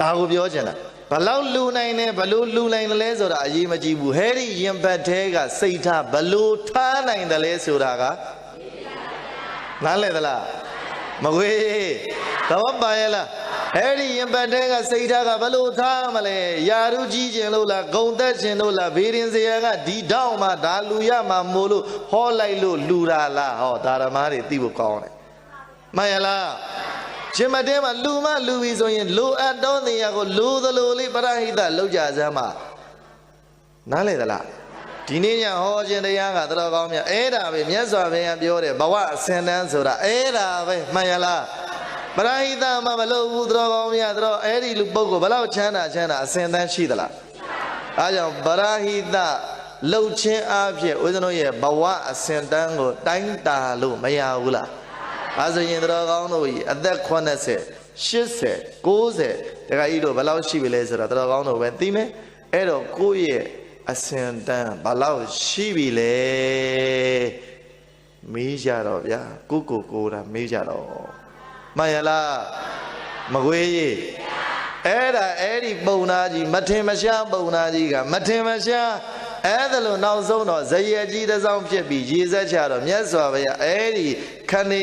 ဒါကိုပြောချင်တာဘယ်လောက်လူနိုင်တယ်ဘယ်လိုလူနိုင်တယ်လဲဆိုတာအရေးမကြီးဘူးဟဲ့ဒီရင်ပတ်သေးကစိတ်ထားဘယ်လိုထားနိုင်တယ်လဲဆိုတာကနားလည်သလားမကွေးတော့ပါရဲ့လားအဲ့ဒီရင်ပတ်တဲ့ကစိတ်ထားကဘလို့ထားမလဲယာရုကြီးခြင်းလို့လားဂုံသက်ခြင်းလို့လားဘေးရင်စရာကဒီတောင်းမှဒါလူရမှာမို့လို့ဟောလိုက်လို့လူတာလားဟောဒါဓမ္မတွေသိဖို့ကောင်းတယ်မှန်ရလားရှင်မတဲမှာလူပြီဆိုရင်လူအပ်တော်နေရကိုလူသလိုလေးပရဟိတလောက်ကြစမ်းမှာနားလေသလားဒီနေ့ညဟောခြင်းတရားကတော်ကောင်းမြတ်အဲ့ဒါပဲမြတ်စွာဘုရားပြောတယ်ဘဝအစဉ်တန်းဆိုတာအဲ့ဒါပဲမှန်ရလားပရဟိတမှာမလို့ဘူးတော်ကောင်းမြတ်တော်အဲ့ဒီလူပုဂ္ဂိုလ်ဘလောက်ချမ်းသာအစဉ်တန်းရှိသလားအားကြောင့်ပရဟိတလှုပ်ခြင်းအဖြစ်ဦးဇင်းတို့ရဲ့ဘဝအစဉ်တန်းကိုတိုင်းတာလို့မရဘူးလားအဲဆိုရင်တော်ကောင်းတို့ကြီးအသက်80 80 90တခါကြီးတို့ဘလောက်ရှိပြီလဲဆိုတော့တော်ကောင်းတို့ပဲသိမယ်အဲ့တော့ကိုယ့်ရဲ့အစဉ်တန်းဘလောက်ရှိပြီလဲမေးကြတော့ဗျာကိုတာမေးကြတော့မှန်ရလားမကွေးကြီးအဲ့ဒီပုံနာကြီးမထင်မရှားပုံနာကြီးကမထင်မရှားအဲ့ဒါလို့နောက်ဆုံးတော့ဇယက်ကြီးတစ်စောင်းဖြစ်ပြီးရေစက်ချတော့မြတ်စွာဘုရားအဲ့ဒီခဏိ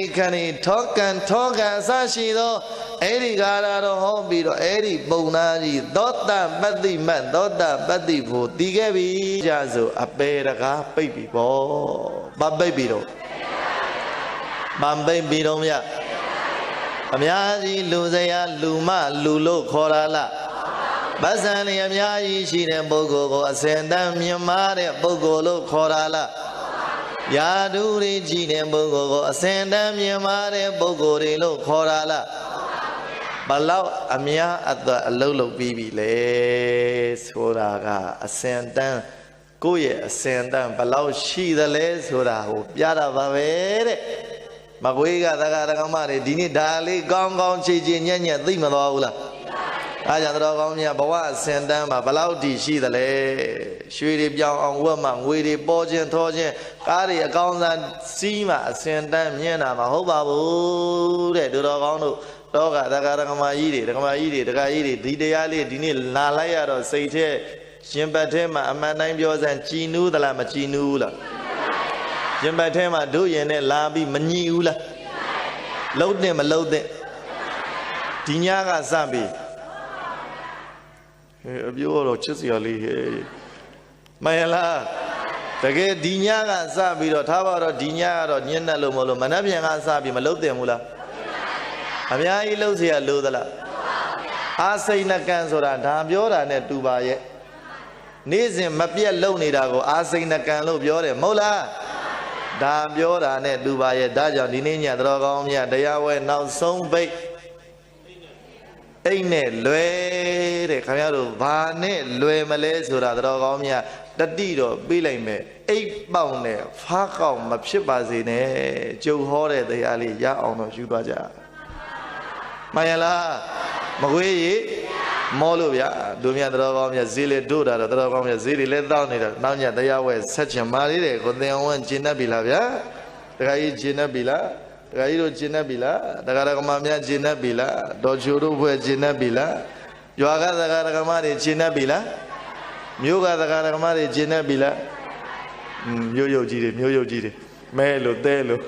ထောကံအစရှိသောအဲ့ဒီကာရတော့ဟောပြီးတော့အဲ့ဒီပုံနာကြီးသောတပတ္တိမတ်သောတပတ္တိဖို့တည်ခဲ့ပြီကြဆိုအပေတကားပိတ်ပြီပေါ့မပိတ်ပြီတော့မပိတ်ပြီတော့မြတ်အများကြီးလူစရာလူမလူလို့ခေါ်တာလားဗဇံနေအများကြီးရှိတဲ့ပုဂ္ဂိုလ်ကိုအစဉ်တန်းမြင်မာတဲ့ပုဂ္ဂိုလ်လို့ခေါ်တာလားယာဓုတွေကြည့်တဲ့ပုဂ္ဂိုလ်ကိုအစဉ်တန်းမြင်မာတဲ့ပုဂ္ဂိုလ်တွေလို့ခေါ်တာလားဘလောက်အများအသက်အလုံးလုံးပြီးပြီလေဆိုတာကအစဉ်တန်းကိုယ့်ရဲ့အစဉ်တန်းဘလောက်ရှိသလဲဆိုတာကိုပြတာပါပဲတဲ့မကွေးကသက္ကရာကမတွေဒီနေ့ဒါလေးကောင်းချေညံ့သိမသွားဘူးလားအားကြောင့်တော်ကောင်းမြတ်ဘဝအစဉ်တန်းမှာဘလောက်တည်ရှိသလဲရွှေတွေပြောင်းအောင်ဝတ်မှငွေတွေပေါ်ခြင်းထောခြင်းကားတွေအကောင်းစားစီးမှအစဉ်တန်းမြင်တာမဟုတ်ပါဘူးတဲ့တော်ကောင်းတို့တော့ကသက္ကရာကမကြီးတွေဒကမကြီးတွေဒကာကြီးတွေဒီတရားလေးဒီနေ့လာလိုက်ရတော့စိတ်ထဲရှင်ပတ်ထဲမှာအမှန်တိုင်းပြောစမ်းကြည်နူးသလားမကြည်နူးဘူးလားရှင်ပတ်ထဲမှာတို့ရင်နဲ့လာပြီးမညှိဘူးလားလှုပ်တဲ့မလှုပ်တဲ့ ဒီညကစပြီအပြောတော့ချစ်စရာလေးဟဲ့မယလားတကယ်ဒီညကစပြီးတော့ထားပါတော့ဒီညကတော့ညှင်းတယ်လို့မလို့မနှက်ပြန်ကစပြီးမလုပ်တယ်ဘူးလားအများကြီးလှုပ်เสียလို့သလားအာစိဏကံဆိုတာဒါပြောတာနဲ့တူပါရဲ့နေ့စဉ်မပြတ်လုံနေတာကိုအာစိဏကံလို့ပြောတယ်မဟုတ်လားဒါပြောတာနဲ့တူပါရဲ့ဒါကြောင့်ဒီနေ့ညတော်ကောင်းမြတ်တရားဝဲနောက်ဆုံးပိတ်အိတ်နဲ့လွယ်တဲ့ခင်ဗျားတို့ဘာနဲ့လွယ်မလဲဆိုတာတော်ကောင်းမြတ်တတိတော့ပြီးလိုက်မယ်အိတ်ပေါက်နဲ့ဖားကောက်မဖြစ်ပါစေနဲ့ကြုံဟောတဲ့တရားလေးရအောင်တော့ယူသွားကြမှန်ရလားမကွေးရေမောလို့ဗျာတို့မြတ်တော်ကောင်းမြတ်ဈေးလေတို့တာတော့တော်ကောင်းမြတ်ဈေးတွေလည်းတောင်းနေတာနောက်ညတရားဝဲဆက်ချင်ပါလေတဲ့ကိုသင်ဝန်းကျင်တတ်ပြီလားဗျာတခါကြီးကျင်တတ်ပြီလားတခါကြီးတို့ကျင်တတ်ပြီလားတခါကမများကျင်တတ်ပြီလားတော်ချိုတို့ဘွဲကျင်တတ်ပြီလားရွာကတခါကမတွေကျင်တတ်ပြီလားမြို့ကတခါကမတွေကျင်တတ်ပြီလားမြို့ရုပ်ကြီးတွေမြို့ရုပ်ကြီးတွေမဲလို့တဲလို့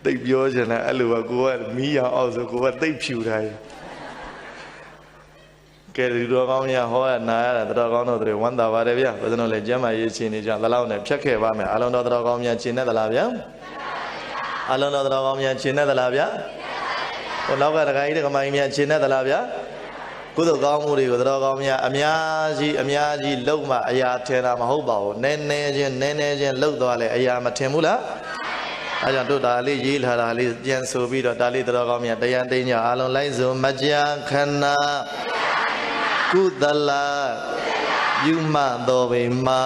တိတ်ပြောချင်တယ်အဲ့လိုကကိုကမီးရောင်အောင်ဆိုကိုကတိတ်ဖြူထားရင်ကဲဒီတော်ကောင်းများဟောရနာရတာတော်ကောင်းတို့တွေဝမ်းသာပါတယ်ဗျာဘယ်လိုလဲကျမ်းမာရေးချင်းနေကြသလောက်နဲ့ဖြတ်ခဲ့ပါမယ်အလုံးတော်တော်ကောင်းများရှင်းနေသလားဗျာအလုံးတော်တော်ကောင်းများရှင်းနေသလားဗျာဟိုနောက်ကတခါကြီးတခါမကြီးများရှင်းနေသလားဗျာကုသိုလ်ကောင်းမှုတွေကိုတော်ကောင်းများအများကြီးလုံမှအရာထင်တာမဟုတ်ပါဘူးနည်းနည်းချင်းလှုပ်သွားလဲအရာမထင်ဘူးလားအဲကြောင့်တို့ဒါလေးရေးလာတာလေးပြန်ဆိုပြီးတော့ဒါလေးတော်ကောင်းမြတ်တရားသိညာအလုံးလိုက်ဆိုမကြခဏကုသလပြုမှတော်ပေမှာ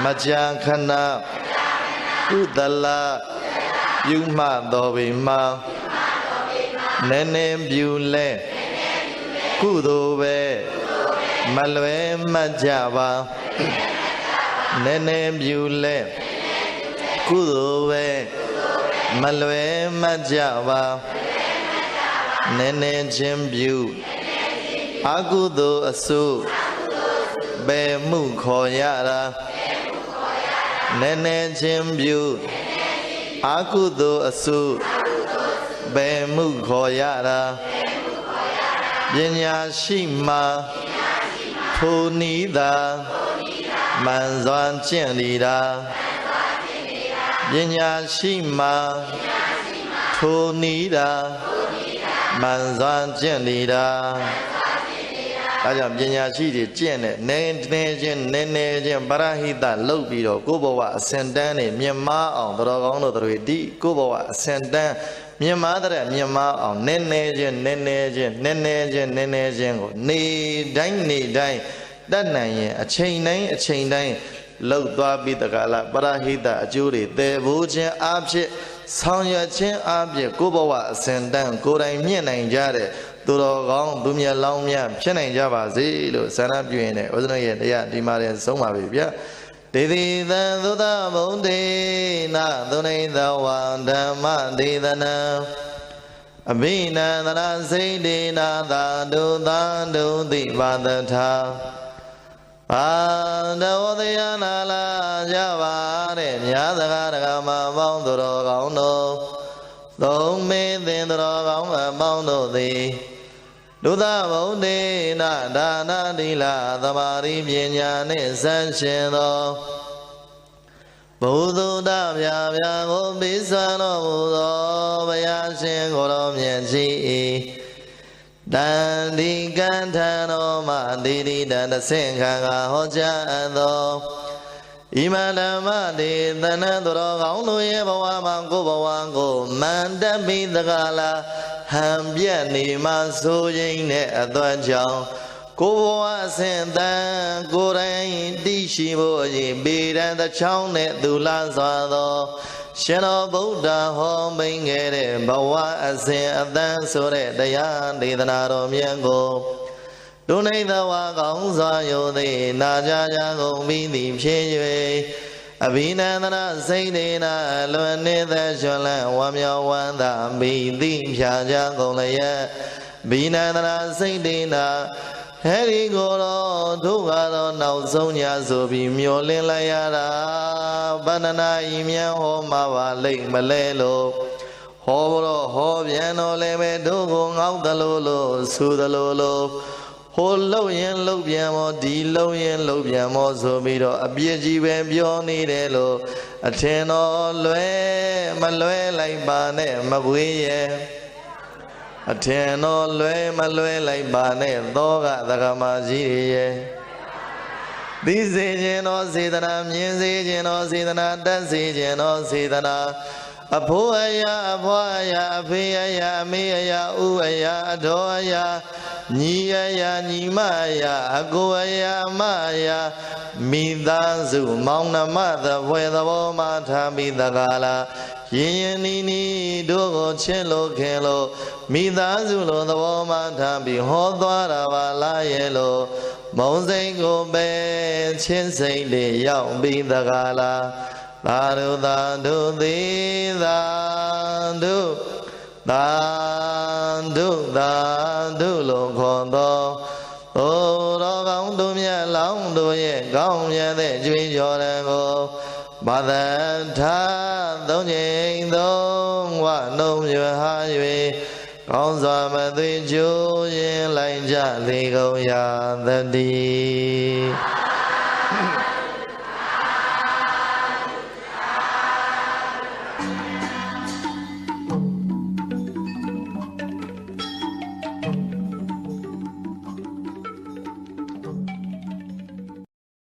မကြခဏကုသလပြုမှတော်ပေမှာနည်းနည်းပြုလဲကုသိုလ်ပဲမလွယ်မကြပါနည်းနည်းပြုလဲကုသိုလ်ပဲမလွယ်မကြပါနည်းနည်းချင်းပြုအကုသိုလ်အစုဘယ်မှုခေါ်ရတာနည်းနည်းချင်းပြုအကုသိုလ်အစုဘယ်မှုခေါ်ရတာပညာရှိမှထိုနီးသာမှန်စွာကျင့်လီတာပညာရှိမှထိုနီးတာမှန်စွာကျင့်လီတာအဲကြောင့်ပညာရှိတွေကျင့်တဲ့နည်းနည်းချင်းပရဟိတလုပ်ပြီးတော့ကိုယ်ဘဝအစင်တန်းနဲ့မြင်မအောင်တော်ကောင်းတို့တွေဒီကိုယ်ဘဝအစင်တန်းမြင်မတဲ့မြင်မအောင်နည်းနည်းချင်းကိုနေတိုင်းတတ်နိုင်ရင်အချိန်တိုင်းလှုပ်သွားပြီးတကလားပရဟိတအကျိုးတွေတည်ဖို့ခြင်းအဖြစ်ဆောင်ရွက်ခြင်းအဖြစ်ကိုယ်ဘဝအစင်တန်းကိုယ်တိုင်မြင့်နိုင်ကြတဲ့သူတော်ကောင်းသူမြတ်လောင်းမြတ်ဖြစ်နိုင်ကြပါစေလို့ဆန္ဒပြုရင်လည်းဥစ္စနရဲ့တရားဒီမှာလည်းဆုံးပါပြီဗျာဒေတိသံသုတမုံတေနသုနိသဝံဓမ္မဒေသနံအဘိနန္တရစိတ်တေနာသာဒုသံဒုတိပါတထာအာတောတရားနာလာကြပါတဲ့မြာသကားတကမပေါင်းသူတော်ကောင်းတို့သုံးမေသင်တော်ကောင်းအပေါင်းတို့သည်ဒုသဗုဒ္ဓေနဒါနသီလသမာဓိပညာနှင့်ဆန်းရှင်သောဘုသူတဗျာဗျာကိုပိစွာတော်မူသောဘုရားရှင်ကိုယ်တော်မြတ်ကြီးတန်ဒီကံထံတော်မှတိတိတန်တဆင့်ခံကဟောကြားအပ်သောဣမဓမ္မတေသနသူတော်ကောင်းတို့ရဲ့ဘဝမှာကိုယ်ဘဝကိုမန္တပိသကလာဟံပြက်နေမှဆိုရင်နဲ့အသွမ်းကြောင့်ကိုယ်ဘဝအစဉ်တန်ကိုယ်တိုင်တိရှိဖို့အရင်ပေရန်တစ်ချောင်းနဲ့သူလာစွာသောရှင်တော်ဗုဒ္ဓဟောမိန်ခဲ့တဲ့ဘဝအစဉ်အတန်းဆိုတဲ့တရားဒေသနာတော်မြတ်ကိုဒုနိသဝါကောင်းစွာယုံသိနာကြကြကုန်ပြီးသည်ဖြစ်၍အဘိနန္ဒနာစိတ်ဒေနာလွန်နေသက်ရွှန်လန်းဝမ်းမြောက်ဝမ်းသာမိသည်ဖြာကြကုန်လျက်ဘိနန္ဒနာစိတ်ဒေနာဟဲ့ဒီကိုယ်တော်ဒုက္ခသောနောက်ဆုံးညဆိုပြီးမျောလင်းလိုက်ရတာဗန္ဒနာဤမြန်ဟောမှာပါလိမ့်မလဲလို့ဟ ဟောတော့ဟောပြန်တော့လည်းပဲတို့ကိုငေါက်တလို့လို့ဆူတလို့လို့ဟိုလှုပ်ရင်လှုပ်ပြန်မောဒီလှုပ်ရင်လှုပ်ပြန်မောဆိုပြီးတော့အပြစ်ကြီးပဲပြောနေတယ်လို့အထင်တော်လွဲမလွဲလိုက်ပါနဲ့မပွေးရဲ့အထင်တော်လွဲမလွဲလိုက်ပါနဲ့သောကသကမာကြီးရဲ့သိစေခြင်းတော်စေတနာမြင်စေခြင်းတော်စေတနာတတ်စေခြင်းတော်စေတနာအဖိုးအရာအဖွားအရာအဖေးအရာအမေအရာဥအရာအတော်အရာညီအရာညီမအရာအကိုအရာအမအရာမိသားစုမောင်နှမသဘွယ်သဘောမှထားပြီးတကားလားရင်ရင်နီနီတို့ကိုချစ်လို့ခင်လို့မိသားစုလိုသဘောမှထားပြီးဟောသွားတာပါလားရဲ့လို့မုံစိတ်ကိုပဲချင်းစိတ်လေးရောက်ပြီးတကားလားသာဓုသေးသာဓုသာဓုလို့ခေါ်တော်သို့တော်ကောင်းသူမြတ်လောင်းတို့ရဲ့ကောင်းမြတ်တဲ့ကြွေးကြော်တယ်ကိုဘာသာထားသုံးချိန်သုံးဝနှုံရွဟာ၍ကောင်းစွာမသွေကျိုးရင်လိုက်ကြလေကုန်ရာသတည်း